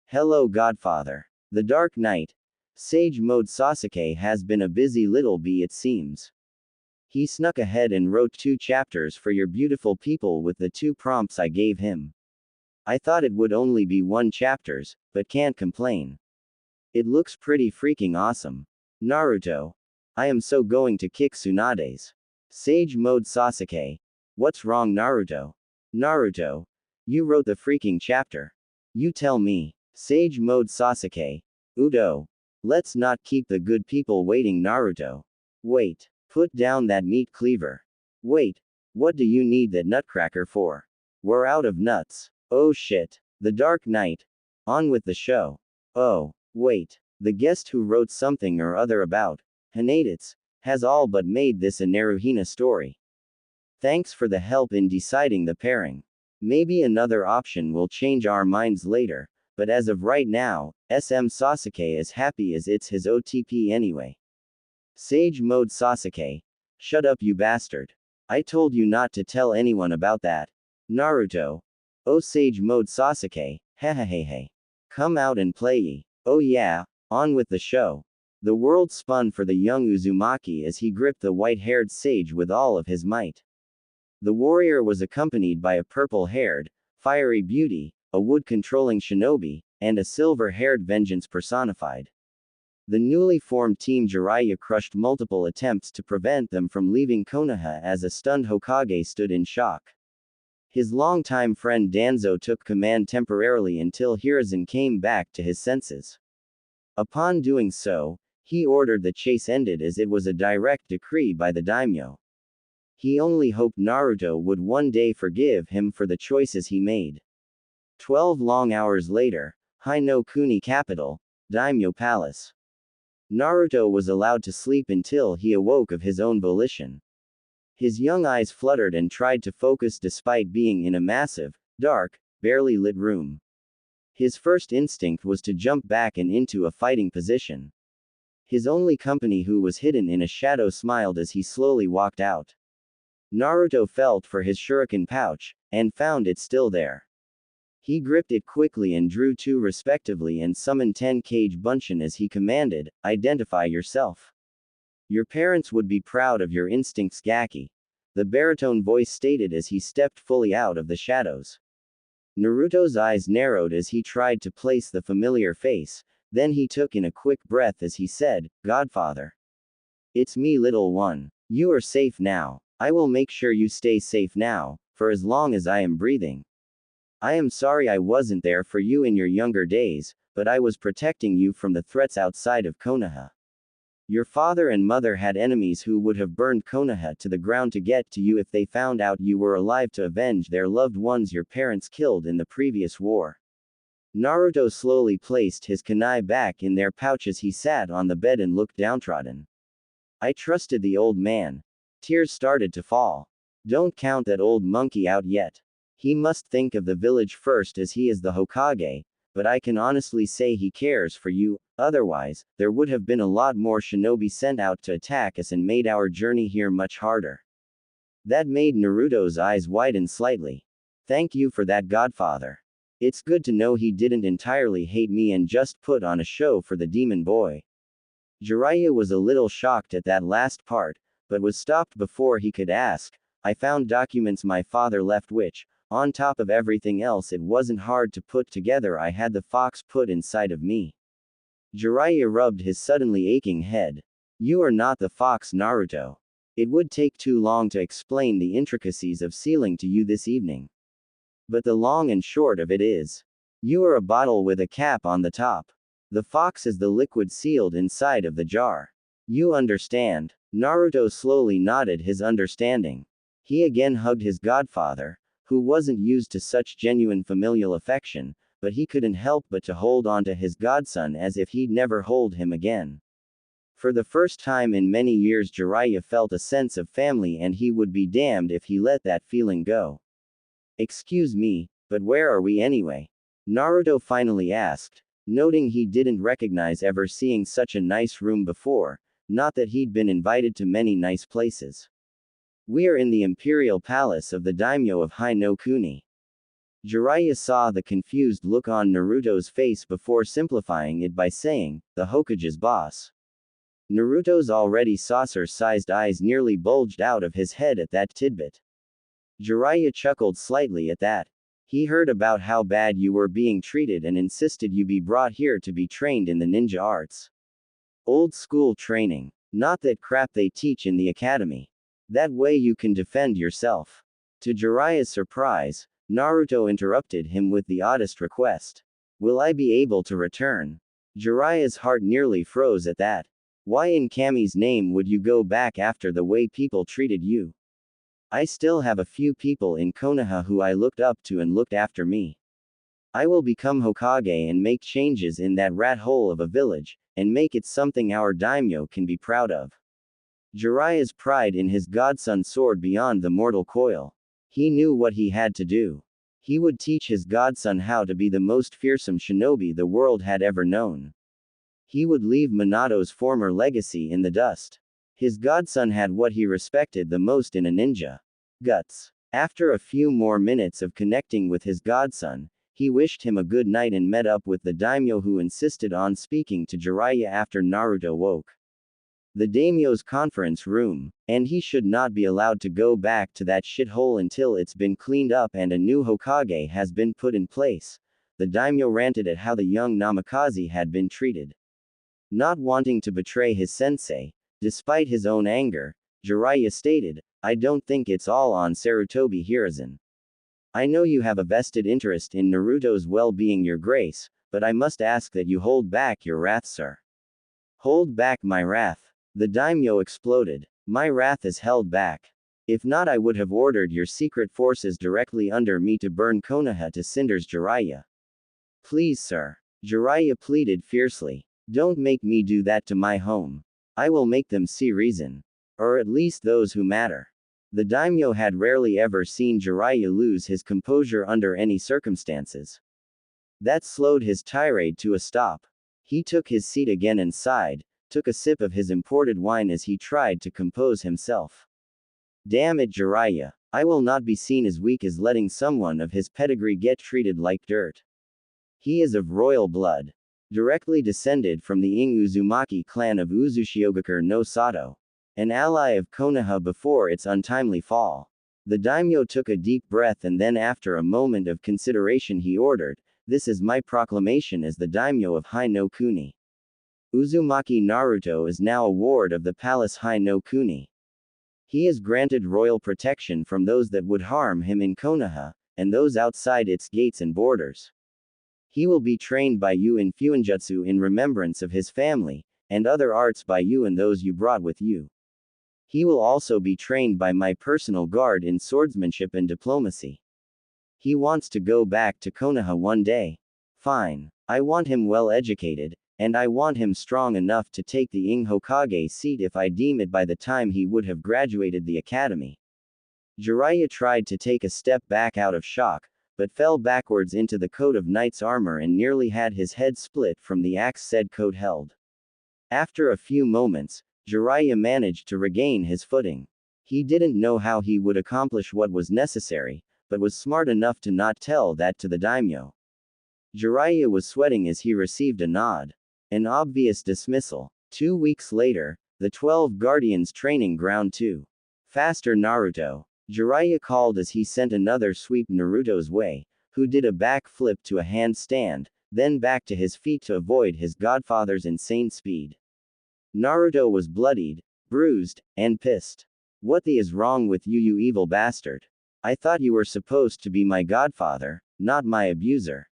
"Hello, Godfather." The Dark Knight, Sage Mode Sasuke, has been a busy little bee, it seems. He snuck ahead and wrote 2 chapters for your beautiful people with the 2 prompts I gave him. I thought it would only be 1 chapters, but can't complain. It looks pretty freaking awesome. Naruto. I am so going to kick Tsunade's. Sage Mode Sasuke. What's wrong, Naruto? Naruto. You wrote the freaking chapter. You tell me. Sage Mode Sasuke. Udo. Let's not keep the good people waiting, Naruto. Wait. Put down that meat cleaver. Wait. What do you need that nutcracker for? We're out of nuts. Oh shit. The Dark Knight. On with the show. Oh, wait. The guest who wrote something or other about Hinatits has all but made this a Naruhina story. Thanks for the help in deciding the pairing. Maybe another option will change our minds later, but as of right now, SM Sasuke is happy as it's his OTP anyway. Sage Mode Sasuke. Shut up, you bastard. I told you not to tell anyone about that. Naruto. Oh, Sage Mode Sasuke. Hehehehe. Come out and play ye. Oh yeah, on with the show. The world spun for the young Uzumaki as he gripped the white-haired sage with all of his might. The warrior was accompanied by a purple-haired, fiery beauty, a wood-controlling shinobi, and a silver-haired vengeance personified. The newly formed Team Jiraiya crushed multiple attempts to prevent them from leaving Konoha as a stunned Hokage stood in shock. His longtime friend Danzo took command temporarily until Hiruzen came back to his senses. Upon doing so, he ordered the chase ended as it was a direct decree by the daimyo. He only hoped Naruto would one day forgive him for the choices he made. 12 long hours later, Hai no Kuni capital, Daimyo Palace. Naruto was allowed to sleep until he awoke of his own volition. His young eyes fluttered and tried to focus despite being in a massive, dark, barely lit room. His first instinct was to jump back and into a fighting position. His only company, who was hidden in a shadow, smiled as he slowly walked out. Naruto felt for his shuriken pouch, and found it still there. He gripped it quickly and drew 2 respectively and summoned 10 Kage Bunshin as he commanded, "Identify yourself. Your parents would be proud of your instincts, Gaki," the baritone voice stated as he stepped fully out of the shadows. Naruto's eyes narrowed as he tried to place the familiar face, then he took in a quick breath as he said, Godfather. It's me, little one. You are safe now. I will make sure you stay safe now, for as long as I am breathing. I am sorry I wasn't there for you in your younger days, but I was protecting you from the threats outside of Konoha. Your father and mother had enemies who would have burned Konoha to the ground to get to you if they found out you were alive to avenge their loved ones your parents killed in the previous war. Naruto slowly placed his kunai back in their pouch as he sat on the bed and looked downtrodden. I trusted the old man. Tears started to fall. Don't count that old monkey out yet. He must think of the village first as he is the Hokage, but I can honestly say he cares for you, otherwise, there would have been a lot more shinobi sent out to attack us and made our journey here much harder. That made Naruto's eyes widen slightly. Thank you for that, Godfather. It's good to know he didn't entirely hate me and just put on a show for the demon boy. Jiraiya was a little shocked at that last part, but was stopped before he could ask. I found documents my father left which, on top of everything else, it wasn't hard to put together. I had the fox put inside of me. Jiraiya rubbed his suddenly aching head. You are not the fox, Naruto. It would take too long to explain the intricacies of sealing to you this evening. But the long and short of it is, you are a bottle with a cap on the top. The fox is the liquid sealed inside of the jar. You understand? Naruto slowly nodded his understanding. He again hugged his godfather, who wasn't used to such genuine familial affection, but he couldn't help but to hold on to his godson as if he'd never hold him again. For the first time in many years, Jiraiya felt a sense of family, and he would be damned if he let that feeling go. Excuse me, but where are we anyway? Naruto finally asked, noting he didn't recognize ever seeing such a nice room before, not that he'd been invited to many nice places. We are in the imperial palace of the daimyo of Hai no Kuni. Jiraiya saw the confused look on Naruto's face before simplifying it by saying, the Hokage's boss. Naruto's already saucer-sized eyes nearly bulged out of his head at that tidbit. Jiraiya chuckled slightly at that. He heard about how bad you were being treated and insisted you be brought here to be trained in the ninja arts. Old school training. Not that crap they teach in the academy. That way you can defend yourself. To Jiraiya's surprise, Naruto interrupted him with the oddest request. Will I be able to return? Jiraiya's heart nearly froze at that. Why in Kami's name would you go back after the way people treated you? I still have a few people in Konoha who I looked up to and looked after me. I will become Hokage and make changes in that rat hole of a village, and make it something our daimyo can be proud of. Jiraiya's pride in his godson soared beyond the mortal coil. He knew what he had to do. He would teach his godson how to be the most fearsome shinobi the world had ever known. He would leave Minato's former legacy in the dust. His godson had what he respected the most in a ninja: guts. After a few more minutes of connecting with his godson, he wished him a good night and met up with the daimyo, who insisted on speaking to Jiraiya after Naruto woke. The daimyo's conference room, and he should not be allowed to go back to that shithole until it's been cleaned up and a new Hokage has been put in place. The daimyo ranted at how the young Namikaze had been treated. Not wanting to betray his sensei, despite his own anger, Jiraiya stated, I don't think it's all on Sarutobi Hiruzen. I know you have a vested interest in Naruto's well-being, your grace, but I must ask that you hold back your wrath, sir. Hold back my wrath. The daimyo exploded. My wrath is held back. If not, I would have ordered your secret forces directly under me to burn Konoha to cinders, Jiraiya. Please, sir. Jiraiya pleaded fiercely. Don't make me do that to my home. I will make them see reason. Or at least those who matter. The daimyo had rarely ever seen Jiraiya lose his composure under any circumstances. That slowed his tirade to a stop. He took his seat again and sighed, took a sip of his imported wine as he tried to compose himself. Damn it, Jiraiya. I will not be seen as weak as letting someone of his pedigree get treated like dirt. He is of royal blood. Directly descended from the Ing Uzumaki clan of Uzushiogakure no Sato. An ally of Konoha before its untimely fall. The daimyo took a deep breath and then after a moment of consideration he ordered, "This is my proclamation as the daimyo of Hai no Kuni. Uzumaki Naruto is now a ward of the palace Hai no Kuni. He is granted royal protection from those that would harm him in Konoha, and those outside its gates and borders. He will be trained by you in Fuinjutsu in remembrance of his family, and other arts by you and those you brought with you. He will also be trained by my personal guard in swordsmanship and diplomacy. He wants to go back to Konoha one day. Fine. I want him well educated, and I want him strong enough to take the Ing Hokage seat if I deem it by the time he would have graduated the academy." Jiraiya tried to take a step back out of shock, but fell backwards into the coat of knight's armor and nearly had his head split from the axe said coat held. After a few moments, Jiraiya managed to regain his footing. He didn't know how he would accomplish what was necessary, but was smart enough to not tell that to the daimyo. Jiraiya was sweating as he received a nod. An obvious dismissal. 2 weeks later, the 12 Guardians Training Ground 2. Faster Naruto. Jiraiya called as he sent another sweep Naruto's way, who did a back flip to a handstand, then back to his feet to avoid his godfather's insane speed. Naruto was bloodied, bruised, and pissed. "What the is wrong with you, you evil bastard? I thought you were supposed to be my godfather, not my abuser."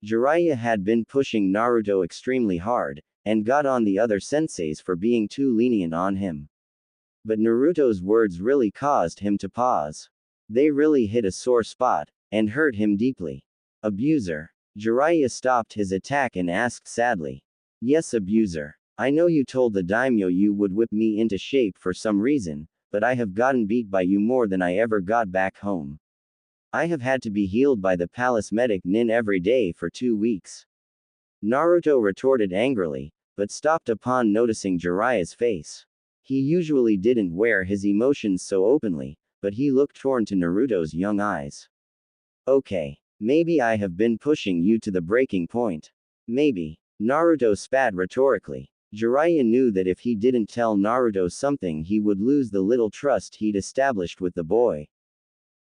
Jiraiya had been pushing Naruto extremely hard, and got on the other senseis for being too lenient on him. But Naruto's words really caused him to pause. They really hit a sore spot, and hurt him deeply. "Abuser." Jiraiya stopped his attack and asked sadly. "Yes, abuser. I know you told the daimyo you would whip me into shape for some reason, but I have gotten beat by you more than I ever got back home. I have had to be healed by the palace medic Nin every day for 2 weeks." Naruto retorted angrily, but stopped upon noticing Jiraiya's face. He usually didn't wear his emotions so openly, but he looked torn to Naruto's young eyes. "Okay. Maybe I have been pushing you to the breaking point. Maybe." Naruto spat rhetorically. Jiraiya knew that if he didn't tell Naruto something he would lose the little trust he'd established with the boy.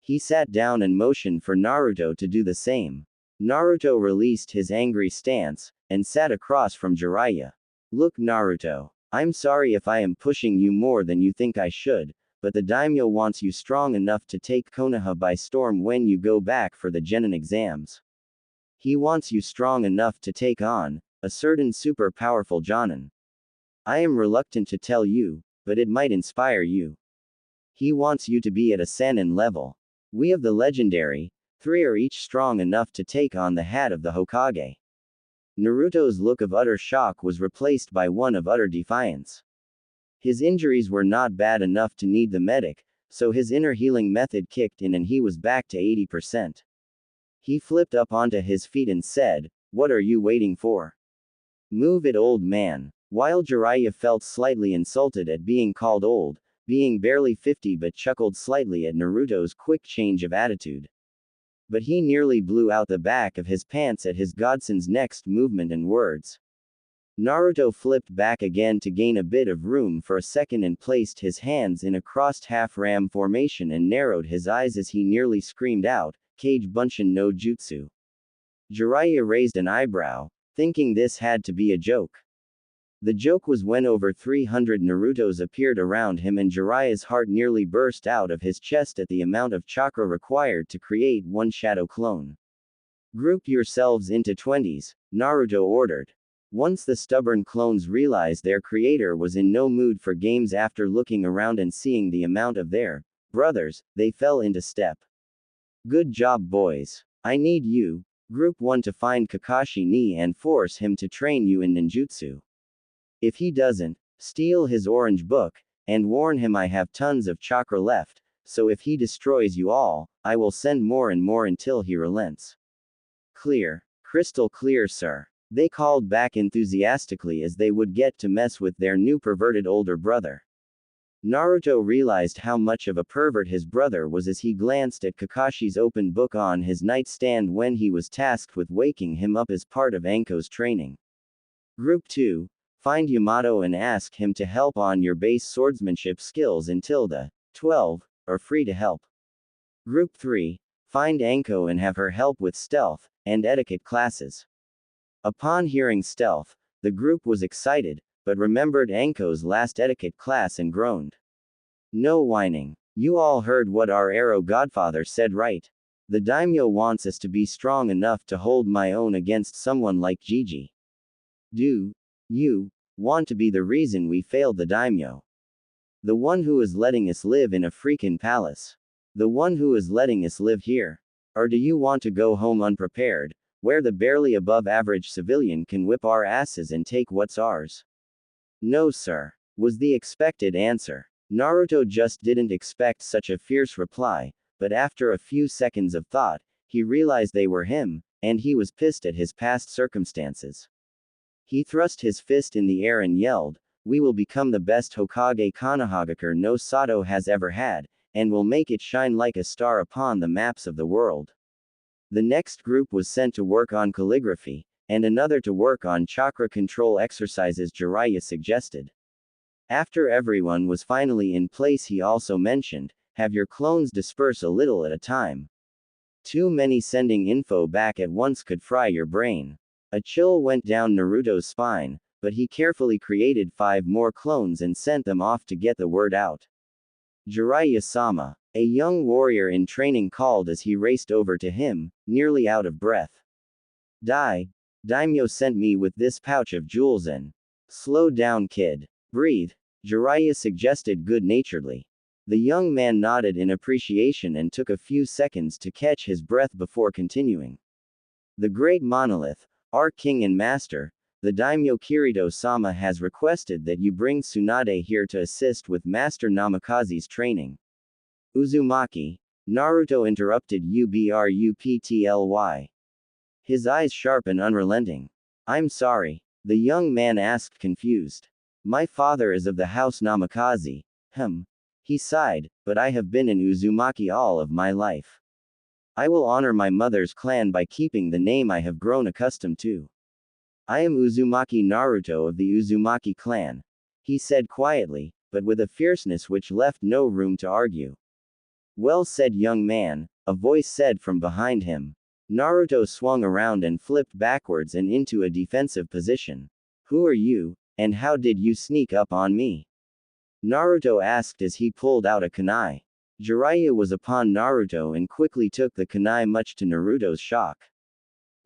He sat down and motioned for Naruto to do the same. Naruto released his angry stance, and sat across from Jiraiya. "Look, Naruto. I'm sorry if I am pushing you more than you think I should, but the daimyo wants you strong enough to take Konoha by storm when you go back for the genin exams. He wants you strong enough to take on a certain super powerful jonin. I am reluctant to tell you, but it might inspire you. He wants you to be at a Sannin level. We of the legendary 3 are each strong enough to take on the hat of the Hokage." Naruto's look of utter shock was replaced by one of utter defiance. His injuries were not bad enough to need the medic, so his inner healing method kicked in and he was back to 80%. He flipped up onto his feet and said, "What are you waiting for? Move it, old man." While Jiraiya felt slightly insulted at being called old, being barely 50, but chuckled slightly at Naruto's quick change of attitude. But he nearly blew out the back of his pants at his godson's next movement and words. Naruto flipped back again to gain a bit of room for a second and placed his hands in a crossed half-ram formation and narrowed his eyes as he nearly screamed out, "Kage Bunshin no Jutsu." Jiraiya raised an eyebrow, thinking this had to be a joke. The joke was when over 300 Narutos appeared around him and Jiraiya's heart nearly burst out of his chest at the amount of chakra required to create one shadow clone. "Group yourselves into 20s, Naruto ordered. Once the stubborn clones realized their creator was in no mood for games after looking around and seeing the amount of their brothers, they fell into step. "Good job, boys. I need you, Group 1, to find Kakashi ni and force him to train you in ninjutsu. If he doesn't, steal his orange book, and warn him I have tons of chakra left, so if he destroys you all, I will send more and more until he relents." "Clear. Crystal clear, sir," they called back enthusiastically as they would get to mess with their new perverted older brother. Naruto realized how much of a pervert his brother was as he glanced at Kakashi's open book on his nightstand when he was tasked with waking him up as part of Anko's training. "Group 2. Find Yamato and ask him to help on your base swordsmanship skills until the 12 are free to help. Group 3. Find Anko and have her help with stealth and etiquette classes. Upon hearing stealth, the group was excited, but remembered Anko's last etiquette class and groaned. No whining. You all heard what our arrow godfather said, right? The daimyo wants us to be strong enough to hold my own against someone like Gigi. Do you want to be the reason we failed the daimyo? The one who is letting us live in a freaking palace. The one who is letting us live here. Or do you want to go home unprepared, where the barely above average civilian can whip our asses and take what's ours? No, sir, was the expected answer. Naruto just didn't expect such a fierce reply, but after a few seconds of thought, he realized they were him, and he was pissed at his past circumstances. He thrust his fist in the air and yelled, "We will become the best Hokage Konohagakure no Sato has ever had, and will make it shine like a star upon the maps of the world." The next group was sent to work on calligraphy, and another to work on chakra control exercises Jiraiya suggested. After everyone was finally in place, he also mentioned, have your clones disperse a little at a time. Too many sending info back at once could fry your brain. A chill went down Naruto's spine, but he carefully created 5 more clones and sent them off to get the word out. Jiraiya-sama, a young warrior in training, called as he raced over to him, nearly out of breath. Daimyo sent me with this pouch of jewels and. Slow down, kid. Breathe, Jiraiya suggested good-naturedly. The young man nodded in appreciation and took a few seconds to catch his breath before continuing. The great monolith, our king and master, the daimyo Kirito-sama has requested that you bring Tsunade here to assist with Master Namikaze's training. Uzumaki, Naruto interrupted ubruptly. His eyes sharp and unrelenting. I'm sorry, the young man asked, confused. My father is of the house Namikaze. He sighed, but I have been in Uzumaki all of my life. I will honor my mother's clan by keeping the name I have grown accustomed to. I am Uzumaki Naruto of the Uzumaki clan, he said quietly, but with a fierceness which left no room to argue. Well said, young man, a voice said from behind him. Naruto swung around and flipped backwards and into a defensive position. Who are you, and how did you sneak up on me? Naruto asked as he pulled out a kunai. Jiraiya was upon Naruto and quickly took the kunai, much to Naruto's shock.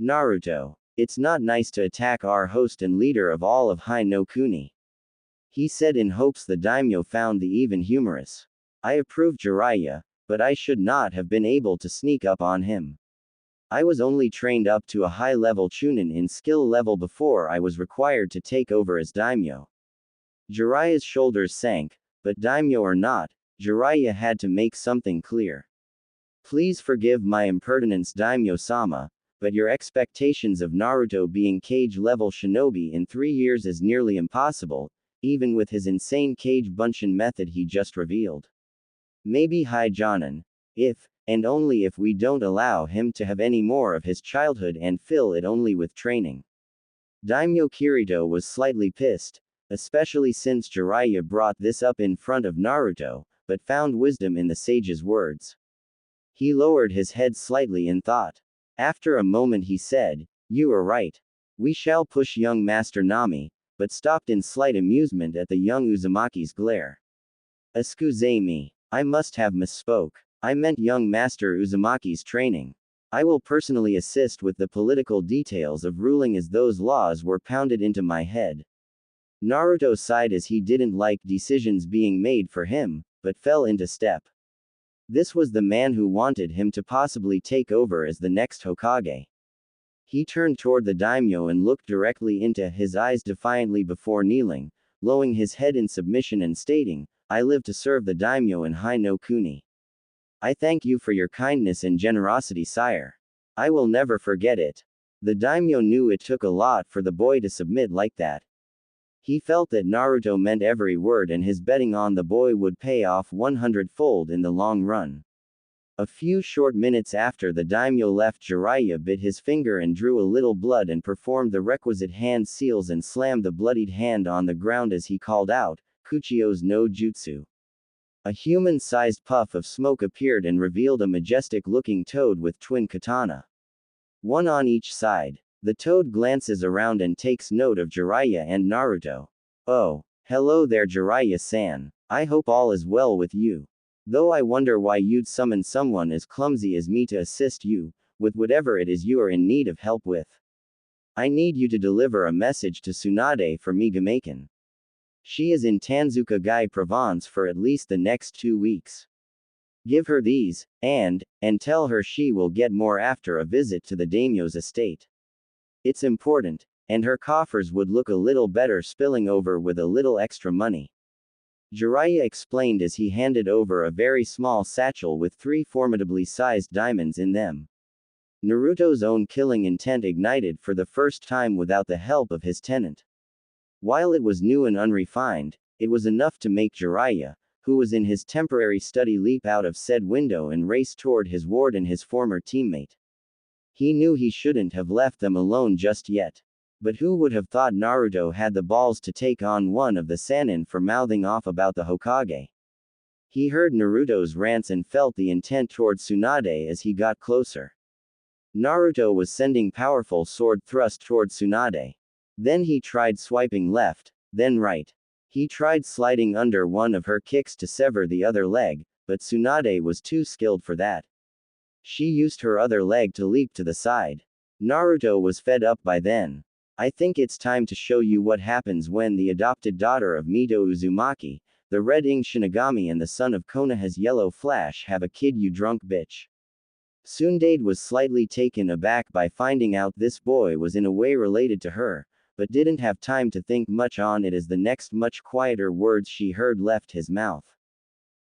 Naruto, it's not nice to attack our host and leader of all of Hai no Kuni, he said in hopes the daimyo found the even humorous. I approved, Jiraiya, but I should not have been able to sneak up on him. I was only trained up to a high-level chunin in skill level before I was required to take over as daimyo. Jiraiya's shoulders sank, but daimyo or not, Jiraiya had to make something clear. Please forgive my impertinence, daimyo-sama, but your expectations of Naruto being cage-level shinobi in 3 years is nearly impossible, even with his insane cage bunshin method he just revealed. Maybe Hai Jonin, if, and only if, we don't allow him to have any more of his childhood and fill it only with training. Daimyo Kirito was slightly pissed, especially since Jiraiya brought this up in front of Naruto, but found wisdom in the sage's words. He lowered his head slightly in thought. After a moment he said, you are right. We shall push young Master Nami, but stopped in slight amusement at the young Uzumaki's glare. Excuse me, I must have misspoke. I meant young Master Uzumaki's training. I will personally assist with the political details of ruling as those laws were pounded into my head. Naruto sighed as he didn't like decisions being made for him, but fell into step. This was the man who wanted him to possibly take over as the next Hokage. He turned toward the daimyo and looked directly into his eyes defiantly before kneeling, lowering his head in submission and stating, I live to serve the daimyo in Hai no Kuni. I thank you for your kindness and generosity, sire. I will never forget it. The daimyo knew it took a lot for the boy to submit like that. He felt that Naruto meant every word and his betting on the boy would pay off 100-fold in the long run. A few short minutes after the daimyo left, Jiraiya bit his finger and drew a little blood and performed the requisite hand seals and slammed the bloodied hand on the ground as he called out, Kuchio's no jutsu. A human-sized puff of smoke appeared and revealed a majestic-looking toad with twin katana. One on each side. The toad glances around and takes note of Jiraiya and Naruto. Oh, hello there Jiraiya-san. I hope all is well with you. Though I wonder why you'd summon someone as clumsy as me to assist you, with whatever it is you are in need of help with. I need you to deliver a message to Tsunade for me Gamaken. She is in Tanzuka-gai Province for at least the next 2 weeks. Give her these, and tell her she will get more after a visit to the daimyo's estate. It's important, and her coffers would look a little better spilling over with a little extra money. Jiraiya explained as he handed over a very small satchel with 3 formidably sized diamonds in them. Naruto's own killing intent ignited for the first time without the help of his tenant. While it was new and unrefined, it was enough to make Jiraiya, who was in his temporary study, leap out of said window and race toward his ward and his former teammate. He knew he shouldn't have left them alone just yet. But who would have thought Naruto had the balls to take on one of the Sannin for mouthing off about the Hokage? He heard Naruto's rants and felt the intent toward Tsunade as he got closer. Naruto was sending powerful sword thrust toward Tsunade. Then he tried swiping left, then right. He tried sliding under one of her kicks to sever the other leg, but Tsunade was too skilled for that. She used her other leg to leap to the side. Naruto was fed up by then. I think it's time to show you what happens when the adopted daughter of Mito Uzumaki, the Red Ing Shinigami and the son of Konoha's Yellow Flash have a kid, you drunk bitch. Tsunade was slightly taken aback by finding out this boy was in a way related to her, but didn't have time to think much on it as the next much quieter words she heard left his mouth.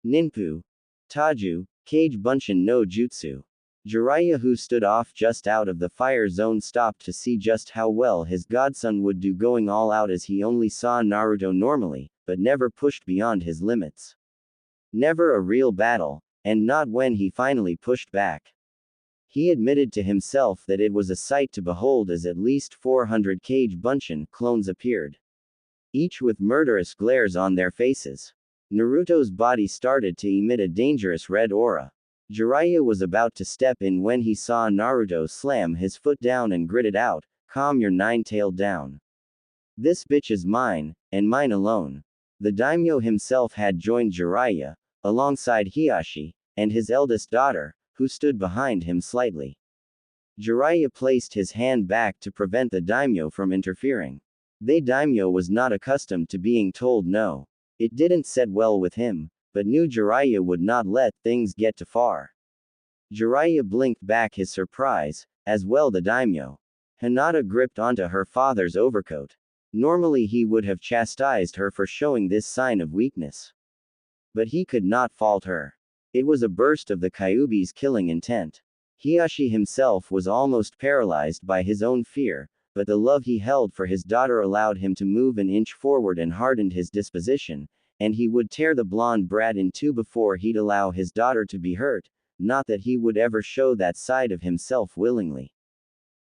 Ninpu. Taju, Kage Bunshin no Jutsu. Jiraiya, who stood off just out of the fire zone, stopped to see just how well his godson would do going all out, as he only saw Naruto normally, but never pushed beyond his limits. Never a real battle, and not when he finally pushed back. He admitted to himself that it was a sight to behold as at least 400 Kage Bunshin clones appeared. Each with murderous glares on their faces. Naruto's body started to emit a dangerous red aura. Jiraiya was about to step in when he saw Naruto slam his foot down and gritted out, "Calm your nine-tailed down. This bitch is mine, and mine alone." The daimyo himself had joined Jiraiya, alongside Hiashi, and his eldest daughter, who stood behind him slightly. Jiraiya placed his hand back to prevent the daimyo from interfering. The daimyo was not accustomed to being told no. It didn't set well with him, but knew Jiraiya would not let things get too far. Jiraiya blinked back his surprise, as well the daimyo. Hinata gripped onto her father's overcoat. Normally he would have chastised her for showing this sign of weakness. But he could not fault her. It was a burst of the Kyuubi's killing intent. Hiashi himself was almost paralyzed by his own fear, but the love he held for his daughter allowed him to move an inch forward and hardened his disposition, and he would tear the blonde brat in two before he'd allow his daughter to be hurt, not that he would ever show that side of himself willingly.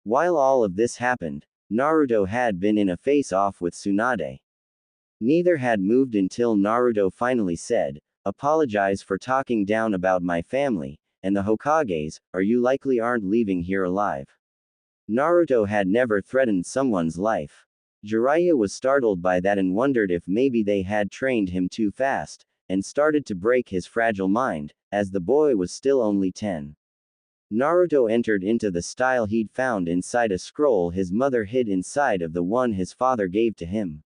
While all of this happened, Naruto had been in a face-off with Tsunade. Neither had moved until Naruto finally said, "Apologize for talking down about my family, and the Hokages, or you likely aren't leaving here alive." Naruto had never threatened someone's life. Jiraiya was startled by that and wondered if maybe they had trained him too fast, and started to break his fragile mind, as the boy was still only 10. Naruto entered into the style he'd found inside a scroll his mother hid inside of the one his father gave to him.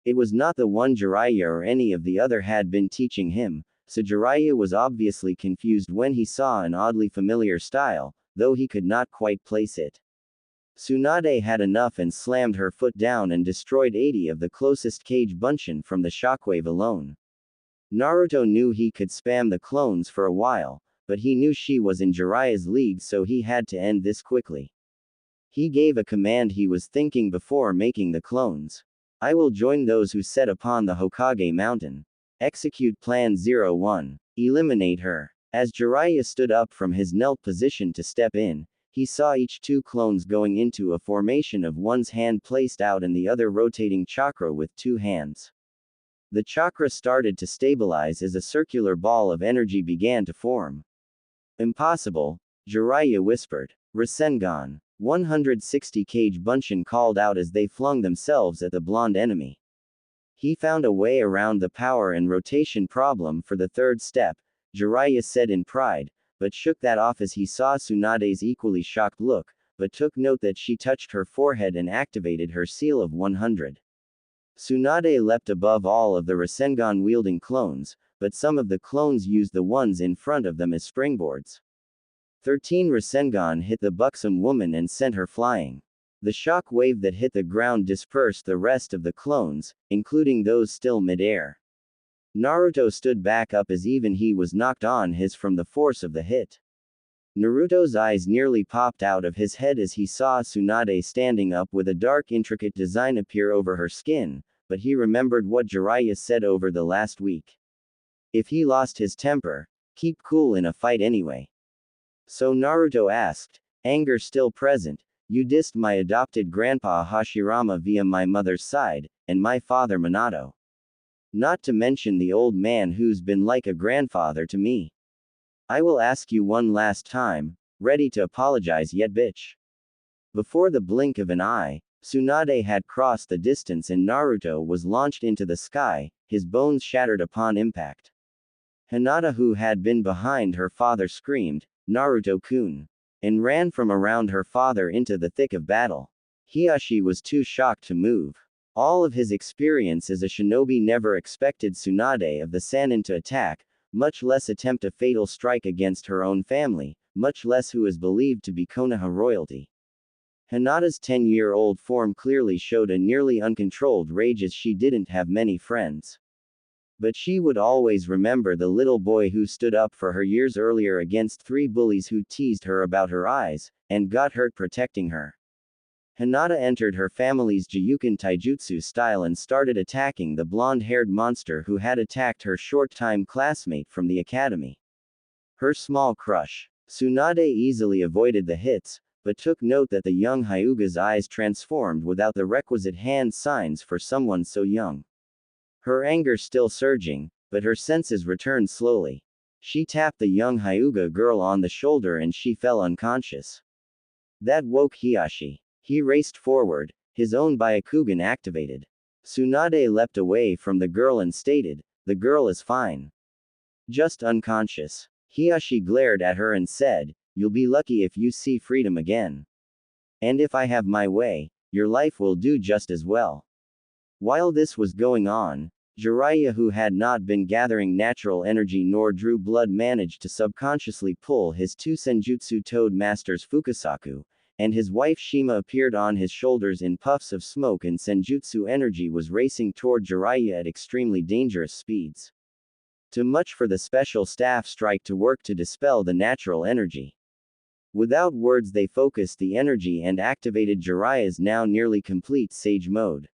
It was not the one Jiraiya or any of the other had been teaching him, so Jiraiya was obviously confused when he saw an oddly familiar style, though he could not quite place it. Tsunade had enough and slammed her foot down and destroyed 80 of the closest Kage Bunshin from the shockwave alone. Naruto knew he could spam the clones for a while, but he knew she was in Jiraiya's league, so he had to end this quickly. He gave a command he was thinking before making the clones. "I will join those who set upon the Hokage mountain. Execute Plan 01. Eliminate her." As Jiraiya stood up from his knelt position to step in, he saw each two clones going into a formation of one's hand placed out and the other rotating chakra with two hands. The chakra started to stabilize as a circular ball of energy began to form. Impossible, Jiraiya whispered. Rasengan. 160 Kage Bunshin called out as they flung themselves at the blonde enemy. He found a way around the power and rotation problem for the third step, Jiraiya said in pride, but shook that off as he saw Tsunade's equally shocked look, but took note that she touched her forehead and activated her seal of 100. Tsunade leapt above all of the Rasengan-wielding clones, but some of the clones used the ones in front of them as springboards. 13 Rasengan hit the buxom woman and sent her flying. The shock wave that hit the ground dispersed the rest of the clones, including those still mid-air. Naruto stood back up as even he was knocked on his from the force of the hit. Naruto's eyes nearly popped out of his head as he saw Tsunade standing up with a dark intricate design appear over her skin, but he remembered what Jiraiya said over the last week. If he lost his temper, keep cool in a fight anyway. So Naruto asked, anger still present, you dissed my adopted grandpa Hashirama via my mother's side, and my father Minato. Not to mention the old man who's been like a grandfather to me. I will ask you one last time, ready to apologize yet bitch? Before the blink of an eye, Tsunade had crossed the distance and Naruto was launched into the sky, his bones shattered upon impact. Hinata, who had been behind her father, screamed, Naruto-kun, and ran from around her father into the thick of battle. Hiashi was too shocked to move. All of his experience as a shinobi never expected Tsunade of the Sannin to attack, much less attempt a fatal strike against her own family, much less who is believed to be Konoha royalty. Hinata's 10-year-old form clearly showed a nearly uncontrolled rage as she didn't have many friends. But she would always remember the little boy who stood up for her years earlier against 3 bullies who teased her about her eyes, and got hurt protecting her. Hinata entered her family's Jiyuken taijutsu style and started attacking the blonde-haired monster who had attacked her short-time classmate from the academy. Her small crush. Tsunade easily avoided the hits, but took note that the young Hyuga's eyes transformed without the requisite hand signs for someone so young. Her anger still surging, but her senses returned slowly. She tapped the young Hyuga girl on the shoulder and she fell unconscious. That woke Hiashi. He raced forward, his own Byakugan activated. Tsunade leapt away from the girl and stated, the girl is fine. Just unconscious. Hiashi glared at her and said, you'll be lucky if you see freedom again. And if I have my way, your life will do just as well. While this was going on, Jiraiya, who had not been gathering natural energy nor drew blood, managed to subconsciously pull his 2 Senjutsu Toad Masters Fukasaku, and his wife Shima appeared on his shoulders in puffs of smoke and Senjutsu energy was racing toward Jiraiya at extremely dangerous speeds. Too much for the special staff strike to work to dispel the natural energy. Without words they focused the energy and activated Jiraiya's now nearly complete Sage mode.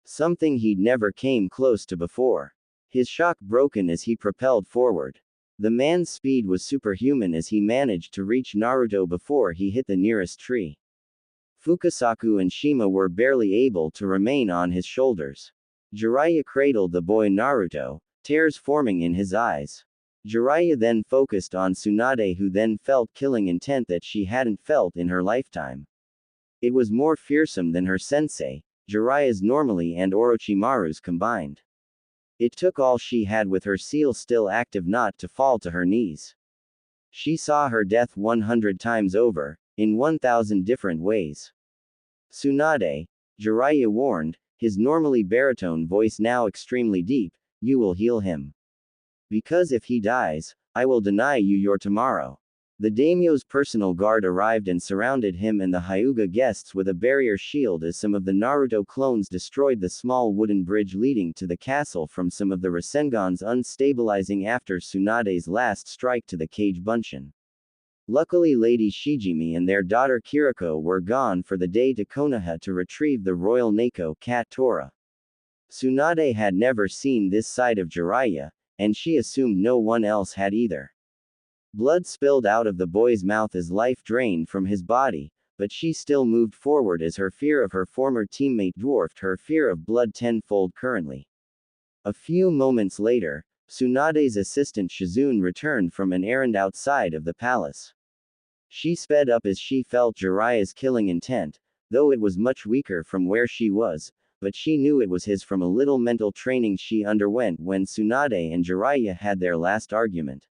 Something he'd never came close to before. His shock broken as he propelled forward. The man's speed was superhuman as he managed to reach Naruto before he hit the nearest tree. Fukasaku and Shima were barely able to remain on his shoulders. Jiraiya cradled the boy Naruto, tears forming in his eyes. Jiraiya then focused on Tsunade, who then felt killing intent that she hadn't felt in her lifetime. It was more fearsome than her sensei, Jiraiya's normally and Orochimaru's combined. It took all she had with her seal still active not to fall to her knees. She saw her death 100 times over, in 1,000 different ways. Tsunade, Jiraiya warned, his normally baritone voice now extremely deep, you will heal him. Because if he dies, I will deny you your tomorrow. The daimyo's personal guard arrived and surrounded him and the Hyuga guests with a barrier shield as some of the Naruto clones destroyed the small wooden bridge leading to the castle from some of the Rasengans unstabilizing after Tsunade's last strike to the Kage Bunshin. Luckily Lady Shijimi and their daughter Kiriko were gone for the day to Konoha to retrieve the royal Neko cat Tora. Tsunade had never seen this side of Jiraiya, and she assumed no one else had either. Blood spilled out of the boy's mouth as life drained from his body, but she still moved forward as her fear of her former teammate dwarfed her fear of blood tenfold currently. A few moments later, Tsunade's assistant Shizune returned from an errand outside of the palace. She sped up as she felt Jiraiya's killing intent, though it was much weaker from where she was, but she knew it was his from a little mental training she underwent when Tsunade and Jiraiya had their last argument.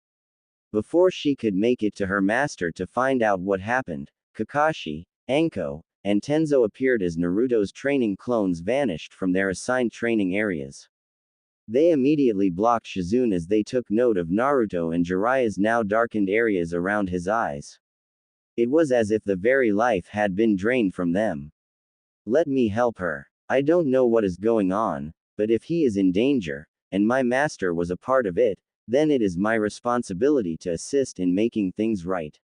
Before she could make it to her master to find out what happened, Kakashi, Anko, and Tenzo appeared as Naruto's training clones vanished from their assigned training areas. They immediately blocked Shizune as they took note of Naruto and Jiraiya's now darkened areas around his eyes. It was as if the very life had been drained from them. Let me help her. I don't know what is going on, but if he is in danger, and my master was a part of it, then it is my responsibility to assist in making things right.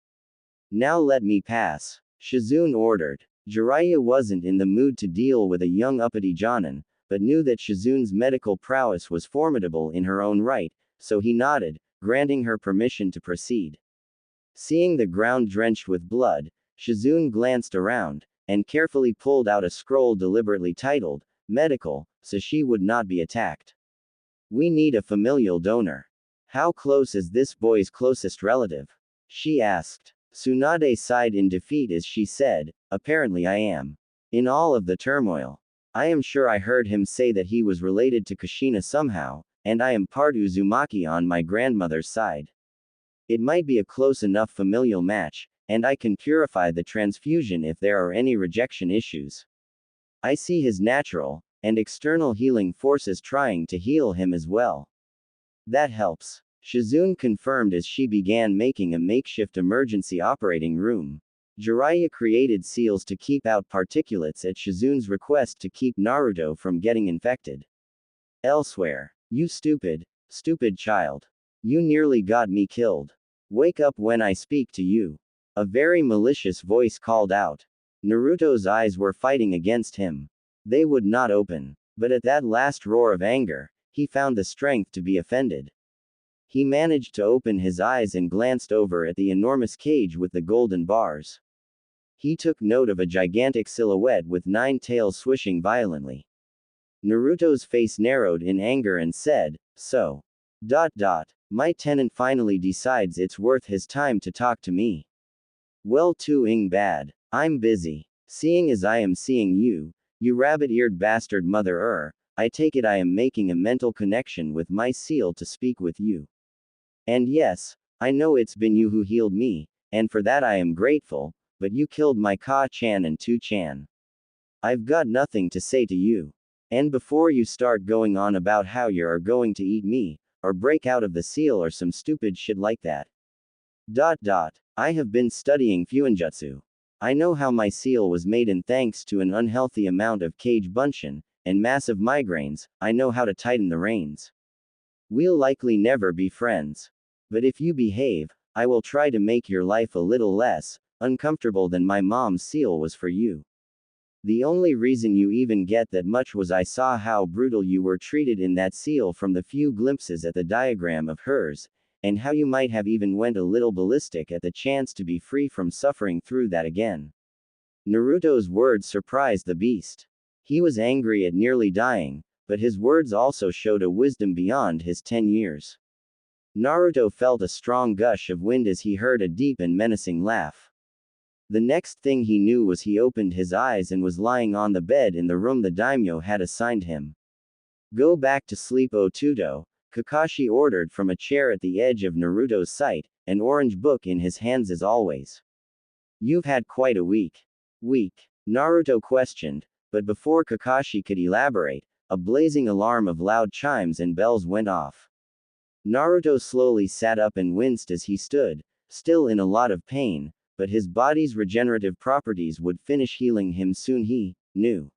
Now let me pass, Shizune ordered. Jiraiya wasn't in the mood to deal with a young uppity jonin, but knew that Shizune's medical prowess was formidable in her own right, so he nodded, granting her permission to proceed. Seeing the ground drenched with blood, Shizune glanced around, and carefully pulled out a scroll deliberately titled, Medical, so she would not be attacked. We need a familial donor. How close is this boy's closest relative? She asked. Tsunade sighed in defeat as she said, apparently I am. In all of the turmoil. I am sure I heard him say that he was related to Kushina somehow, and I am part Uzumaki on my grandmother's side. It might be a close enough familial match, and I can purify the transfusion if there are any rejection issues. I see his natural and external healing forces trying to heal him as well. That helps. Shizune confirmed as she began making a makeshift emergency operating room. Jiraiya created seals to keep out particulates at Shizune's request to keep Naruto from getting infected. Elsewhere. You stupid child. You nearly got me killed. Wake up when I speak to you. A very malicious voice called out. Naruto's eyes were fighting against him. They would not open. But at that last roar of anger, he found the strength to be offended. He managed to open his eyes and glanced over at the enormous cage with the golden bars. He took note of a gigantic silhouette with 9 tails swishing violently. Naruto's face narrowed in anger and said, so. My tenant finally decides it's worth his time to talk to me. Well too bad. I'm busy. Seeing as I am seeing you, you rabbit-eared bastard mother I take it I am making a mental connection with my seal to speak with you. And yes, I know it's been you who healed me, and for that I am grateful, but you killed my Ka-chan and Tu-chan. I've got nothing to say to you. And before you start going on about how you are going to eat me, or break out of the seal or some stupid shit like that. I have been studying Fuinjutsu. I know how my seal was made, and thanks to an unhealthy amount of cage bunshin, and massive migraines, I know how to tighten the reins. We'll likely never be friends. But if you behave, I will try to make your life a little less uncomfortable than my mom's seal was for you. The only reason you even get that much was I saw how brutal you were treated in that seal from the few glimpses at the diagram of hers, and how you might have even went a little ballistic at the chance to be free from suffering through that again. Naruto's words surprised the beast. He was angry at nearly dying, but his words also showed a wisdom beyond his 10 years. Naruto felt a strong gush of wind as he heard a deep and menacing laugh. The next thing he knew was he opened his eyes and was lying on the bed in the room the daimyo had assigned him. Go back to sleep, Otuto, Kakashi ordered from a chair at the edge of Naruto's sight, an orange book in his hands as always. You've had quite a week. Naruto questioned, but before Kakashi could elaborate, a blazing alarm of loud chimes and bells went off. Naruto slowly sat up and winced as he stood, still in a lot of pain, but his body's regenerative properties would finish healing him soon, he knew.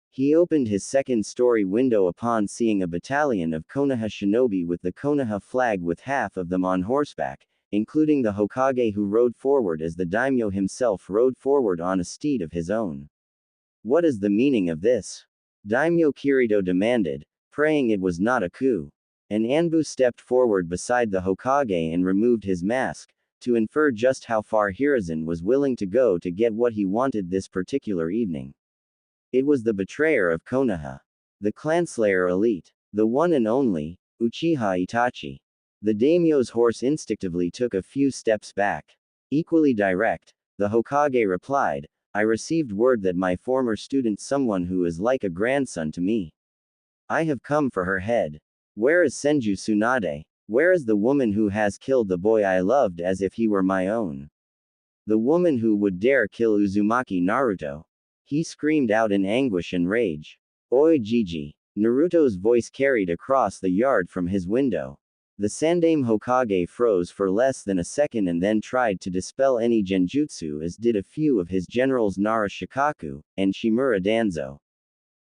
He opened his second-story window upon seeing a battalion of Konoha shinobi with the Konoha flag with half of them on horseback, including the Hokage who rode forward as the daimyo himself rode forward on a steed of his own. What is the meaning of this? Daimyo Kirito demanded, praying it was not a coup. An Anbu stepped forward beside the Hokage and removed his mask, to infer just how far Hiruzen was willing to go to get what he wanted this particular evening. It was the betrayer of Konoha. The clanslayer elite. The one and only, Uchiha Itachi. The daimyo's horse instinctively took a few steps back. Equally direct, the Hokage replied, I received word that my former student, someone who is like a grandson to me. I have come for her head. Where is Senju Tsunade? Where is the woman who has killed the boy I loved as if he were my own? The woman who would dare kill Uzumaki Naruto. He screamed out in anguish and rage. Oi Gigi. Naruto's voice carried across the yard from his window. The Sandaime Hokage froze for less than a second and then tried to dispel any genjutsu, as did a few of his generals Nara Shikaku and Shimura Danzo.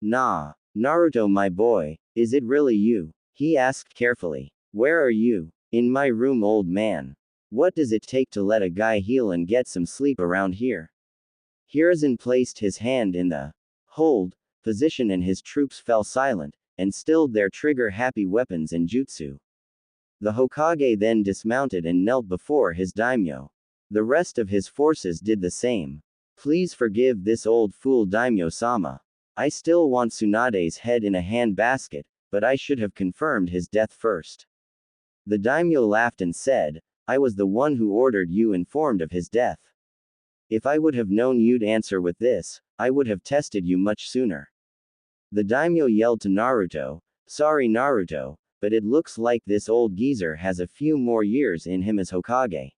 Nah. Naruto, my boy, is it really you? He asked carefully. Where are you? In my room, old man. What does it take to let a guy heal and get some sleep around here? Hiruzen placed his hand in the hold position and his troops fell silent, and stilled their trigger-happy weapons and jutsu. The Hokage then dismounted and knelt before his daimyo. The rest of his forces did the same. Please forgive this old fool daimyo-sama. I still want Tsunade's head in a hand basket, but I should have confirmed his death first. The daimyo laughed and said, I was the one who ordered you informed of his death. If I would have known you'd answer with this, I would have tested you much sooner. The daimyo yelled to Naruto, sorry Naruto, but it looks like this old geezer has a few more years in him as Hokage.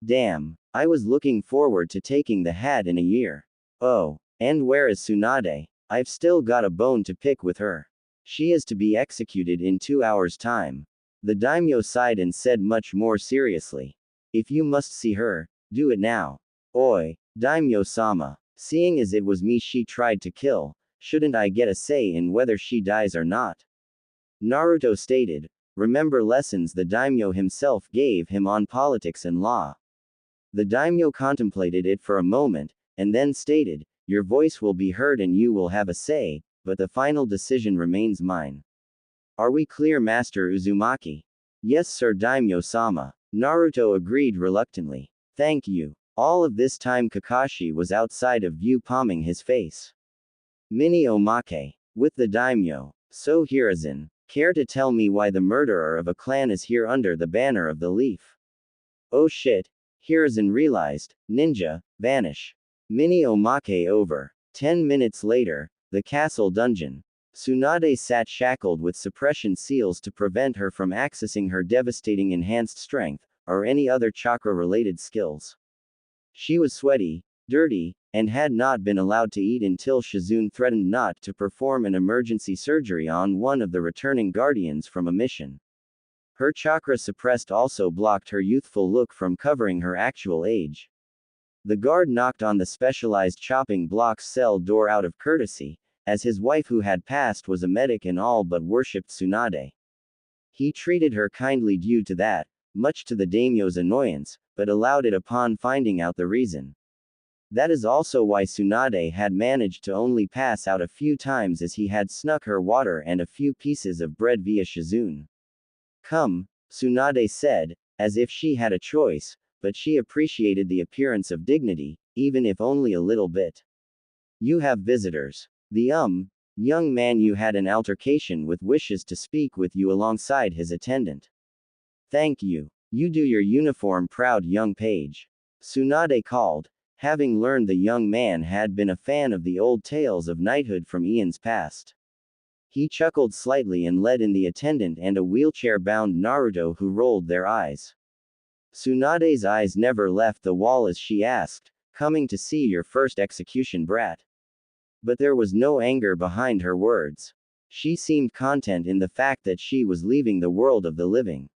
Damn, I was looking forward to taking the hat in a year. Oh, and where is Tsunade? I've still got a bone to pick with her. She is to be executed in 2 hours' time. The daimyo sighed and said much more seriously. If you must see her, do it now. Oi, daimyo-sama. Seeing as it was me she tried to kill, shouldn't I get a say in whether she dies or not? Naruto stated, remember lessons the daimyo himself gave him on politics and law. The daimyo contemplated it for a moment, and then stated, your voice will be heard and you will have a say, but the final decision remains mine. Are we clear, Master Uzumaki? Yes, Sir Daimyo-sama. Naruto agreed reluctantly. Thank you. All of this time Kakashi was outside of view, palming his face. Mini Omake. With the daimyo. So Hiruzen, care to tell me why the murderer of a clan is here under the banner of the leaf? Oh shit. Hiruzen realized. Ninja, vanish. Mini Omake over. 10 minutes later, the castle dungeon. Tsunade sat shackled with suppression seals to prevent her from accessing her devastating enhanced strength, or any other chakra-related skills. She was sweaty, dirty, and had not been allowed to eat until Shizune threatened not to perform an emergency surgery on one of the returning guardians from a mission. Her chakra suppressed also blocked her youthful look from covering her actual age. The guard knocked on the specialized chopping block's cell door out of courtesy, as his wife who had passed was a medic and all but worshipped Tsunade. He treated her kindly due to that, much to the daimyo's annoyance, but allowed it upon finding out the reason. That is also why Tsunade had managed to only pass out a few times, as he had snuck her water and a few pieces of bread via Shizune. Come, Tsunade said, as if she had a choice, but she appreciated the appearance of dignity, even if only a little bit. You have visitors. The young man you had an altercation with wishes to speak with you alongside his attendant. Thank you. You do your uniform proud, young page. Tsunade called, having learned the young man had been a fan of the old tales of knighthood from eons past. He chuckled slightly and led in the attendant and a wheelchair-bound Naruto, who rolled their eyes. Tsunade's eyes never left the wall as she asked, coming to see your first execution, brat? But there was no anger behind her words. She seemed content in the fact that she was leaving the world of the living.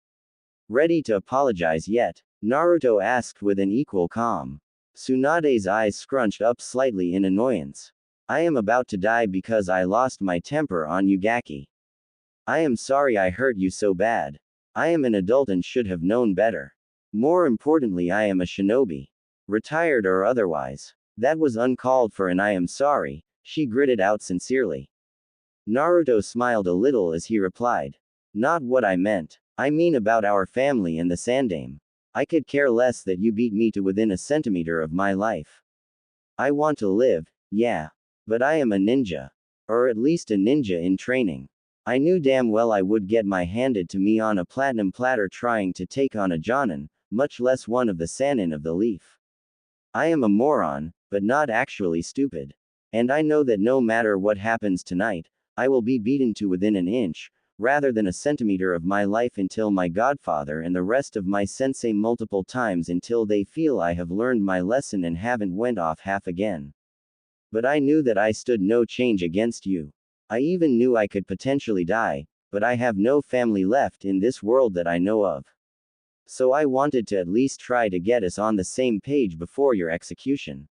Ready to apologize yet? Naruto asked with an equal calm. Tsunade's eyes scrunched up slightly in annoyance. I am about to die because I lost my temper on Ugaki. I am sorry I hurt you so bad. I am an adult and should have known better. More importantly, I am a shinobi. Retired or otherwise. That was uncalled for and I am sorry, she gritted out sincerely. Naruto smiled a little as he replied. Not what I meant. I mean about our family and the Sandaime. I could care less that you beat me to within a centimeter of my life. I want to live, yeah. But I am a ninja. Or at least a ninja in training. I knew damn well I would get my handed to me on a platinum platter trying to take on a Jonin, much less one of the Sannin of the Leaf. I am a moron, but not actually stupid. And I know that no matter what happens tonight, I will be beaten to within an inch, rather than a centimeter of my life until my godfather and the rest of my sensei multiple times until they feel I have learned my lesson and haven't went off half again. But I knew that I stood no change against you. I even knew I could potentially die, but I have no family left in this world that I know of. So I wanted to at least try to get us on the same page before your execution.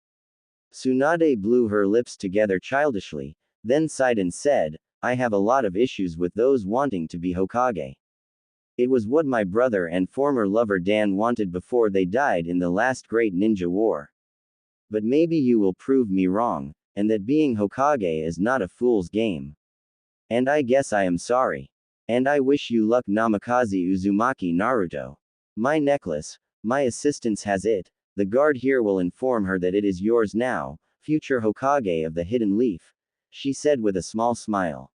Tsunade blew her lips together childishly, then sighed and said, I have a lot of issues with those wanting to be Hokage. It was what my brother and former lover Dan wanted before they died in the last great ninja war. But maybe you will prove me wrong, and that being Hokage is not a fool's game. And I guess I am sorry. And I wish you luck Namikaze Uzumaki Naruto. My necklace, my assistance has it, the guard here will inform her that it is yours now, future Hokage of the Hidden Leaf, she said with a small smile.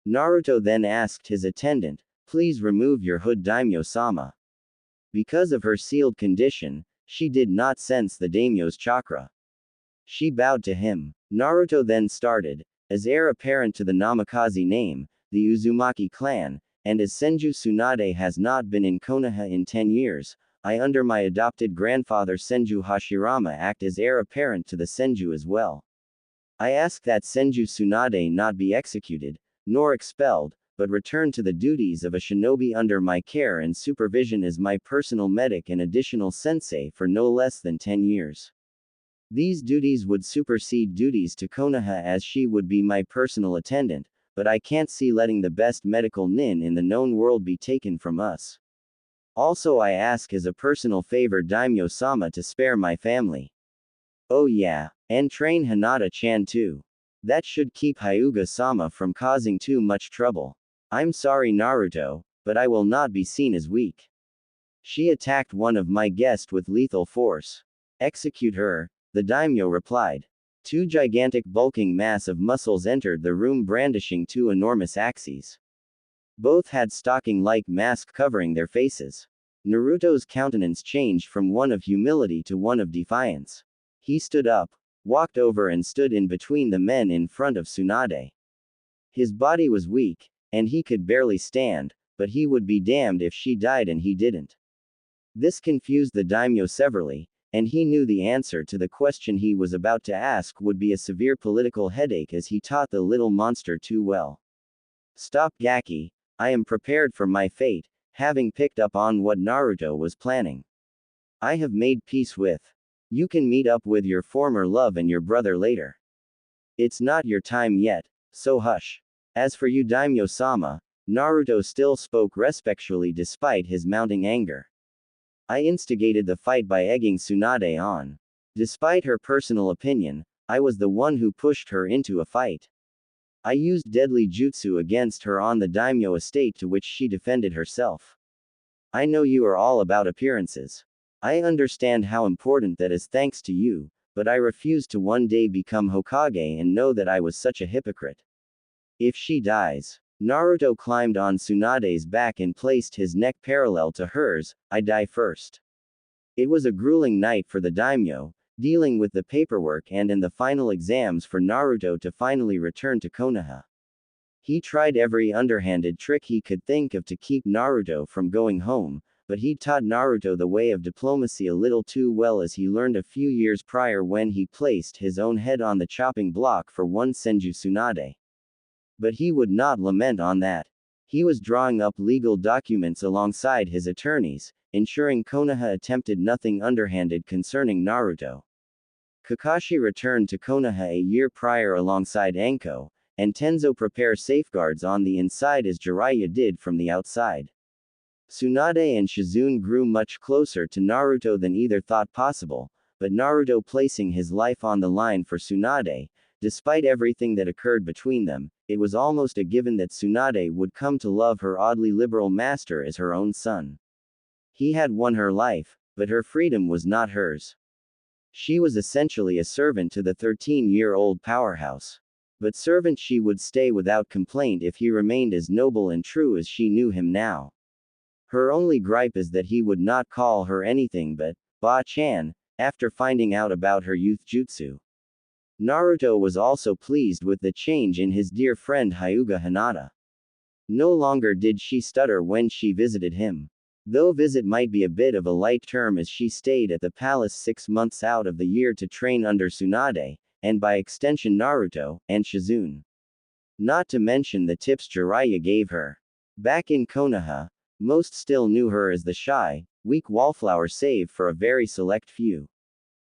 Naruto then asked his attendant, please remove your hood daimyo-sama. Because of her sealed condition, she did not sense the daimyo's chakra. She bowed to him. Naruto then started, as heir apparent to the Namikaze name, the Uzumaki clan, and as Senju Tsunade has not been in Konoha in 10 years, I under my adopted grandfather Senju Hashirama act as heir apparent to the Senju as well. I ask that Senju Tsunade not be executed, nor expelled, but return to the duties of a shinobi under my care and supervision as my personal medic and additional sensei for no less than 10 years. These duties would supersede duties to Konoha as she would be my personal attendant, but I can't see letting the best medical nin in the known world be taken from us. Also I ask as a personal favor Daimyo-sama to spare my family. Oh yeah, and train Hinata-chan too. That should keep Hyuga-sama from causing too much trouble. I'm sorry Naruto, but I will not be seen as weak. She attacked one of my guests with lethal force. Execute her, the daimyo replied. Two gigantic bulking mass of muscles entered the room brandishing two enormous axes. Both had stocking-like mask covering their faces. Naruto's countenance changed from one of humility to one of defiance. He stood up, walked over and stood in between the men in front of Tsunade. His body was weak, and he could barely stand, but he would be damned if she died and he didn't. This confused the daimyo severely, and he knew the answer to the question he was about to ask would be a severe political headache as he taught the little monster too well. Stop Gaki, I am prepared for my fate, having picked up on what Naruto was planning. I have made peace with. You can meet up with your former love and your brother later. It's not your time yet, so hush. As for you Daimyo-sama, Naruto still spoke respectfully despite his mounting anger. I instigated the fight by egging Tsunade on. Despite her personal opinion, I was the one who pushed her into a fight. I used deadly jutsu against her on the daimyo estate to which she defended herself. I know you are all about appearances. I understand how important that is thanks to you, but I refuse to one day become Hokage and know that I was such a hypocrite. If she dies, Naruto climbed on Tsunade's back and placed his neck parallel to hers, I die first. It was a grueling night for the daimyo, dealing with the paperwork and in the final exams for Naruto to finally return to Konoha. He tried every underhanded trick he could think of to keep Naruto from going home, but he'd taught Naruto the way of diplomacy a little too well as he learned a few years prior when he placed his own head on the chopping block for one Senju Tsunade. But he would not lament on that. He was drawing up legal documents alongside his attorneys, ensuring Konoha attempted nothing underhanded concerning Naruto. Kakashi returned to Konoha a year prior alongside Anko, and Tenzo prepare safeguards on the inside as Jiraiya did from the outside. Tsunade and Shizune grew much closer to Naruto than either thought possible, but Naruto placing his life on the line for Tsunade, despite everything that occurred between them, it was almost a given that Tsunade would come to love her oddly liberal master as her own son. He had won her life, but her freedom was not hers. She was essentially a servant to the 13-year-old powerhouse. But servant she would stay without complaint if he remained as noble and true as she knew him now. Her only gripe is that he would not call her anything but Ba-chan, after finding out about her youth jutsu. Naruto was also pleased with the change in his dear friend Hyuga Hinata. No longer did she stutter when she visited him. Though visit might be a bit of a light term as she stayed at the palace 6 months out of the year to train under Tsunade, and by extension Naruto, and Shizune. Not to mention the tips Jiraiya gave her. Back in Konoha, most still knew her as the shy, weak wallflower save for a very select few.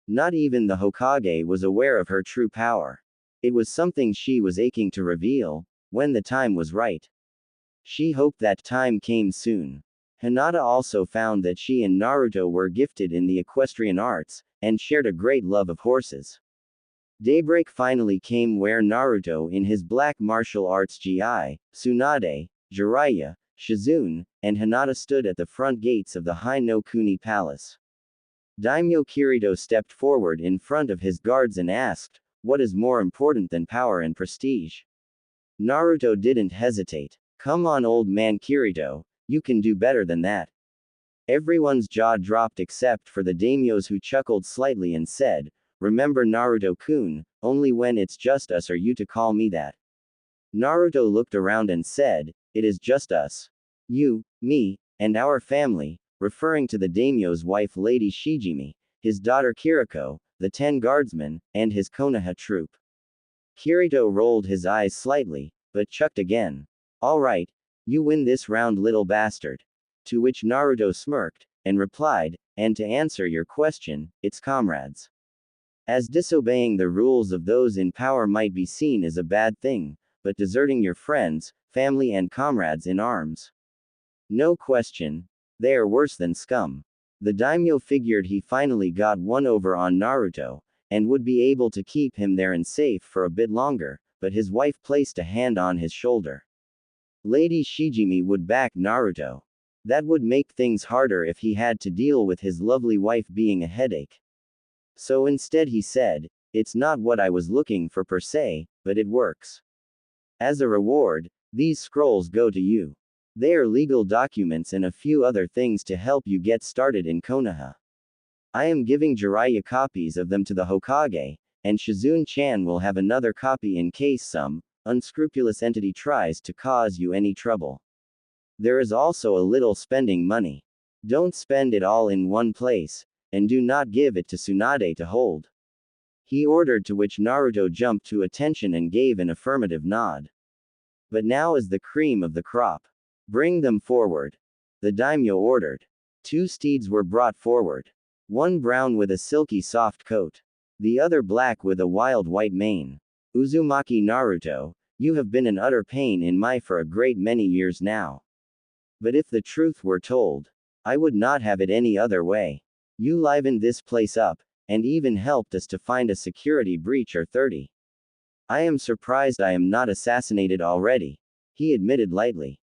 Not even the Hokage was aware of her true power. It was something she was aching to reveal, when the time was right. She hoped that time came soon. Hinata also found that she and Naruto were gifted in the equestrian arts, and shared a great love of horses. Daybreak finally came where Naruto in his black martial arts gi, Tsunade, Jiraiya, Shizune, and Hinata stood at the front gates of the High no Kuni Palace. Daimyo Kirito stepped forward in front of his guards and asked, "What is more important than power and prestige?" Naruto didn't hesitate. "Come on, old man Kirito, you can do better than that." Everyone's jaw dropped except for the daimyos, who chuckled slightly and said, "Remember Naruto-kun, only when it's just us are you to call me that." Naruto looked around and said, "It is just us. You, me, and our family," referring to the daimyo's wife Lady Shijimi, his daughter Kiriko, the 10 guardsmen, and his Konoha troop. Kirito rolled his eyes slightly, but chucked again. "All right, you win this round, little bastard." To which Naruto smirked, and replied, "And to answer your question, it's comrades." As disobeying the rules of those in power might be seen as a bad thing, but deserting your friends, family and comrades in arms. No question. They are worse than scum. The daimyo figured he finally got one over on Naruto, and would be able to keep him there and safe for a bit longer, but his wife placed a hand on his shoulder. Lady Shijimi would back Naruto. That would make things harder if he had to deal with his lovely wife being a headache. So instead he said, "It's not what I was looking for per se, but it works. As a reward, these scrolls go to you. They are legal documents and a few other things to help you get started in Konoha. I am giving Jiraiya copies of them to the Hokage, and Shizune-chan will have another copy in case some unscrupulous entity tries to cause you any trouble. There is also a little spending money. Don't spend it all in one place, and do not give it to Tsunade to hold." He ordered, to which Naruto jumped to attention and gave an affirmative nod. "But now is the cream of the crop. Bring them forward." The daimyo ordered. 2 steeds were brought forward. One brown with a silky soft coat. The other black with a wild white mane. "Uzumaki Naruto, you have been an utter pain in my for a great many years now. But if the truth were told, I would not have it any other way. You livened this place up, and even helped us to find a security breach or 30. I am surprised I am not assassinated already," he admitted lightly.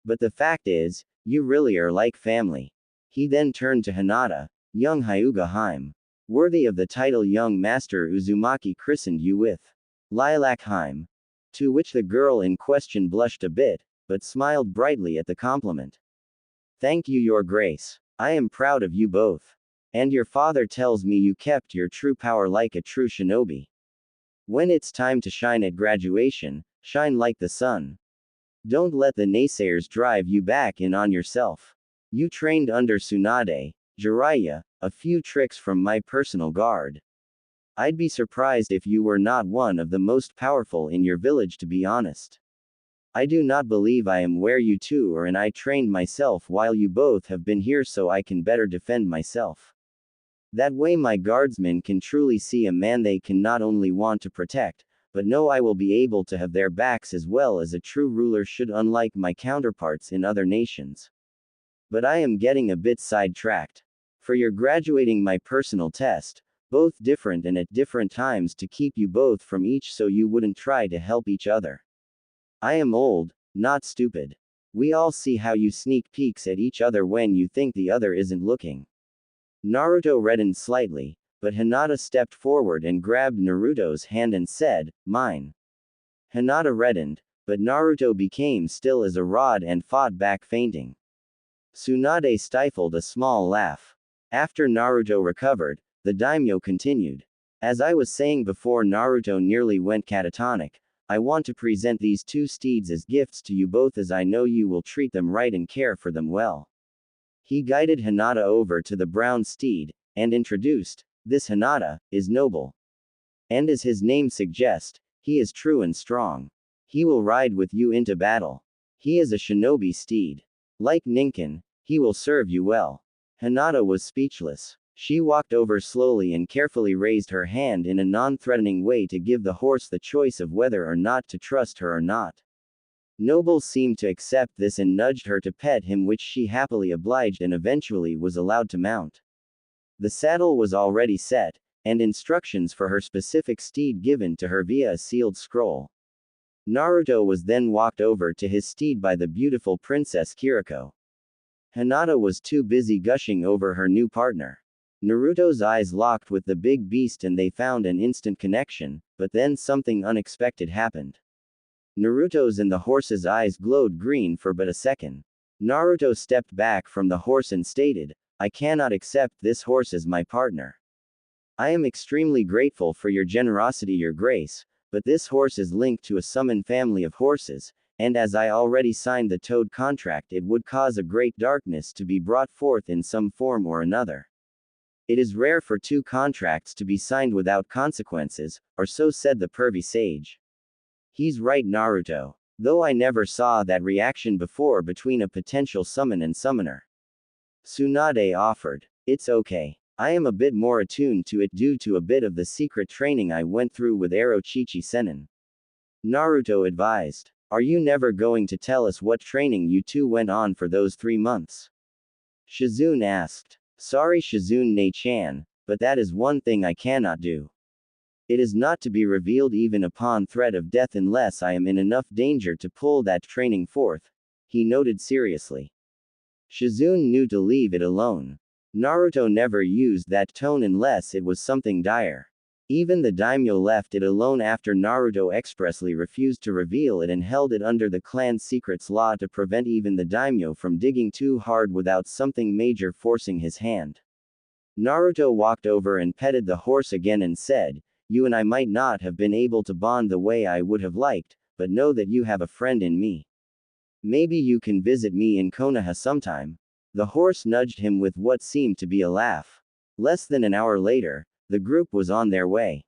"But the fact is, you really are like family." He then turned to Hinata, "Young Hyuga Haim. Worthy of the title young master Uzumaki christened you with. Lilac Haim." To which the girl in question blushed a bit, but smiled brightly at the compliment. "Thank you, your grace. I am proud of you both. And your father tells me you kept your true power like a true shinobi. When it's time to shine at graduation, shine like the sun. Don't let the naysayers drive you back in on yourself. You trained under Tsunade, Jiraiya, a few tricks from my personal guard. I'd be surprised if you were not one of the most powerful in your village, to be honest. I do not believe I am where you two are, and I trained myself while you both have been here so I can better defend myself. That way my guardsmen can truly see a man they can not only want to protect, but know I will be able to have their backs as well as a true ruler should, unlike my counterparts in other nations. But I am getting a bit sidetracked. For you're graduating my personal test, both different and at different times to keep you both from each so you wouldn't try to help each other. I am old, not stupid. We all see how you sneak peeks at each other when you think the other isn't looking." Naruto reddened slightly, but Hinata stepped forward and grabbed Naruto's hand and said, "Mine." Hinata reddened, but Naruto became still as a rod and fought back fainting. Tsunade stifled a small laugh. After Naruto recovered, the daimyo continued. As I was saying before Naruto nearly went catatonic, I want to present these two steeds as gifts to you both, as I know you will treat them right and care for them well. He guided Hinata over to the brown steed, and introduced, this Hinata is noble. And as his name suggests, he is true and strong. He will ride with you into battle. He is a shinobi steed. Like Ninken, he will serve you well. Hinata was speechless. She walked over slowly and carefully raised her hand in a non-threatening way to give the horse the choice of whether or not to trust her or not. Noble seemed to accept this and nudged her to pet him, which she happily obliged and eventually was allowed to mount. The saddle was already set, and instructions for her specific steed given to her via a sealed scroll. Naruto was then walked over to his steed by the beautiful Princess Kiriko. Hinata was too busy gushing over her new partner. Naruto's eyes locked with the big beast and they found an instant connection, but then something unexpected happened. Naruto's and the horse's eyes glowed green for but a second. Naruto stepped back from the horse and stated, I cannot accept this horse as my partner. I am extremely grateful for your generosity, your grace, but this horse is linked to a summon family of horses, and as I already signed the toad contract, it would cause a great darkness to be brought forth in some form or another. It is rare for two contracts to be signed without consequences, or so said the pervy sage. He's right, Naruto. Though I never saw that reaction before between a potential summon and summoner. Tsunade offered. It's okay. I am a bit more attuned to it due to a bit of the secret training I went through with Orochichi Sennin. Naruto advised. Are you never going to tell us what training you two went on for those 3 months? Shizune asked. Sorry Shizune Ne-chan, but that is one thing I cannot do. It is not to be revealed even upon threat of death unless I am in enough danger to pull that training forth, he noted seriously. Shizune knew to leave it alone. Naruto never used that tone unless it was something dire. Even the daimyo left it alone after Naruto expressly refused to reveal it and held it under the clan's secrets law to prevent even the daimyo from digging too hard without something major forcing his hand. Naruto walked over and petted the horse again and said, you and I might not have been able to bond the way I would have liked, but know that you have a friend in me. Maybe you can visit me in Konoha sometime. The horse nudged him with what seemed to be a laugh. Less than an hour later, the group was on their way.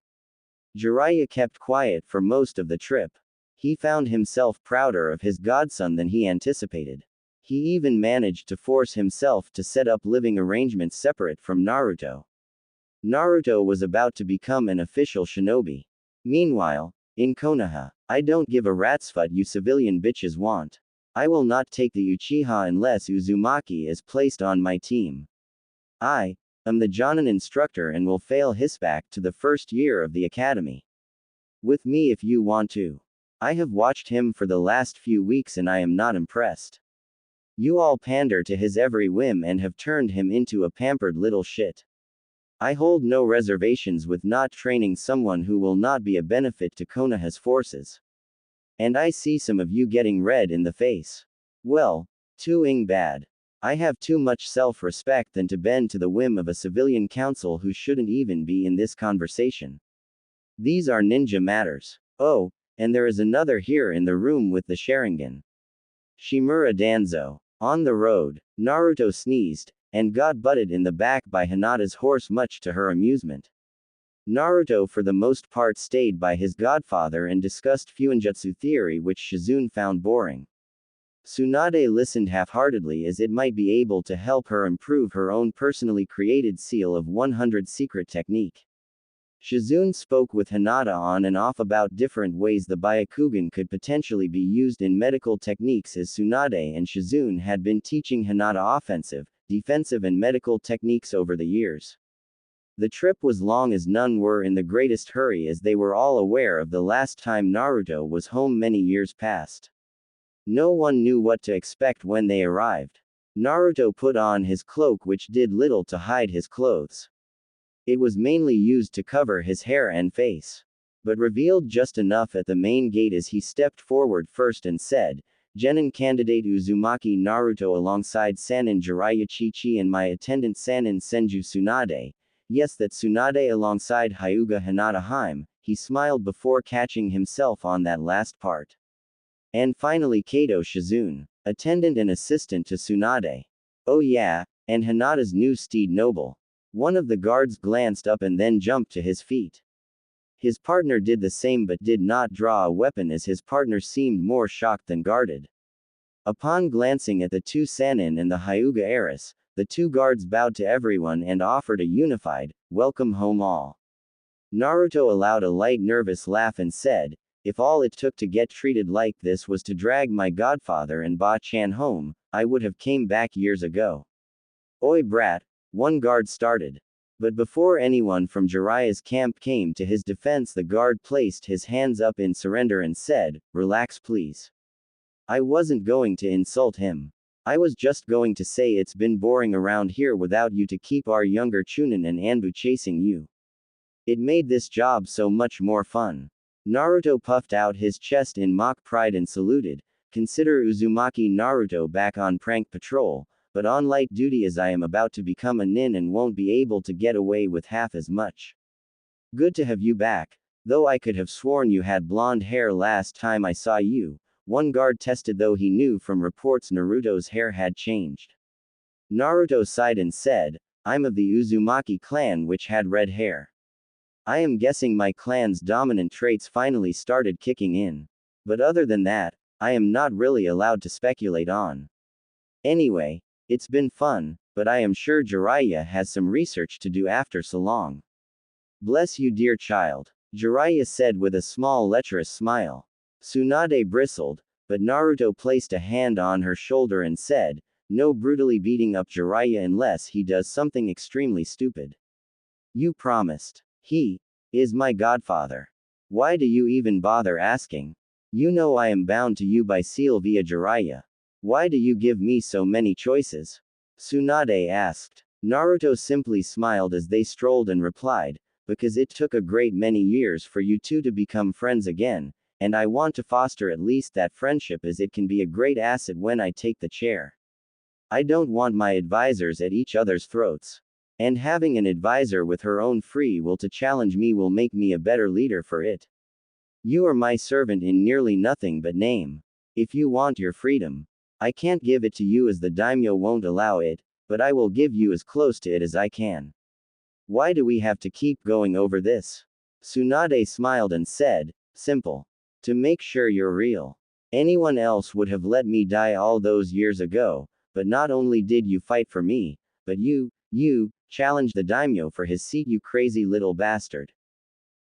Jiraiya kept quiet for most of the trip. He found himself prouder of his godson than he anticipated. He even managed to force himself to set up living arrangements separate from Naruto. Naruto was about to become an official shinobi. Meanwhile, in Konoha, I don't give a rat's foot you civilian bitches want. I will not take the Uchiha unless Uzumaki is placed on my team. I am the Jonin instructor and will fail Hisback to the first year of the academy. With me if you want to. I have watched him for the last few weeks and I am not impressed. You all pander to his every whim and have turned him into a pampered little shit. I hold no reservations with not training someone who will not be a benefit to Konoha's forces. And I see some of you getting red in the face. Well, too bad. I have too much self-respect than to bend to the whim of a civilian council who shouldn't even be in this conversation. These are ninja matters. Oh, and there is another here in the room with the Sharingan. Shimura Danzo. On the road, Naruto sneezed, and got butted in the back by Hinata's horse much to her amusement. Naruto for the most part stayed by his godfather and discussed Fuinjutsu theory which Shizune found boring. Tsunade listened half-heartedly as it might be able to help her improve her own personally created seal of 100 secret technique. Shizune spoke with Hinata on and off about different ways the Byakugan could potentially be used in medical techniques as Tsunade and Shizune had been teaching Hinata offensive, defensive and medical techniques over the years. The trip was long as none were in the greatest hurry as they were all aware of the last time Naruto was home many years past. No one knew what to expect when they arrived. Naruto put on his cloak which did little to hide his clothes. It was mainly used to cover his hair and face. but revealed just enough at the main gate as he stepped forward first and said, Genin candidate Uzumaki Naruto alongside Sanin Jiraiya Chi-Chi and my attendant Sanin Senju Tsunade. Yes, that Tsunade alongside Hyuga Hinata Haim. He smiled before catching himself on that last part. And finally Kato Shizune, attendant and assistant to Tsunade. Oh yeah, and Hinata's new steed Noble. One of the guards glanced up and then jumped to his feet. His partner did the same but did not draw a weapon as his partner seemed more shocked than guarded. Upon glancing at the two Sanin and the Hyuga heiress, the two guards bowed to everyone and offered a unified, welcome home all. Naruto allowed a light nervous laugh and said, if all it took to get treated like this was to drag my godfather and Ba-chan home, I would have came back years ago. Oi brat, one guard started. But before anyone from Jiraiya's camp came to his defense, the guard placed his hands up in surrender and said, relax please. I wasn't going to insult him. I was just going to say it's been boring around here without you to keep our younger Chunin and Anbu chasing you. It made this job so much more fun. Naruto puffed out his chest in mock pride and saluted, consider Uzumaki Naruto back on prank patrol, but on light duty as I am about to become a nin and won't be able to get away with half as much. Good to have you back, though I could have sworn you had blonde hair last time I saw you. One guard tested though he knew from reports Naruto's hair had changed. Naruto sighed and said, I'm of the Uzumaki clan which had red hair. I am guessing my clan's dominant traits finally started kicking in. But other than that, I am not really allowed to speculate on. Anyway, it's been fun, but I am sure Jiraiya has some research to do after so long. Bless you dear child, Jiraiya said with a small lecherous smile. Tsunade bristled, but Naruto placed a hand on her shoulder and said, no brutally beating up Jiraiya unless he does something extremely stupid. You promised. He is my godfather. Why do you even bother asking? You know I am bound to you by seal via Jiraiya. Why do you give me so many choices? Tsunade asked. Naruto simply smiled as they strolled and replied, because it took a great many years for you two to become friends again, and I want to foster at least that friendship as it can be a great asset when I take the chair. I don't want my advisors at each other's throats. And having an advisor with her own free will to challenge me will make me a better leader for it. You are my servant in nearly nothing but name. If you want your freedom, I can't give it to you as the daimyo won't allow it, but I will give you as close to it as I can. Why do we have to keep going over this? Tsunade smiled and said, simple. To make sure you're real. Anyone else would have let me die all those years ago, but not only did you fight for me, but you challenged the daimyo for his seat, you crazy little bastard.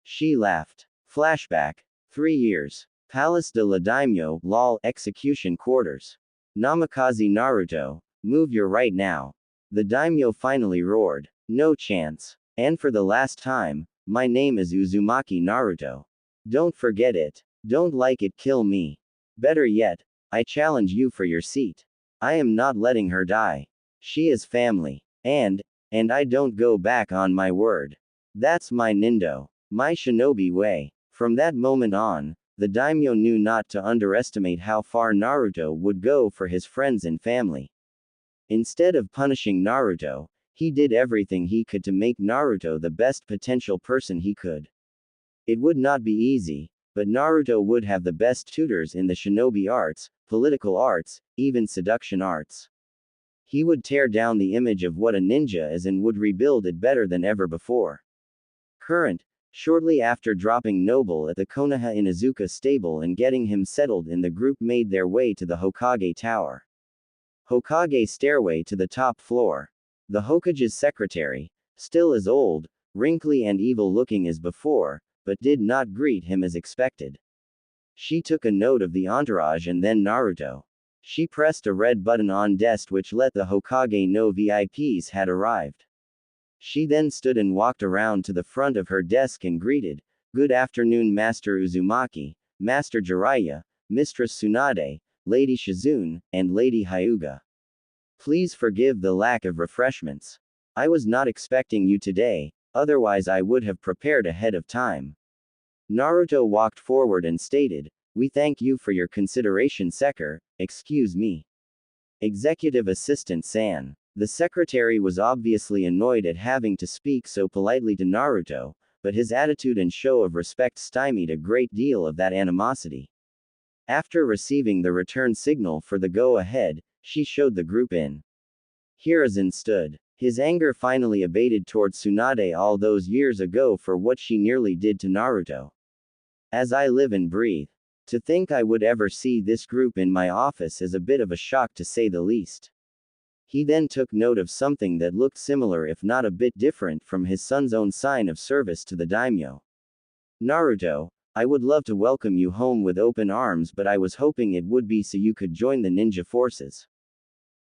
She laughed. Flashback. 3 years. Palace de la Daimyo, lol, execution quarters. Namikaze Naruto, move your right now. The daimyo finally roared. No chance. And for the last time, my name is Uzumaki Naruto. Don't forget it. Don't like it, kill me. Better yet, I challenge you for your seat. I am not letting her die. She is family. And I don't go back on my word. That's my nindo. My shinobi way. From that moment on, the daimyo knew not to underestimate how far Naruto would go for his friends and family. Instead of punishing Naruto, he did everything he could to make Naruto the best potential person he could. It would not be easy, but Naruto would have the best tutors in the shinobi arts, political arts, even seduction arts. He would tear down the image of what a ninja is and would rebuild it better than ever before. Shortly after dropping Noble at the Konoha Inuzuka stable and getting him settled in, the group made their way to the Hokage Tower. Hokage stairway to the top floor. The Hokage's secretary, still as old, wrinkly and evil looking as before, but did not greet him as expected. She took a note of the entourage and then Naruto. She pressed a red button on desk which let the Hokage know VIPs had arrived. She then stood and walked around to the front of her desk and greeted, "Good afternoon Master Uzumaki, Master Jiraiya, Mistress Tsunade, Lady Shizune, and Lady Hyuga. Please forgive the lack of refreshments. I was not expecting you today, otherwise I would have prepared ahead of time." Naruto walked forward and stated, "We thank you for your consideration, Seker, excuse me. Executive Assistant San." The secretary was obviously annoyed at having to speak so politely to Naruto, but his attitude and show of respect stymied a great deal of that animosity. After receiving the return signal for the go-ahead, she showed the group in. Hiruzen stood. His anger finally abated towards Tsunade all those years ago for what she nearly did to Naruto. As I live and breathe. To think I would ever see this group in my office is a bit of a shock to say the least. He then took note of something that looked similar if not a bit different from his son's own sign of service to the daimyo. Naruto, I would love to welcome you home with open arms, but I was hoping it would be so you could join the ninja forces.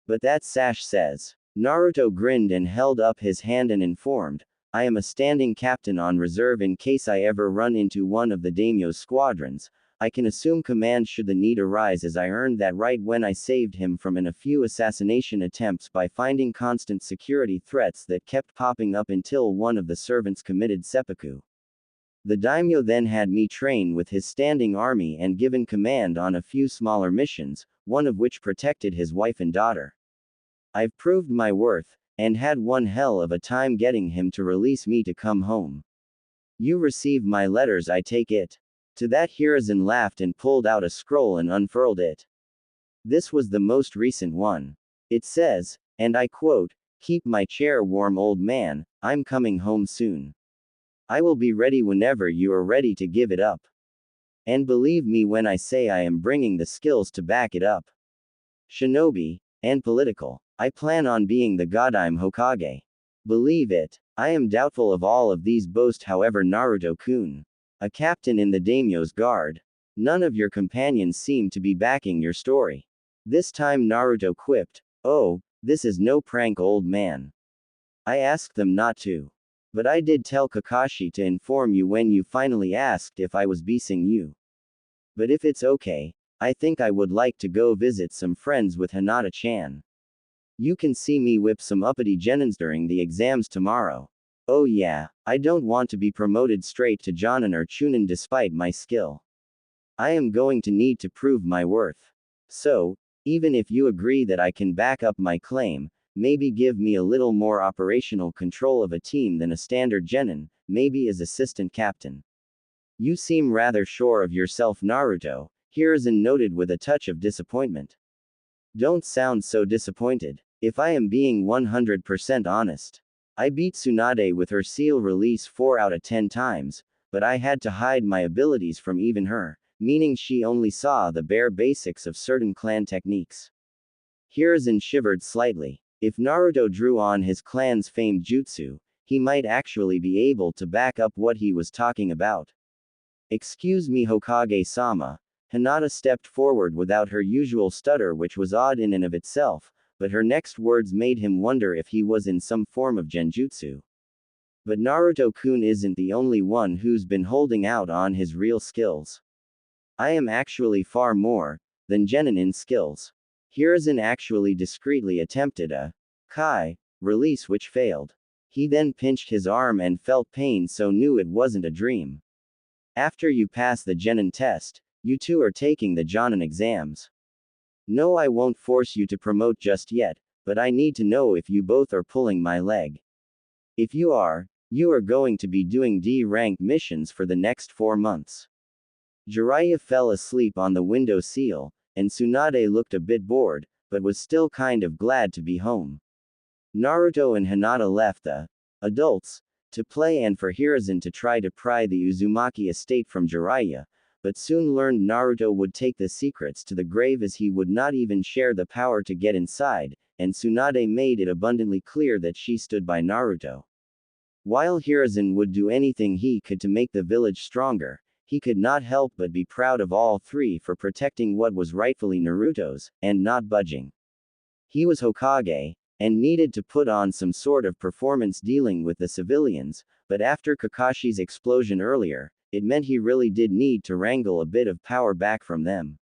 But that sash says. Naruto grinned and held up his hand and informed, I am a standing captain on reserve in case I ever run into one of the daimyo's squadrons. I can assume command should the need arise, as I earned that right when I saved him from a few assassination attempts by finding constant security threats that kept popping up until one of the servants committed seppuku. The daimyo then had me train with his standing army and given command on a few smaller missions, one of which protected his wife and daughter. I've proved my worth, and had one hell of a time getting him to release me to come home. You receive my letters, I take it. To that Hiruzen laughed and pulled out a scroll and unfurled it. This was the most recent one. It says, and I quote, "Keep my chair warm, old man, I'm coming home soon. I will be ready whenever you are ready to give it up. And believe me when I say I am bringing the skills to back it up. Shinobi, and political. I plan on being the Godime Hokage. Believe it. I am doubtful of all of these boasts, however, Naruto-kun. A captain in the daimyo's guard. None of your companions seem to be backing your story." This time Naruto quipped, "Oh, this is no prank, old man. I asked them not to. But I did tell Kakashi to inform you when you finally asked if I was beasting you. But if it's okay, I think I would like to go visit some friends with Hinata-chan. You can see me whip some uppity genins during the exams tomorrow. Oh yeah, I don't want to be promoted straight to Jonin or Chunin despite my skill. I am going to need to prove my worth. So, even if you agree that I can back up my claim, maybe give me a little more operational control of a team than a standard genin, maybe as assistant captain." You seem rather sure of yourself, Naruto, Hiruzen noted with a touch of disappointment. Don't sound so disappointed. If I am being 100% honest. I beat Tsunade with her seal release 4 out of 10 times, but I had to hide my abilities from even her, meaning she only saw the bare basics of certain clan techniques. Hiruzen shivered slightly. If Naruto drew on his clan's famed jutsu, he might actually be able to back up what he was talking about. Excuse me, Hokage-sama. Hinata stepped forward without her usual stutter, which was odd in and of itself, but her next words made him wonder if he was in some form of genjutsu. But Naruto-kun isn't the only one who's been holding out on his real skills. I am actually far more than genin in skills. Hiruzen actually discreetly attempted a kai release which failed. He then pinched his arm and felt pain, so knew it wasn't a dream. After you pass the genin test, you two are taking the jonin exams. No, I won't force you to promote just yet, but I need to know if you both are pulling my leg. If you are going to be doing D-rank missions for the next 4 months. Jiraiya fell asleep on the window sill, and Tsunade looked a bit bored, but was still kind of glad to be home. Naruto and Hinata left the adults to play and for Hiruzen to try to pry the Uzumaki estate from Jiraiya, but soon learned Naruto would take the secrets to the grave as he would not even share the power to get inside, and Tsunade made it abundantly clear that she stood by Naruto. While Hiruzen would do anything he could to make the village stronger, he could not help but be proud of all three for protecting what was rightfully Naruto's, and not budging. He was Hokage, and needed to put on some sort of performance dealing with the civilians, but after Kakashi's explosion earlier, it meant he really did need to wrangle a bit of power back from them.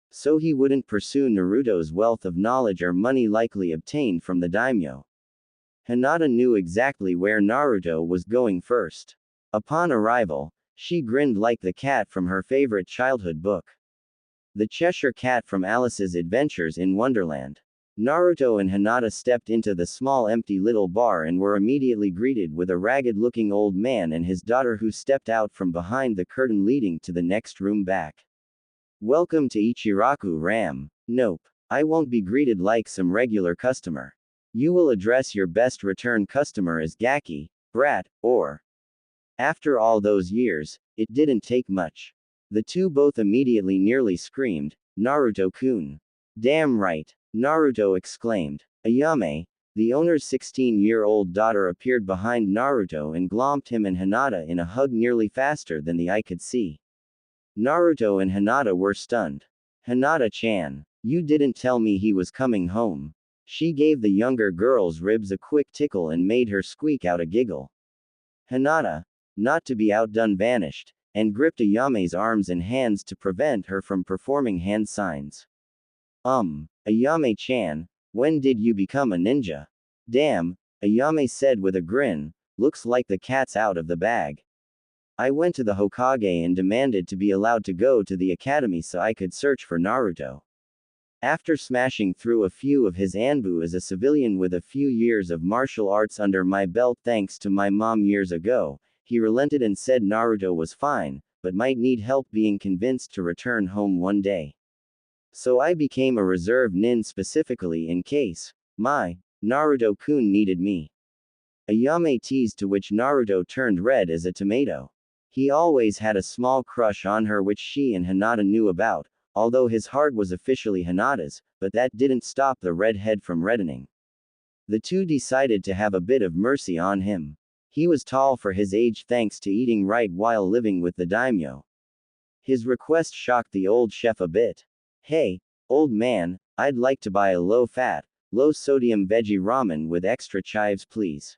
So he wouldn't pursue Naruto's wealth of knowledge or money likely obtained from the daimyo. Hinata knew exactly where Naruto was going first. Upon arrival, She grinned like the cat from her favorite childhood book. The Cheshire Cat from Alice's Adventures in Wonderland. Naruto and Hinata stepped into the small empty little bar and were immediately greeted with a ragged-looking old man and his daughter who stepped out from behind the curtain leading to the next room back. Welcome to Ichiraku Ram. Nope. I won't be greeted like some regular customer. You will address your best return customer as Gaki, brat, or. After all those years, it didn't take much. The two both immediately nearly screamed, Naruto-kun. Damn right, Naruto exclaimed. Ayame, the owner's 16-year-old daughter appeared behind Naruto and glomped him and Hinata in a hug nearly faster than the eye could see. Naruto and Hinata were stunned. Hinata-chan, you didn't tell me he was coming home. She gave the younger girl's ribs a quick tickle and made her squeak out a giggle. Hinata, not to be outdone, vanished, and gripped Ayame's arms and hands to prevent her from performing hand signs. Ayame-chan, when did you become a ninja? Damn, Ayame said with a grin, looks like the cat's out of the bag. I went to the Hokage and demanded to be allowed to go to the academy so I could search for Naruto. After smashing through a few of his anbu as a civilian with a few years of martial arts under my belt thanks to my mom years ago, he relented and said Naruto was fine, but might need help being convinced to return home one day. So I became a reserve nin specifically in case my Naruto-kun needed me. Ayame teased, to which Naruto turned red as a tomato. He always had a small crush on her which she and Hinata knew about, although his heart was officially Hinata's, but that didn't stop the redhead from reddening. The two decided to have a bit of mercy on him. He was tall for his age thanks to eating right while living with the daimyo. His request shocked the old chef a bit. Hey, old man, I'd like to buy a low-fat, low-sodium veggie ramen with extra chives please.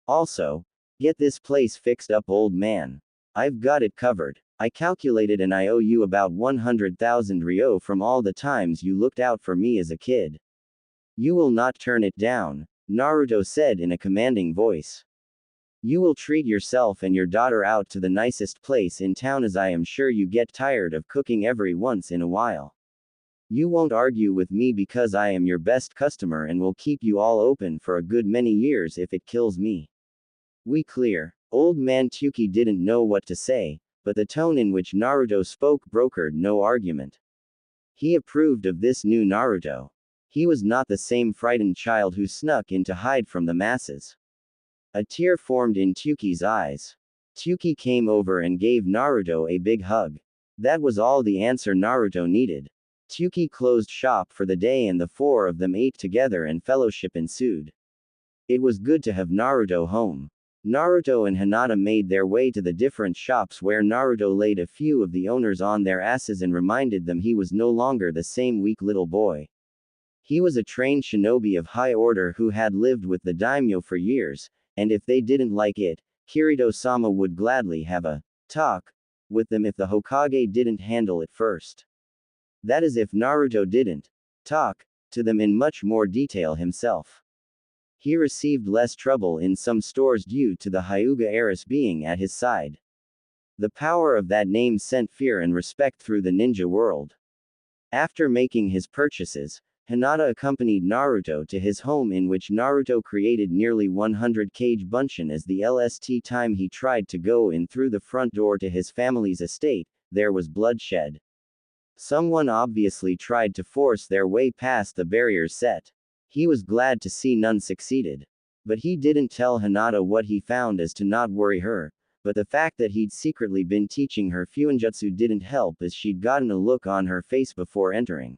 Also, get this place fixed up, old man. I've got it covered. I calculated and I owe you about 100,000 ryo from all the times you looked out for me as a kid. You will not turn it down, Naruto said in a commanding voice. You will treat yourself and your daughter out to the nicest place in town, as I am sure you get tired of cooking every once in a while. You won't argue with me because I am your best customer and will keep you all open for a good many years if it kills me. We clear. Old man Tuki didn't know what to say, but the tone in which Naruto spoke brokered no argument. He approved of this new Naruto. He was not the same frightened child who snuck in to hide from the masses. A tear formed in Tuki's eyes. Tuki came over and gave Naruto a big hug. That was all the answer Naruto needed. Tuki closed shop for the day and the four of them ate together and fellowship ensued. It was good to have Naruto home. Naruto and Hinata made their way to the different shops where Naruto laid a few of the owners on their asses and reminded them he was no longer the same weak little boy. He was a trained shinobi of high order who had lived with the daimyo for years, and if they didn't like it, Kirito-sama would gladly have a talk with them if the Hokage didn't handle it first. That is, if Naruto didn't talk to them in much more detail himself. He received less trouble in some stores due to the Hyuga heiress being at his side. The power of that name sent fear and respect through the ninja world. After making his purchases, Hinata accompanied Naruto to his home, in which Naruto created nearly 100 kage bunshin as the LST time he tried to go in through the front door to his family's estate. There was bloodshed. Someone obviously tried to force their way past the barriers set. He was glad to see none succeeded. But he didn't tell Hinata what he found as to not worry her, but the fact that he'd secretly been teaching her Fuinjutsu didn't help, as she'd gotten a look on her face before entering.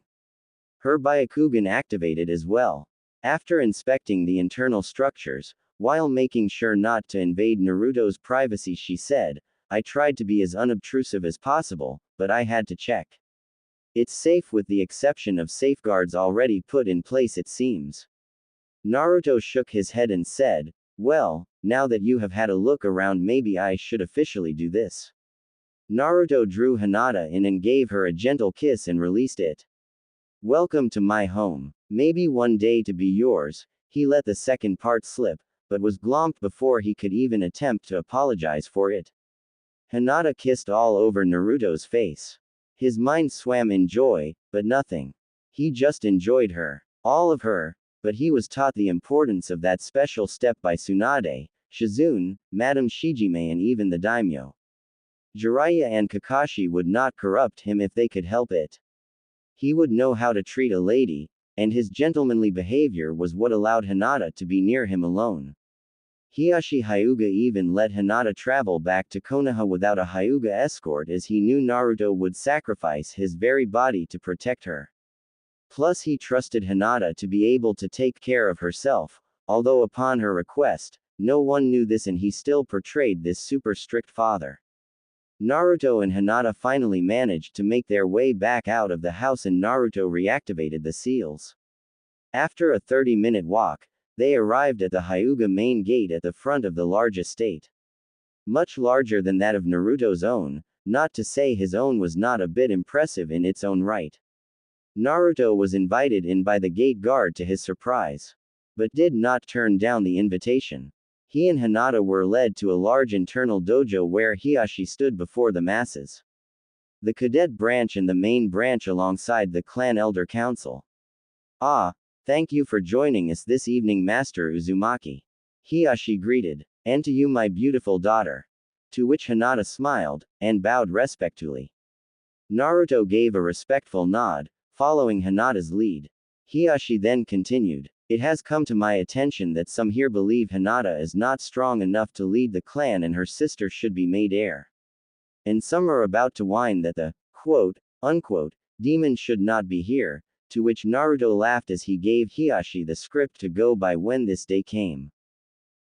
Her Byakugan activated as well. After inspecting the internal structures, while making sure not to invade Naruto's privacy, she said, I tried to be as unobtrusive as possible, but I had to check. It's safe with the exception of safeguards already put in place, it seems. Naruto shook his head and said, well, now that you have had a look around, maybe I should officially do this. Naruto drew Hinata in and gave her a gentle kiss and released it. Welcome to my home. Maybe one day to be yours. He let the second part slip, but was glomped before he could even attempt to apologize for it. Hinata kissed all over Naruto's face. His mind swam in joy, but nothing. He just enjoyed her. All of her, but he was taught the importance of that special step by Tsunade, Shizune, Madame Shijime and even the daimyo. Jiraiya and Kakashi would not corrupt him if they could help it. He would know how to treat a lady, and his gentlemanly behavior was what allowed Hinata to be near him alone. Hiashi Hyuga even let Hinata travel back to Konoha without a Hyuga escort as he knew Naruto would sacrifice his very body to protect her. Plus he trusted Hinata to be able to take care of herself, although upon her request, no one knew this and he still portrayed this super strict father. Naruto and Hinata finally managed to make their way back out of the house and Naruto reactivated the seals. After a 30-minute walk, they arrived at the Hyuga main gate at the front of the large estate. Much larger than that of Naruto's own, not to say his own was not a bit impressive in its own right. Naruto was invited in by the gate guard to his surprise, but did not turn down the invitation. He and Hinata were led to a large internal dojo where Hiashi stood before the masses. The cadet branch and the main branch alongside the clan elder council. Ah, thank you for joining us this evening, Master Uzumaki. Hiashi greeted. And to you, my beautiful daughter. To which Hinata smiled, and bowed respectfully. Naruto gave a respectful nod, following Hinata's lead. Hiashi then continued. It has come to my attention that some here believe Hinata is not strong enough to lead the clan and her sister should be made heir. And some are about to whine that the, quote, unquote, demon should not be here, to which Naruto laughed as he gave Hiashi the script to go by when this day came.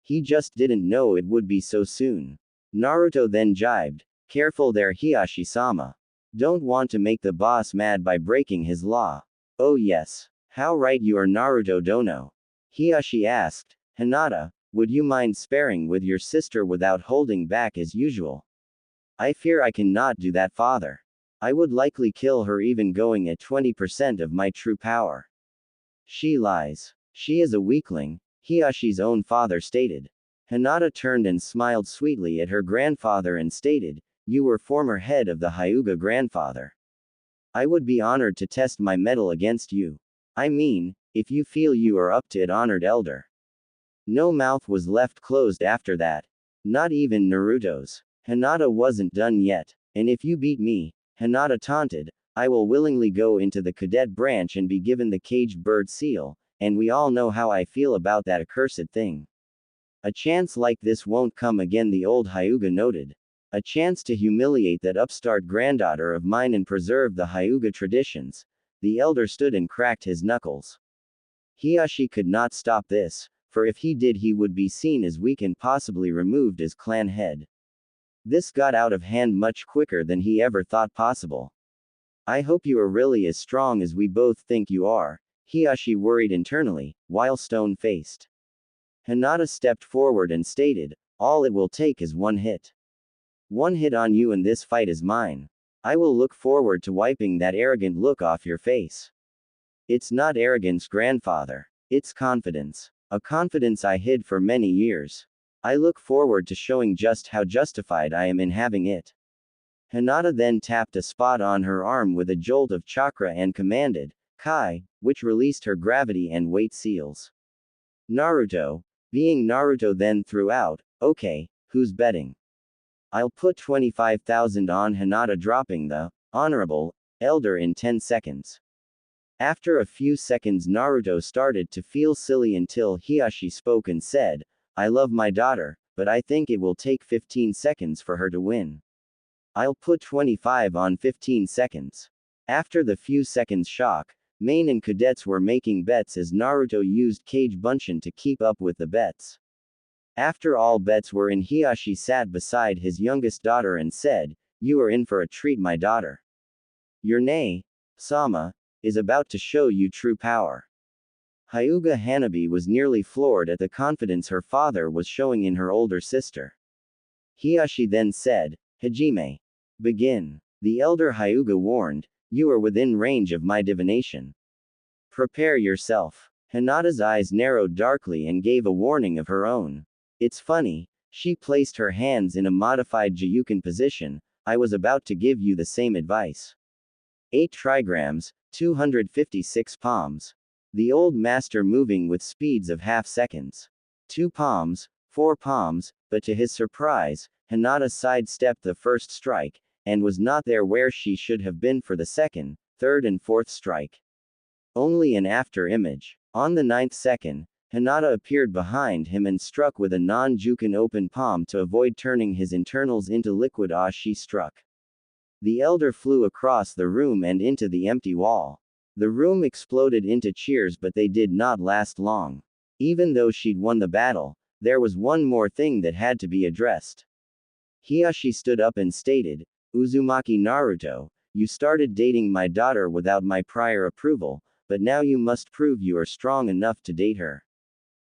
He just didn't know it would be so soon. Naruto then jibed, careful there Hiashi-sama. Don't want to make the boss mad by breaking his law. Oh yes. How right you are Naruto Dono. Hiashi asked, Hinata, would you mind sparing with your sister without holding back as usual? I fear I cannot do that, father. I would likely kill her even going at 20% of my true power. She lies. She is a weakling, Hiashi's own father stated. Hinata turned and smiled sweetly at her grandfather and stated, you were former head of the Hyuga grandfather. I would be honored to test my mettle against you. I mean, if you feel you are up to it, honored elder. No mouth was left closed after that. Not even Naruto's. Hinata wasn't done yet. And if you beat me, Hinata taunted, I will willingly go into the cadet branch and be given the caged bird seal, and we all know how I feel about that accursed thing. A chance like this won't come again, the old Hyuga noted. A chance to humiliate that upstart granddaughter of mine and preserve the Hyuga traditions. The elder stood and cracked his knuckles. Hiashi could not stop this, for if he did he would be seen as weak and possibly removed as clan head. This got out of hand much quicker than he ever thought possible. I hope you are really as strong as we both think you are, Hiashi worried internally, while stone-faced. Hinata stepped forward and stated, all it will take is one hit. One hit on you and this fight is mine. I will look forward to wiping that arrogant look off your face. It's not arrogance, grandfather. It's confidence. A confidence I hid for many years. I look forward to showing just how justified I am in having it. Hinata then tapped a spot on her arm with a jolt of chakra and commanded, Kai, which released her gravity and weight seals. Naruto. Being Naruto then threw out, okay, who's betting? I'll put 25,000 on Hinata, dropping the honorable elder in 10 seconds. After a few seconds Naruto started to feel silly until Hiashi spoke and said, I love my daughter, but I think it will take 15 seconds for her to win. I'll put 25 on 15 seconds. After the few seconds shock, main and cadets were making bets as Naruto used Kage Bunshin to keep up with the bets. After all bets were in, Hiashi sat beside his youngest daughter and said, you are in for a treat, my daughter. Your nay, Sama, is about to show you true power. Hyuga Hanabi was nearly floored at the confidence her father was showing in her older sister. Hiashi then said, Hajime. Begin. The elder Hyuga warned, you are within range of my divination. Prepare yourself. Hinata's eyes narrowed darkly and gave a warning of her own. It's funny, She placed her hands in a modified Jiyuken position. I was about to give you the same advice. 8 trigrams, 256 palms. The old master moving with speeds of half seconds. 2 palms, 4 palms, but to his surprise, Hinata sidestepped the first strike, and was not there where she should have been for the second, third and fourth strike. Only an after image. On the 9th second, Hinata appeared behind him and struck with a non-Juken open palm to avoid turning his internals into liquid as she struck. The elder flew across the room and into the empty wall. The room exploded into cheers, but they did not last long. Even though she'd won the battle, there was one more thing that had to be addressed. Hiashi stood up and stated, "Uzumaki Naruto, you started dating my daughter without my prior approval, but now you must prove you are strong enough to date her.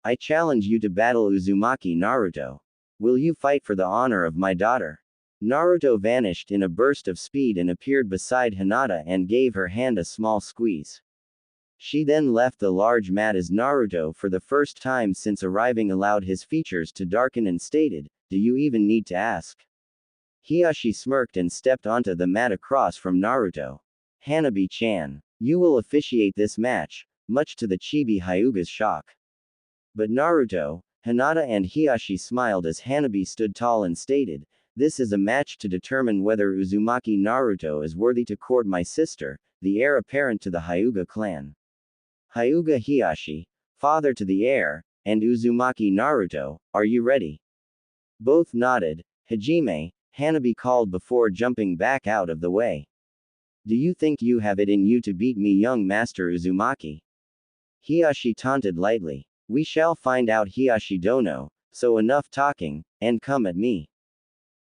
I challenge you to battle Uzumaki Naruto. Will you fight for the honor of my daughter?" Naruto vanished in a burst of speed and appeared beside Hinata and gave her hand a small squeeze. She then left the large mat as Naruto for the first time since arriving allowed his features to darken and stated, "Do you even need to ask?" Hiashi smirked and stepped onto the mat across from Naruto. "Hanabi-chan, you will officiate this match," much to the Chibi Hyuga's shock. But Naruto, Hinata and Hiashi smiled as Hanabi stood tall and stated, "This is a match to determine whether Uzumaki Naruto is worthy to court my sister, the heir apparent to the Hyuga clan. Hyuga Hiashi, father to the heir, and Uzumaki Naruto, are you ready?" Both nodded. "Hajime," Hanabi called before jumping back out of the way. "Do you think you have it in you to beat me, young Master Uzumaki?" Hiashi taunted lightly. "We shall find out, Hiashi Dono, so enough talking, and come at me."